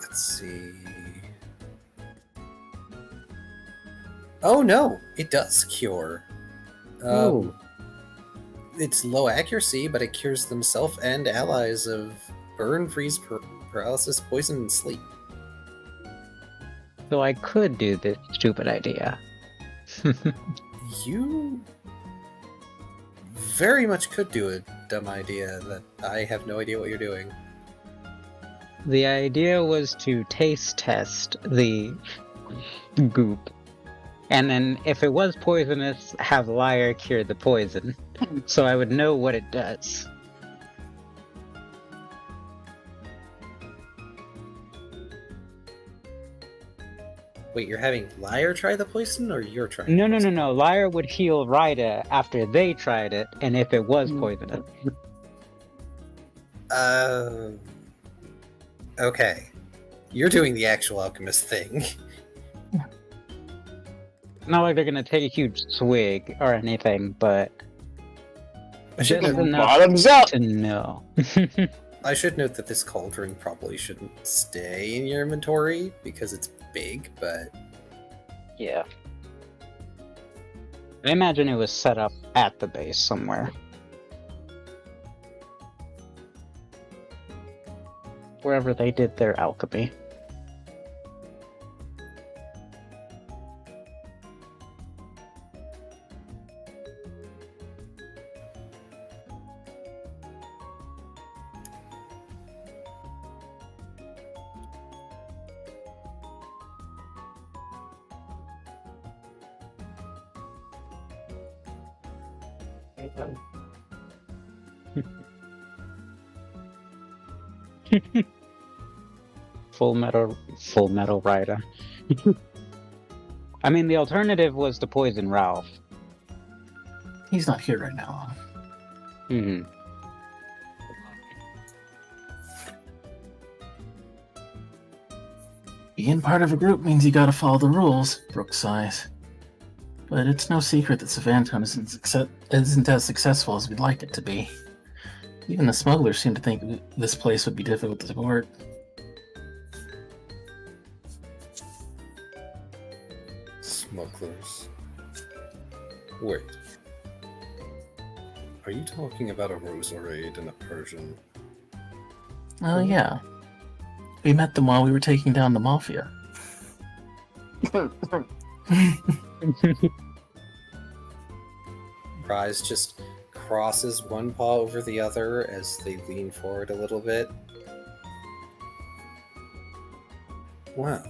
Let's see. Oh no, it does cure. It's low accuracy, but it cures themselves and allies of burn, freeze, paralysis, poison, and sleep. So I could do this stupid idea. You very much could do a dumb idea that I have no idea what you're doing. The idea was to taste test the goop. And then if it was poisonous, have Liar cure the poison. So I would know what it does. Wait, you're having Liar try the poison, or you're trying? No. Liar would heal Ryder after they tried it, and if it was poisonous. Okay. You're doing the actual alchemist thing. Not like they're gonna take a huge swig or anything, but I should just note, enough Bottoms up! to know. I should note that this cauldron probably shouldn't stay in your inventory because it's big, but Yeah. I imagine it was set up at the base somewhere. Wherever they did their alchemy. Full metal rider. I mean, the alternative was to poison Ralph. He's not here right now. Hmm. Being part of a group means you gotta follow the rules, Brooke sighs. But it's no secret that Savant isn't as successful as we'd like it to be. Even the smugglers seem to think this place would be difficult to support. Smugglers. Wait. Are you talking about a Roserade and a Persian? Oh yeah. We met them while we were taking down the Mafia. Rise just crosses one paw over the other as they lean forward a little bit. Well.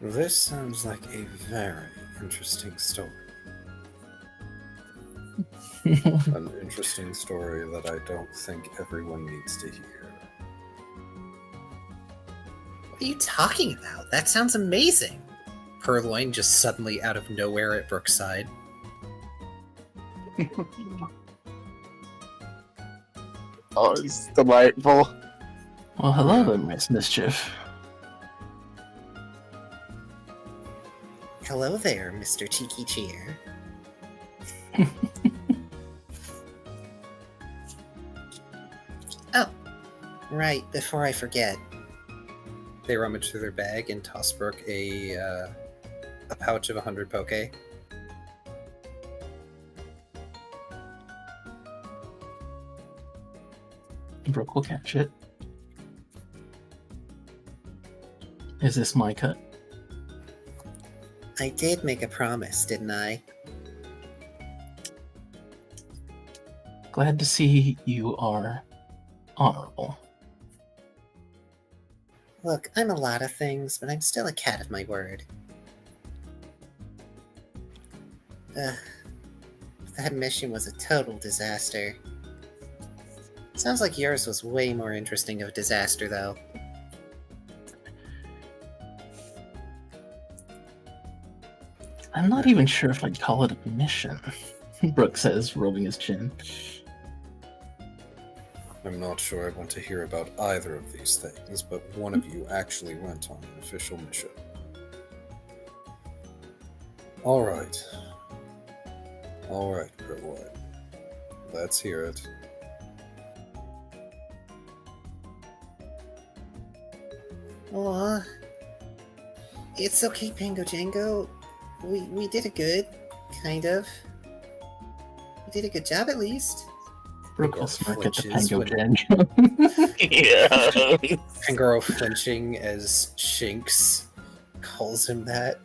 This sounds like a very interesting story. An interesting story that I don't think everyone needs to hear. What are you talking about? That sounds amazing. Purloin just suddenly out of nowhere at Brookside. Oh, it's delightful. Well, hello there, Miss Mischief. Hello there, Mr. Cheeky Cheer. Oh, right, before I forget. They rummage through their bag and toss Brooke a pouch of 100 poke. Brooke will catch it. Is this my cut? I did make a promise, didn't I? Glad to see you are honorable. Look, I'm a lot of things, but I'm still a cat of my word. That mission was a total disaster. Sounds like yours was way more interesting of a disaster, though. I'm not even sure if I'd call it a mission, Brooke says, rubbing his chin. I'm not sure I want to hear about either of these things, but one of you actually went on an official mission. Alright. Alright, Perwoy. Let's hear it. Aw. It's okay, Pango Django. We did a good, kind of. We did a good job, at least. Brooke will smirk at the flinches Pango when- Django. Yeah. Pangoro flinching as Shinx calls him that.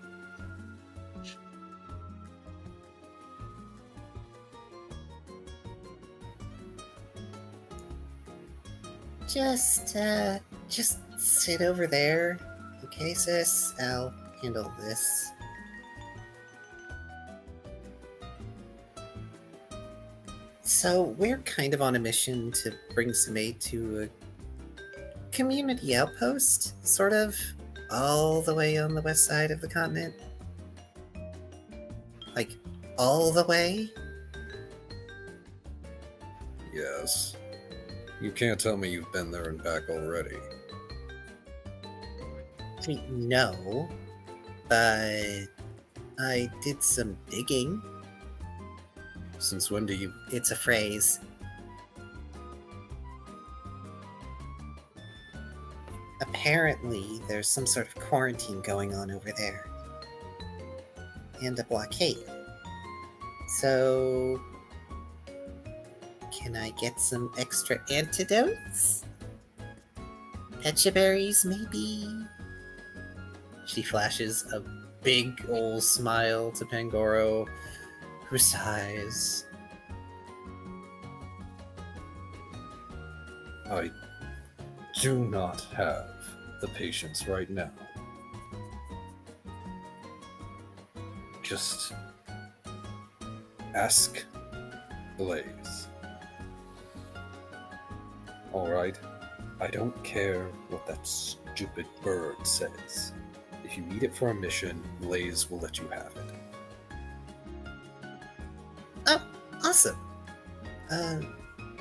Just sit over there. Okay, sis? I'll handle this. So, we're kind of on a mission to bring some aid to a community outpost, sort of, all the way on the west side of the continent. Like, all the way? Yes. You can't tell me you've been there and back already. I mean, no, but I did some digging. Since when do you... It's a phrase. Apparently, there's some sort of quarantine going on over there. And a blockade. So... Can I get some extra antidotes? Pecha berries, maybe? She flashes a big ol' smile to Pangoro, who sighs. I do not have the patience right now. Just ask Blaze. Alright? I don't care what that stupid bird says. If you need it for a mission, Blaze will let you have it. Oh, awesome.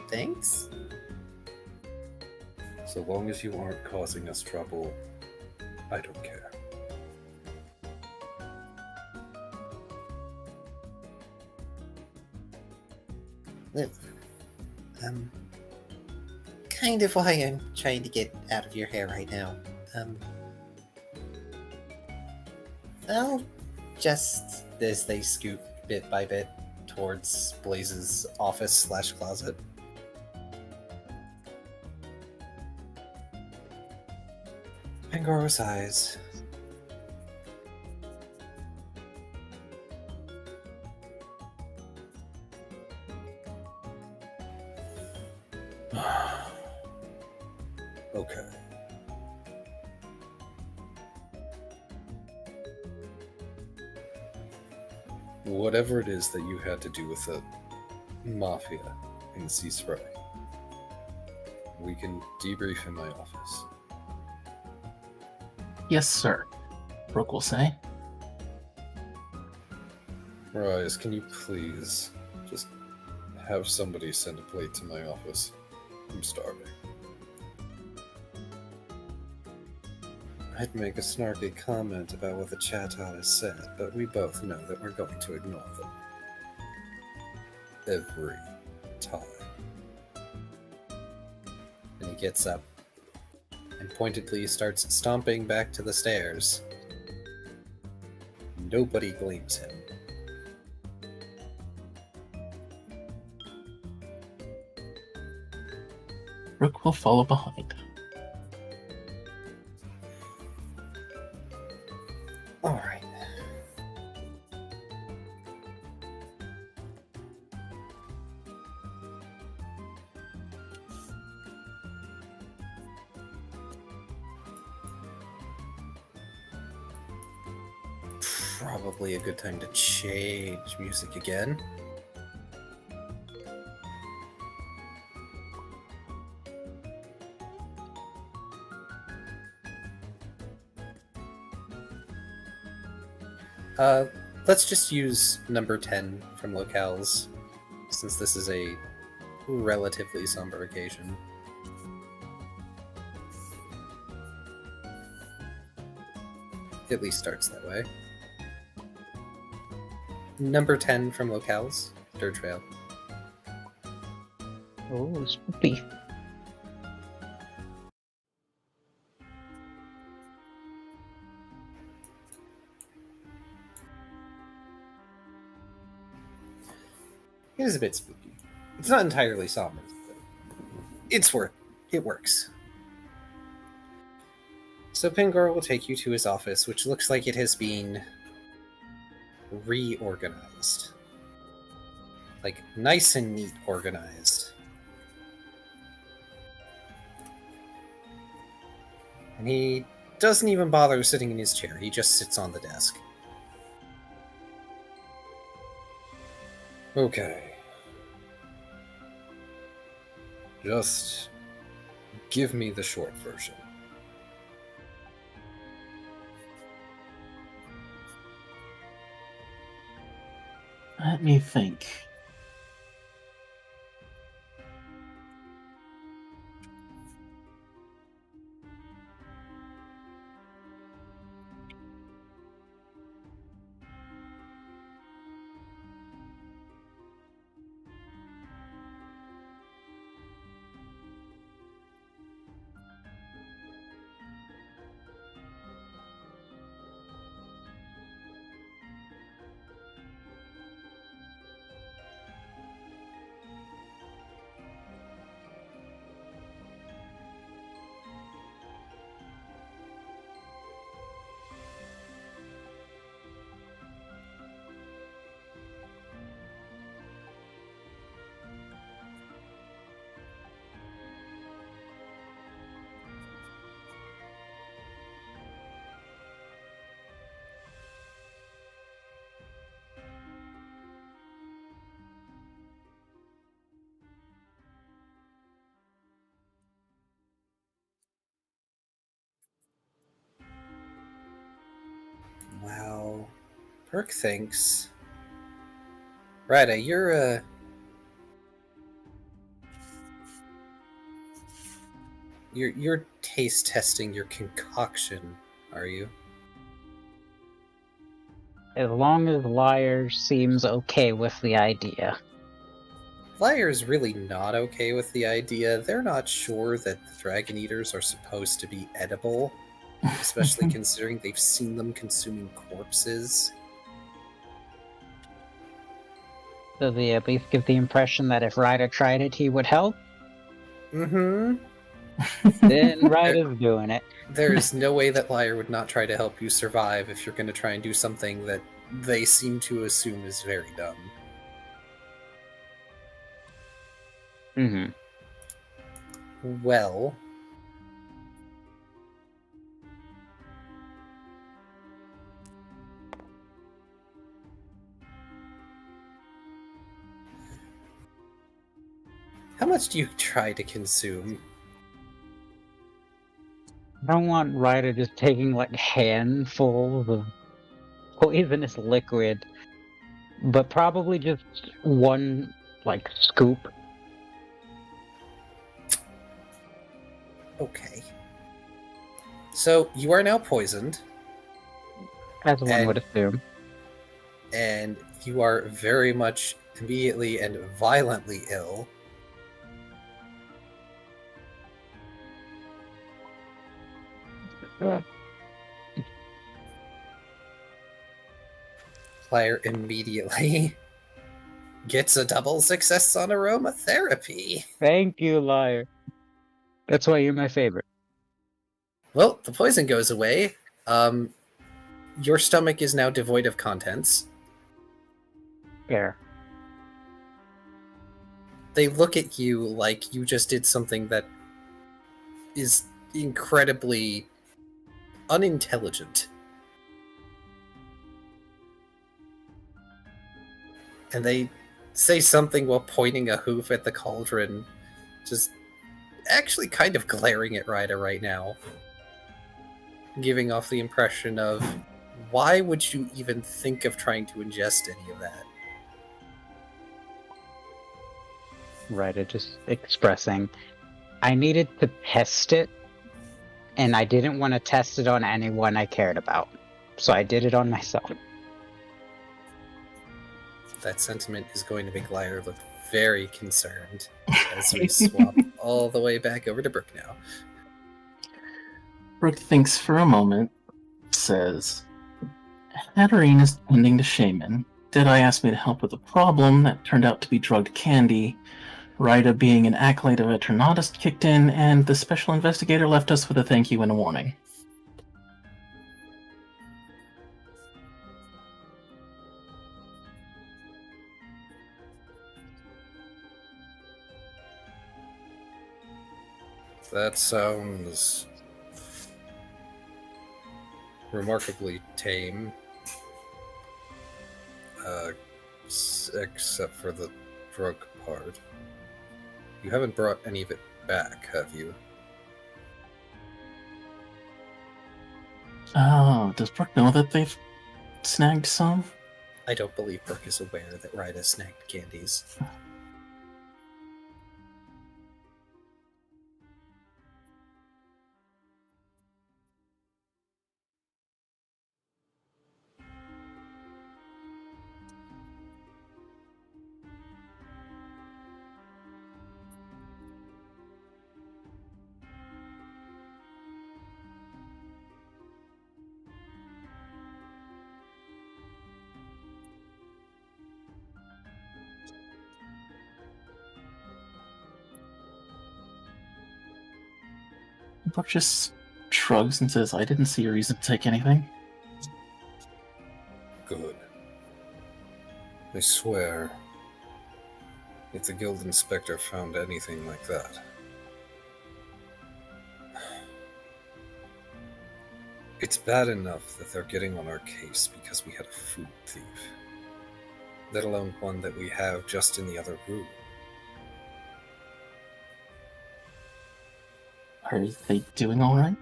Thanks? So long as you aren't causing us trouble, I don't care. Look, kind of why I'm trying to get out of your hair right now. Well, just as they scoot bit by bit towards Blaze's office/closet. Pangoro sighs. Okay. Whatever it is that you had to do with the Mafia in Sea Spray, we can debrief in my office. Yes, sir, Brooke will say. Rise, can you please just have somebody send a plate to my office? I'm starving. I'd make a snarky comment about what the chat has said, but we both know that we're going to ignore them. every time. And he gets up and pointedly starts stomping back to the stairs. Nobody blames him. Rook will follow behind. Alright. Probably a good time to change music again. Let's just use number 10 from locales, since this is a relatively somber occasion. At least starts that way. Number 10 from locales, Dirt Trail. Oh, spooky. It is a bit spooky. It's not entirely somber, but it works. So Pingor will take you to his office, which looks like it has been reorganized. Like, nice and neat organized. And he doesn't even bother sitting in his chair, he just sits on the desk. Okay. Just give me the short version. Let me think. Wow. Perk thinks. Rida, you're taste testing your concoction, are you? As long as Liar seems okay with the idea. Liar's really not okay with the idea. They're not sure that the Dragon Eaters are supposed to be edible, especially considering they've seen them consuming corpses. So they at least give the impression that if Ryder tried it, he would help. Mm-hmm. Then Ryder's doing it. There is no way that Liar would not try to help you survive if you're going to try and do something that they seem to assume is very dumb. Mm-hmm. Well... How much do you try to consume? I don't want Ryder just taking like handfuls of poisonous liquid, but probably just one like scoop. Okay. So, you are now poisoned. As one And- would assume. and you are very much immediately and violently ill. Player immediately gets a double success on aromatherapy. Thank you, liar. That's why you're my favorite. Well, the poison goes away. Your stomach is now devoid of contents. Fair. They look at you like you just did something that is incredibly unintelligent. And they say something while pointing a hoof at the cauldron, just actually kind of glaring at Ryder right now, giving off the impression of, why would you even think of trying to ingest any of that? Right, just expressing. I needed to test it, and I didn't want to test it on anyone I cared about. So I did it on myself. That sentiment is going to make Lyre look very concerned as we swap all the way back over to Brooke now. Brooke thinks for a moment, says, Hatterene is tending to Shaman. Deadeye asked me to help with a problem that turned out to be drugged candy. Rida, being an acolyte of Eternatus, kicked in, and the special investigator left us with a thank you and a warning. That sounds remarkably tame, except for the drug part. You haven't brought any of it back, have you? Oh, does Brooke know that they've snagged some? I don't believe Brooke is aware that Ryda snagged candies. Brooke just shrugs and says, I didn't see a reason to take anything. Good. I swear, if the guild inspector found anything like that, it's bad enough that they're getting on our case because we had a food thief, let alone one that we have just in the other room. Are they doing alright?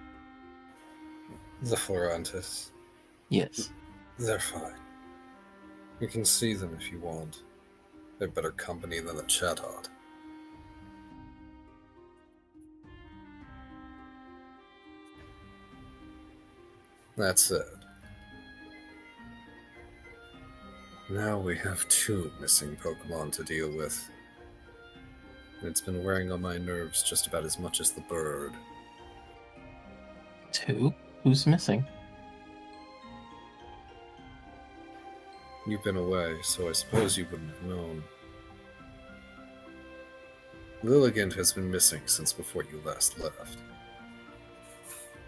The Florantis, Yes. they're fine. You can see them if you want. They're better company than the Chatod. That said, now we have 2 missing Pokemon to deal with. And it's been wearing on my nerves just about as much as the bird. 2? Who's missing? You've been away, so I suppose you wouldn't have known. Lilligant has been missing since before you last left.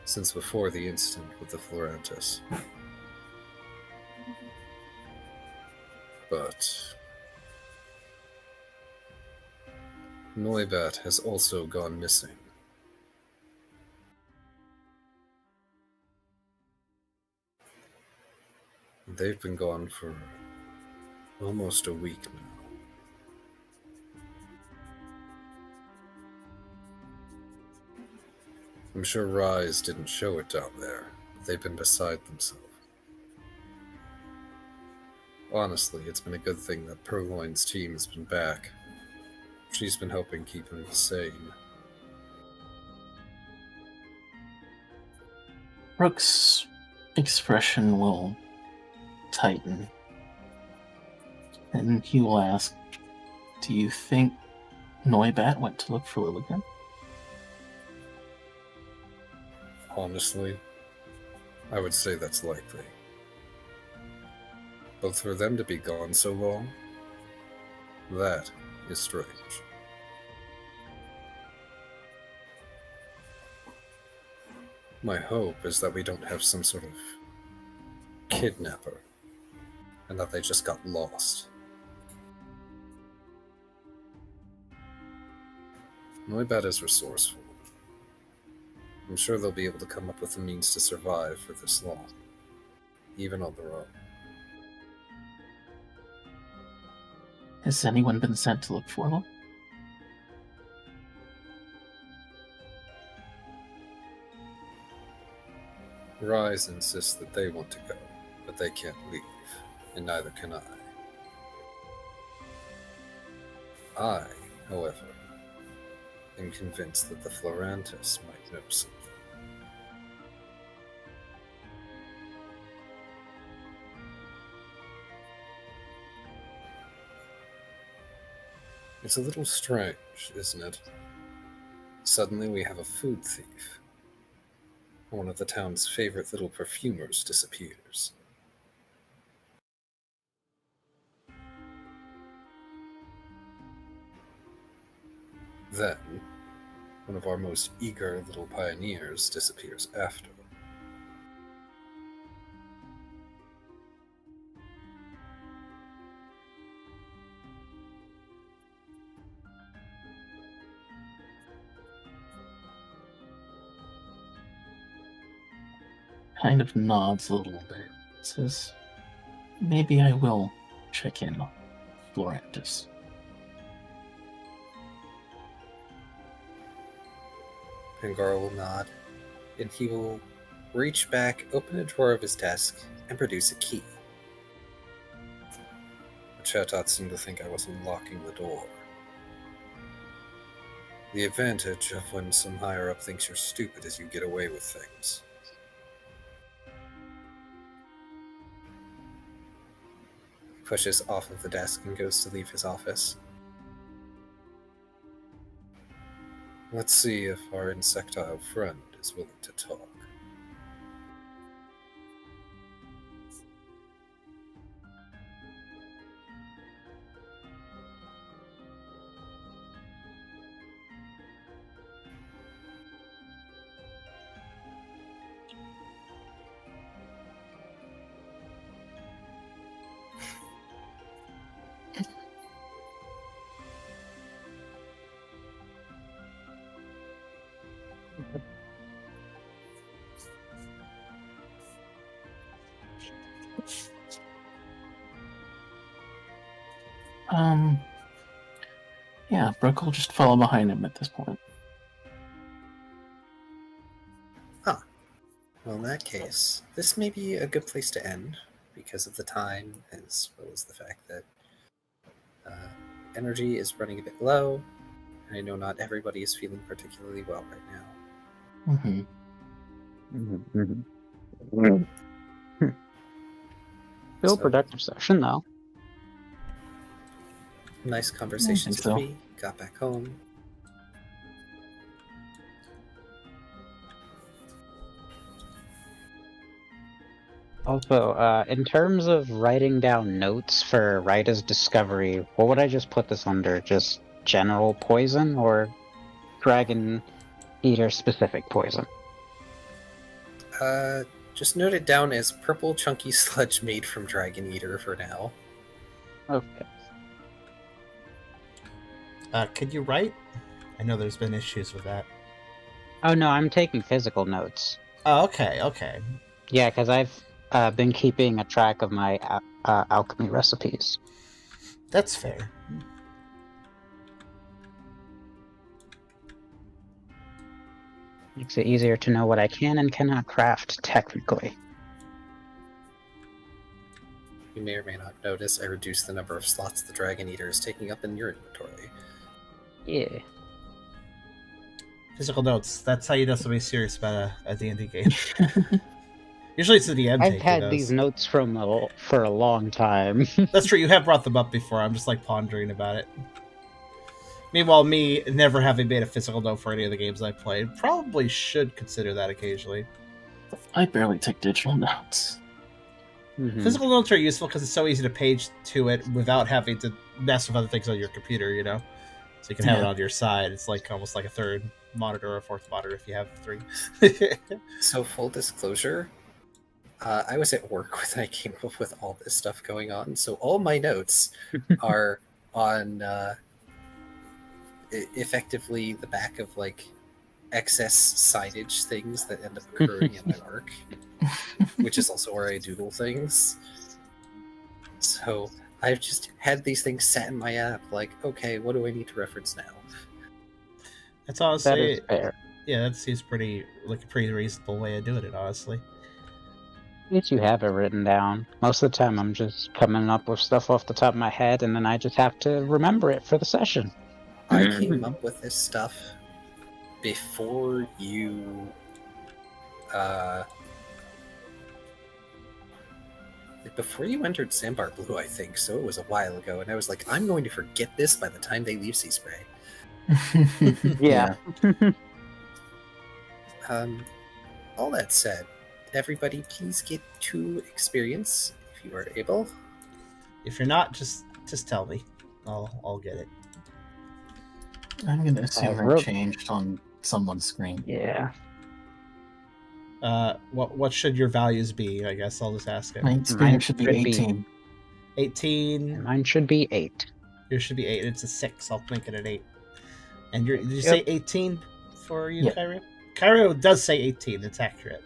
Since before the incident with the Florantis. But Noibat has also gone missing. They've been gone for almost a week now. I'm sure Rise didn't show it down there, but they've been beside themselves. Honestly, it's been a good thing that Purloin's team has been back. She's been helping keep him sane. Brooke's expression will tighten. And he will ask, do you think Noibat went to look for Lilligren? Honestly, I would say that's likely. But for them to be gone so long, that is strange. My hope is that we don't have some sort of kidnapper, and that they just got lost. Noibat is resourceful. I'm sure they'll be able to come up with the means to survive for this long, even on their own. Has anyone been sent to look for them? Rise insists that they want to go, but they can't leave, and neither can I. I, however, am convinced that the Florantis might know something. It's a little strange, isn't it? Suddenly we have a food thief. One of the town's favorite little perfumers disappears. Then, one of our most eager little pioneers disappears after. Kind of nods a little bit. Says, maybe I will check in on Florantis. Pangara will nod, and he will reach back, open a drawer of his desk, and produce a key. The Chatot seemed to think I was unlocking the door. The advantage of when some higher-up thinks you're stupid is you get away with things. He pushes off of the desk and goes to leave his office. Let's see if our insectile friend is willing to talk. Yeah, Brooke will just follow behind him at this point. Well, in that case, this may be a good place to end because of the time, as well as the fact that energy is running a bit low, and I know not everybody is feeling particularly well right now. Still So- productive session though. Nice conversations so. with me. Got back home. Also, in terms of writing down notes for Ryta's discovery, what would I just put this under? Just general poison or dragon eater specific poison? Just note it down as purple chunky sludge made from Dragon Eater for now. Okay. Could you write? I know there's been issues with that. Oh no, I'm taking physical notes. Oh, okay. Yeah, because I've been keeping a track of my alchemy recipes. That's fair. Makes it easier to know what I can and cannot craft, technically. You may or may not notice I reduced the number of slots the Dragon Eater is taking up in your inventory. Yeah. Physical notes. That's how you know somebody's serious about a D&D game. Usually it's the DM I've taking had those. these notes for a long time. That's true. You have brought them up before. I'm just like pondering about it. Meanwhile, me never having made a physical note for any of the games I played, probably should consider that occasionally. I barely take digital notes. Mhm. Physical notes are useful because it's so easy to page to it without having to mess with other things on your computer, you know? So you can have it on your side. It's like almost like a third monitor or a fourth monitor if you have three. So full disclosure, I was at work when I came up with all this stuff going on. So all my notes are on effectively the back of like excess signage things that end up occurring at my work, which is also where I doodle things. So I've just had these things set in my app, like, okay, what do I need to reference now? That's That honestly, is fair. yeah, that seems pretty like a pretty reasonable way of doing it, honestly. At least you have it written down. Most of the time, I'm just coming up with stuff off the top of my head, and then I just have to remember it for the session. I came up with this stuff before you entered Sandbar Blue, I think, so it was a while ago, and I was like, I'm going to forget this by the time they leave Sea Spray. Yeah. All that said, everybody please get 2 experience if you are able. If you're not, just tell me. I'll get it. I'm gonna assume wrote- it changed on someone's screen. Yeah. What should your values be? I guess I'll just ask it. My experience should be should be- 18. 18. Mine should be 8. Yours should be 8. It's a 6. I'll make it an 8. And did you say 18 for you, Yeah. Kyrio? Kyrio does say 18. It's accurate.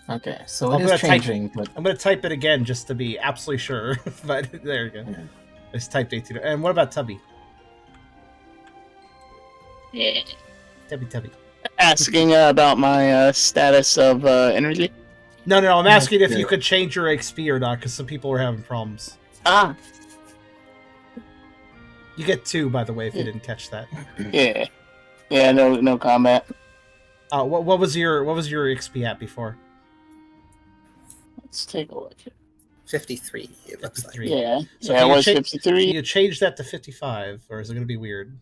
Okay, so I'm it gonna is type- changing, but I'm going to type it again just to be absolutely sure. But there you go. Yeah. I just typed 18. And what about Tubby? Yeah. Tubby. Asking about my status of energy. No, I'm asking if Yeah. you could change your XP or not, because some people were having problems. Ah, You get 2, by the way, if you didn't catch that. yeah, no combat. What was your XP at before? Let's take a look. 53, it looks like. 53. Yeah, So yeah, can it you was cha- 53. Can you change that to 55, or is it going to be weird?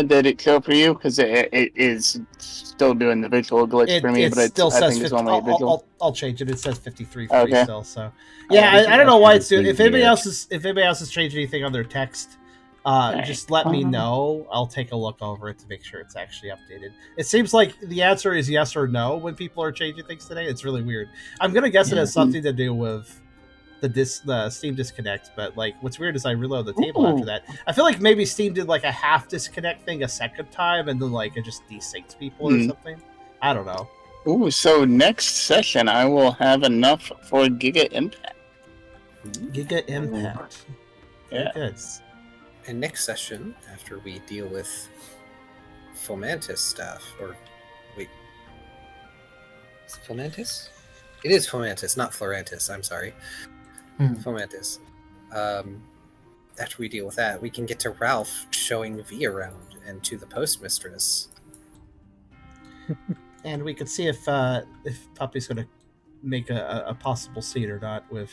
Did it show for you? Because it is still doing the visual glitch for me, but I still says think it's 50. only visual. I'll change it. It says 53 for you Okay. still. So yeah, we can I don't know why it's update doing. If the anybody year. else has changed anything on their text, just let me know. I'll take a look over it to make sure it's actually updated. It seems like the answer is yes or no when people are changing things today. It's really weird. I'm gonna guess it has something to do with the Steam disconnect, but like what's weird is I reload the table after that. I feel like maybe Steam did like a half disconnect thing a second time, and then like it just desynced people or something. I don't know. Ooh, so next session I will have enough for Giga Impact. Giga Impact. Yeah. Very good. And next session, after we deal with Fomantis stuff, or wait, is it Fomantis? It is Fomantis, not Florantis. I'm sorry, Fomantis. After we deal with that, we can get to Ralph showing V around and to the postmistress. And we could see if Puppy's going to make a possible scene or not with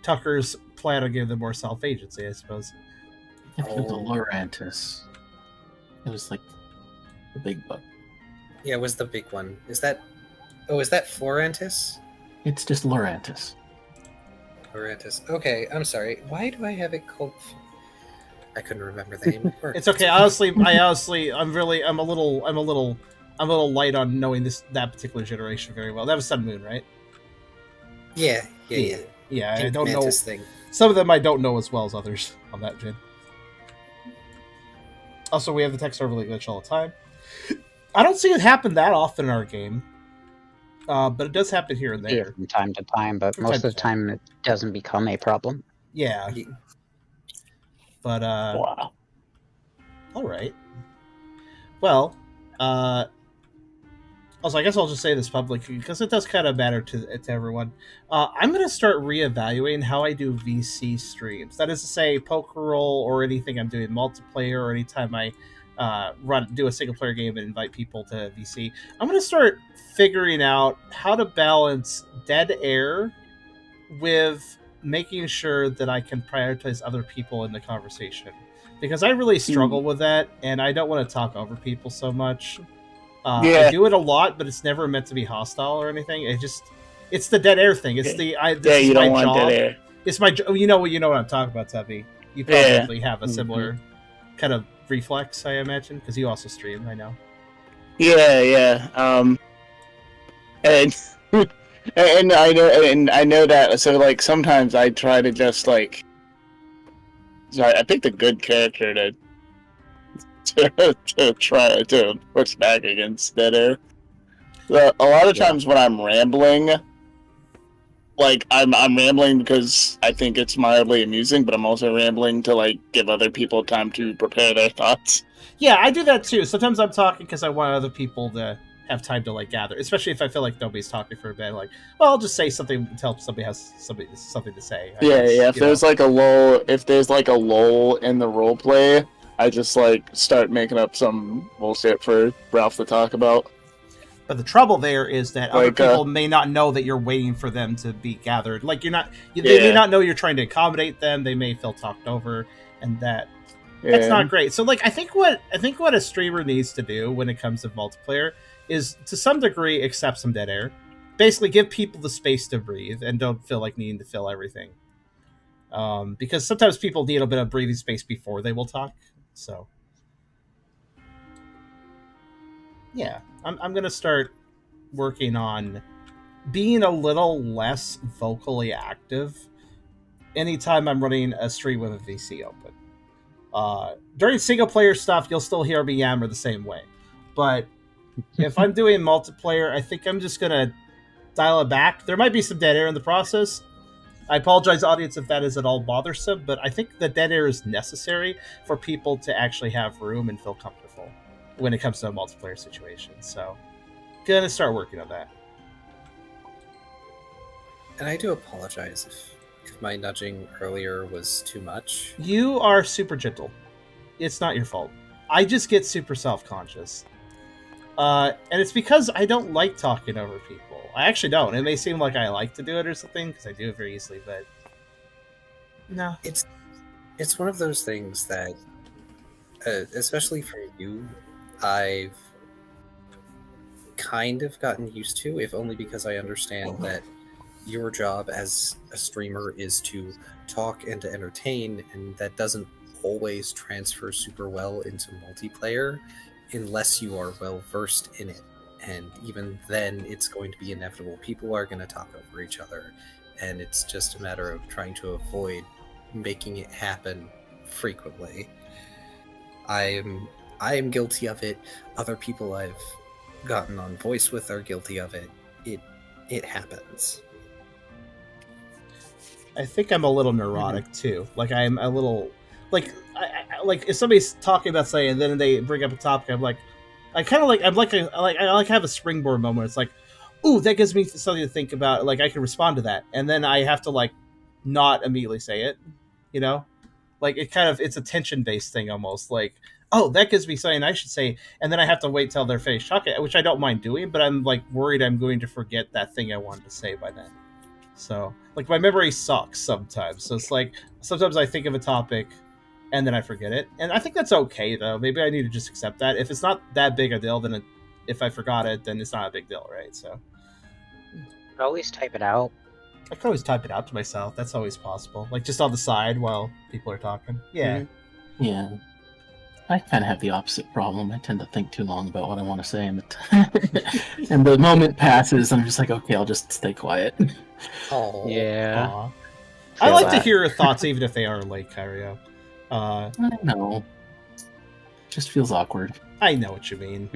Tucker's plan on giving them more self-agency, I suppose. if it was a Lurantis, it was like the big bug. Yeah, was the big one. Is that Florantis? It's just Lurantis. Florantis. Okay, I'm sorry. Why do I have it called? I couldn't remember the name. It's okay. Honestly, I'm a little light on knowing that particular generation very well. That was Sun Moon, right? Yeah. Yeah, I Pink don't know. Mantis thing. Some of them I don't know as well as others on that gen. Also, we have the text overlay glitch all the time. I don't see it happen that often in our game, but it does happen here and Yeah, there. from time to time, but From most time of the to time. time it doesn't become a problem. Yeah, but Wow. all right. Well, also, I guess I'll just say this publicly because it does kind of matter to everyone. I'm going to start reevaluating how I do VC streams. That is to say, Pokerole or anything I'm doing multiplayer or anytime I do a single player game and invite people to VC. I'm going to start figuring out how to balance dead air with making sure that I can prioritize other people in the conversation, because I really struggle with that, and I don't want to talk over people so much. I do it a lot, but it's never meant to be hostile or anything. It's the dead air thing. It's this is you don't my want job. dead air. It's my you know what I'm talking about, Tubby. You probably have a similar kind of reflex, I imagine, because you also stream. I know. Yeah. And and I know that. So like sometimes I try to just like. Sorry, I picked a good character to try to push back against dead air. A lot of times when I'm rambling, like I'm rambling because I think it's mildly amusing, but I'm also rambling to like give other people time to prepare their thoughts. Yeah, I do that too. Sometimes I'm talking because I want other people to have time to like gather, especially if I feel like nobody's talking for a bit. Like, well, I'll just say something until somebody has something to say. I guess, If there's like a lull in the role play, I just like start making up some bullshit for Ralph to talk about. But the trouble there is that other people may not know that you're waiting for them to be gathered. Like they may not know you're trying to accommodate them. They may feel talked over, and that's not great. So like I think what a streamer needs to do when it comes to multiplayer is to some degree accept some dead air. Basically give people the space to breathe and don't feel like needing to fill everything. Because sometimes people need a bit of breathing space before they will talk. So yeah, I'm gonna start working on being a little less vocally active anytime I'm running a stream with a VC open. During single player stuff, you'll still hear me yammer the same way, but if I'm doing multiplayer, I think I'm just gonna dial it back. There might be some dead air in the process. I apologize, audience, if that is at all bothersome, but I think the dead air is necessary for people to actually have room and feel comfortable when it comes to a multiplayer situation. So, gonna start working on that. And I do apologize if my nudging earlier was too much. You are super gentle. It's not your fault. I just get super self-conscious. And it's because I don't like talking over people. I actually don't. It may seem like I like to do it or something, because I do it very easily, but no. It's one of those things that, especially for you, I've kind of gotten used to, if only because I understand that your job as a streamer is to talk and to entertain, and that doesn't always transfer super well into multiplayer unless you are well versed in it. And even then, it's going to be inevitable. People are going to talk over each other, and it's just a matter of trying to avoid making it happen frequently. I am guilty of it. Other people I've gotten on voice with are guilty of it. It happens. I think I'm a little neurotic too. Like I'm a little like like if somebody's talking about something and then they bring up a topic, I'm like I have a springboard moment. It's like, ooh, that gives me something to think about. Like I can respond to that, and then I have to like not immediately say it. You know, like it's a tension based thing almost. Like, oh, that gives me something I should say, and then I have to wait till they're finished talking, which I don't mind doing, but I'm like worried I'm going to forget that thing I wanted to say by then. So like my memory sucks sometimes. So it's like sometimes I think of a topic and then I forget it. And I think that's okay, though. Maybe I need to just accept that. If it's not that big a deal, then if I forgot it, then it's not a big deal, right? So always type it out. I can always type it out to myself. That's always possible. Like just on the side while people are talking. Yeah. Mm-hmm. Yeah. I kind of have the opposite problem. I tend to think too long about what I want to say, and the moment passes, I'm just like, okay, I'll just stay quiet. Oh, yeah. Aww. I like to hear your thoughts, even if they are late, Kyrio. I know. Just feels awkward. I know what you mean.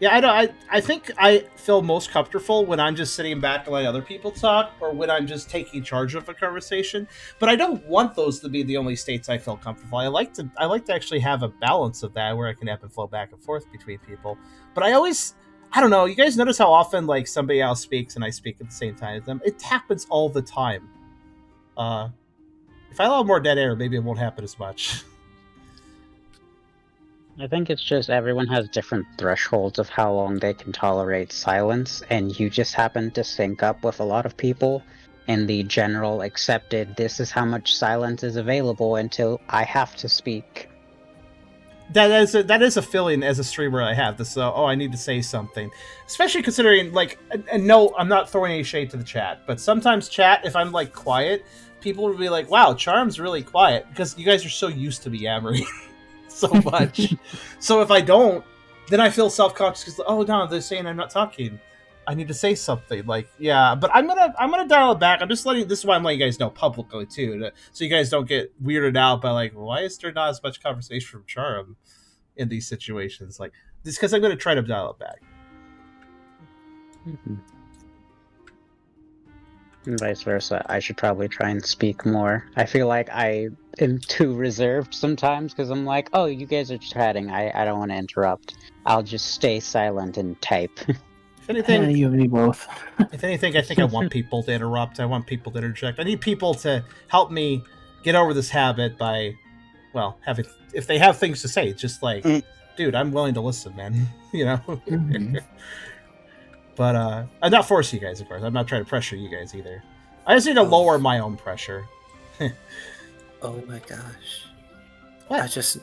Yeah, I think I feel most comfortable when I'm just sitting back and letting other people talk, or when I'm just taking charge of a conversation. But I don't want those to be the only states I feel comfortable. I like to actually have a balance of that where I can ebb and flow back and forth between people. But I don't know. You guys notice how often like somebody else speaks and I speak at the same time as them? It happens all the time. If I allow more dead air, maybe it won't happen as much. I think it's just everyone has different thresholds of how long they can tolerate silence, and you just happen to sync up with a lot of people in the general accepted, this is how much silence is available until I have to speak. That is a feeling as a streamer I have. This I need to say something, especially considering and no, I'm not throwing any shade to the chat, but sometimes chat, if I'm like quiet, people will be like, "Wow, Charm's really quiet," because you guys are so used to me yammering so much. So if I don't, then I feel self-conscious because no, they're saying I'm not talking. I need to say something. Yeah, but I'm gonna dial it back. I'm just letting. This is why I'm letting you guys know publicly too, so you guys don't get weirded out by why is there not as much conversation from Charm in these situations? Just because I'm gonna try to dial it back. Mm-hmm. And vice versa, I should probably try and speak more. I feel like I am too reserved sometimes because I'm like, oh, you guys are chatting. I don't want to interrupt. I'll just stay silent and type. If anything, you and me both. If anything, I think I want people to interrupt. I want people to interject. I need people to help me get over this habit by, if they have things to say, just dude, I'm willing to listen, man. Mm-hmm. But I'm not forcing you guys, of course. I'm not trying to pressure you guys either. I just need to lower my own pressure. Oh my gosh! What? I just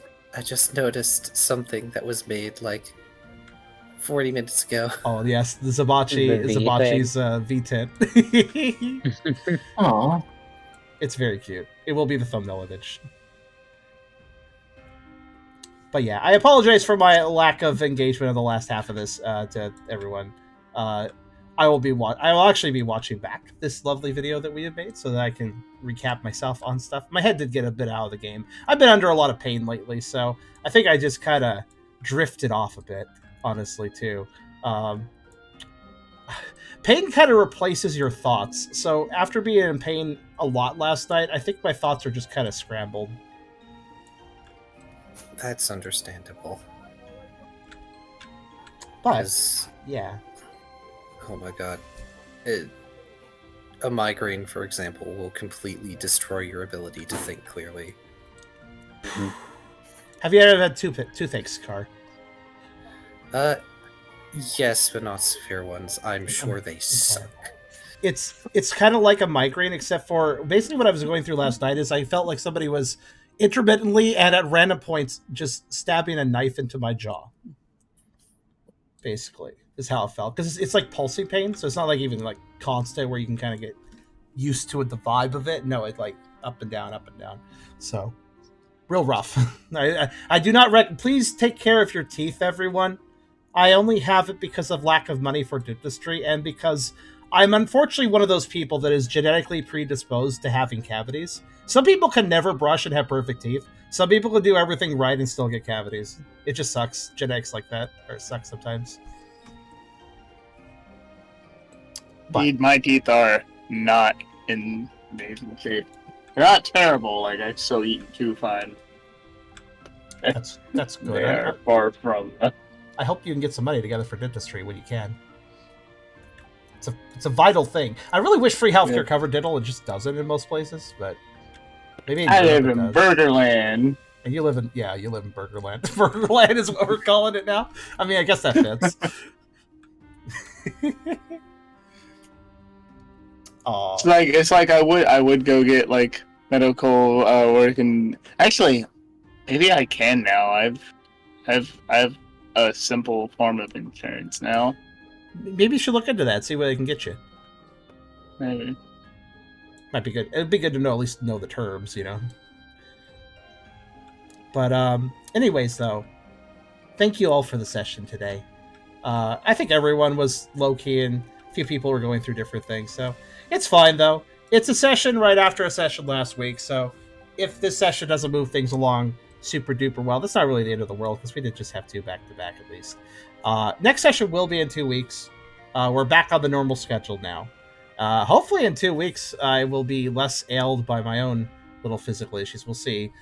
noticed something that was made 40 minutes ago. Oh yes, the Zebachi's V10. Aw. It's very cute. It will be the thumbnail image. But yeah, I apologize for my lack of engagement in the last half of this to everyone. I will actually be watching back this lovely video that we have made so that I can recap myself on stuff. My head did get a bit out of the game. I've been under a lot of pain lately, so I think I just kind of drifted off a bit, honestly, too. Pain kind of replaces your thoughts. So after being in pain a lot last night, I think my thoughts are just kind of scrambled. That's understandable. But, yeah. Oh my god. A migraine, for example, will completely destroy your ability to think clearly. Have you ever had toothaches, Car? Yes, but not severe ones. I'm sure they suck. It's kind of like a migraine, except for basically what I was going through last night is I felt like somebody was intermittently and at random points just stabbing a knife into my jaw. Basically, is how it felt, because it's like pulsing pain, so it's not like even like constant where you can kind of get used to it, the vibe of it. No, it's like up and down. So real rough. I do not please take care of your teeth, everyone. I only have it because of lack of money for dentistry, and because I'm unfortunately one of those people that is genetically predisposed to having cavities. Some people can never brush and have perfect teeth. Some people can do everything right and still get cavities. It just sucks. Genetics like that, or it sucks sometimes. Indeed, my teeth are not in amazing shape. They're not terrible, I still eat too fine. That's good. They are far from... I hope you can get some money together for dentistry when you can. It's a vital thing. I really wish free healthcare covered dental. It just doesn't in most places, but maybe I live in Burgerland. And you live in Burgerland. Burgerland is what we're calling it now. I mean, I guess that fits. It's like I would go get medical work, and actually maybe I can now. I have a simple form of insurance now. Maybe you should look into that, see what they can get you. Maybe. Might be good. It'd be good to know, at least know the terms, But anyways, though, thank you all for the session today. I think everyone was low-key, and a few people were going through different things, so it's fine, though. It's a session right after a session last week, so if this session doesn't move things along super duper well, that's not really the end of the world, because we did just have 2 back-to-back at least. Next session will be in 2 weeks. We're back on the normal schedule now. Hopefully in 2 weeks I will be less ailed by my own little physical issues. We'll see.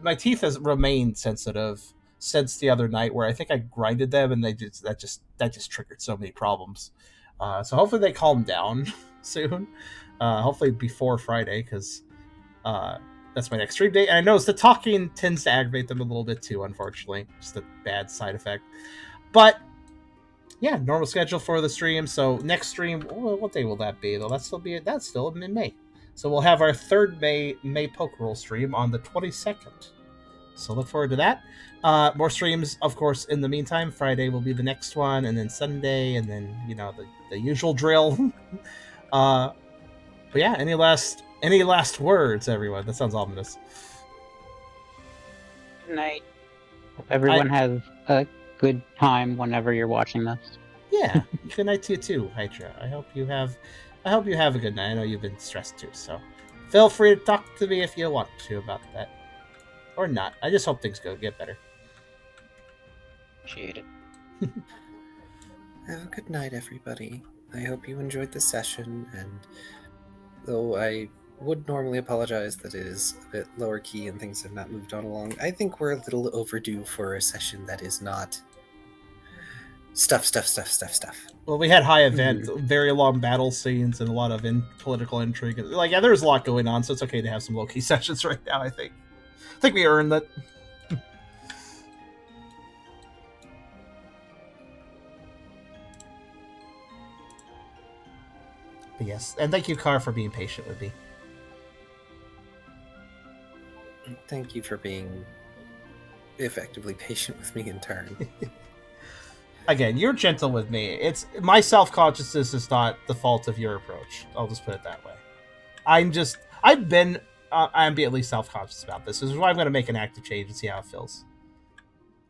My teeth has remained sensitive since the other night, where I think I grinded them, and that just triggered so many problems. So hopefully they calm down soon. Hopefully before Friday, because that's my next stream date. And I notice the talking tends to aggravate them a little bit too, unfortunately. Just a bad side effect. But yeah, normal schedule for the stream. So next stream, what day will that be? Though that's still in May. So we'll have our third May Pokerole stream on the 22nd. So look forward to that. More streams, of course, in the meantime. Friday will be the next one, and then Sunday, and then, you know, the usual drill. But yeah, any last words, everyone? That sounds ominous. Good night. Hope everyone has a good time whenever you're watching this. Yeah, good night to you too, Hydra. I hope you have a good night. I know you've been stressed too, so feel free to talk to me if you want to about that. Or not. I just hope things get better. Appreciate it. Have a good night, everybody. I hope you enjoyed the session, and though I would normally apologize that it is a bit lower key and things have not moved on along, I think we're a little overdue for a session that is not stuff. Well, we had high event, very long battle scenes, and a lot of political intrigue. Like, yeah, there's a lot going on, so it's okay to have some low-key sessions right now, I think. I think we earned that. But yes, and thank you, Car, for being patient with me. Thank you for being effectively patient with me in turn. Again, you're gentle with me. It's my self-consciousness is not the fault of your approach. I'll just put it that way. I've been ambitiously self-conscious about this. This is why I'm going to make an active change and see how it feels.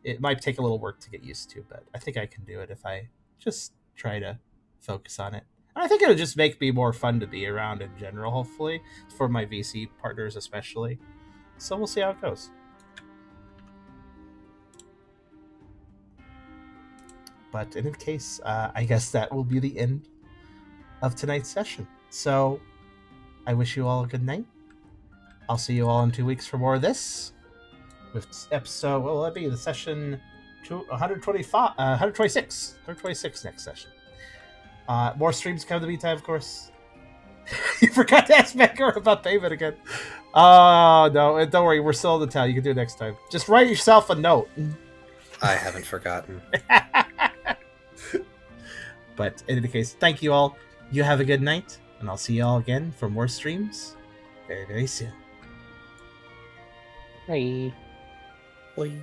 It might take a little work to get used to, but I think I can do it if I just try to focus on it. And I think it'll just make me more fun to be around in general, hopefully, for my VC partners especially. So we'll see how it goes. But in any case, I guess that will be the end of tonight's session. So I wish you all a good night. I'll see you all in 2 weeks for more of this. With episode, what will that be? The session 126 next session. More streams come in the meantime, of course. You forgot to ask Becker about payment again. Oh, no, don't worry. We're still in the town. You can do it next time. Just write yourself a note. I haven't forgotten. But in any case, thank you all. You have a good night, and I'll see you all again for more streams very, very soon. Bye. Bye.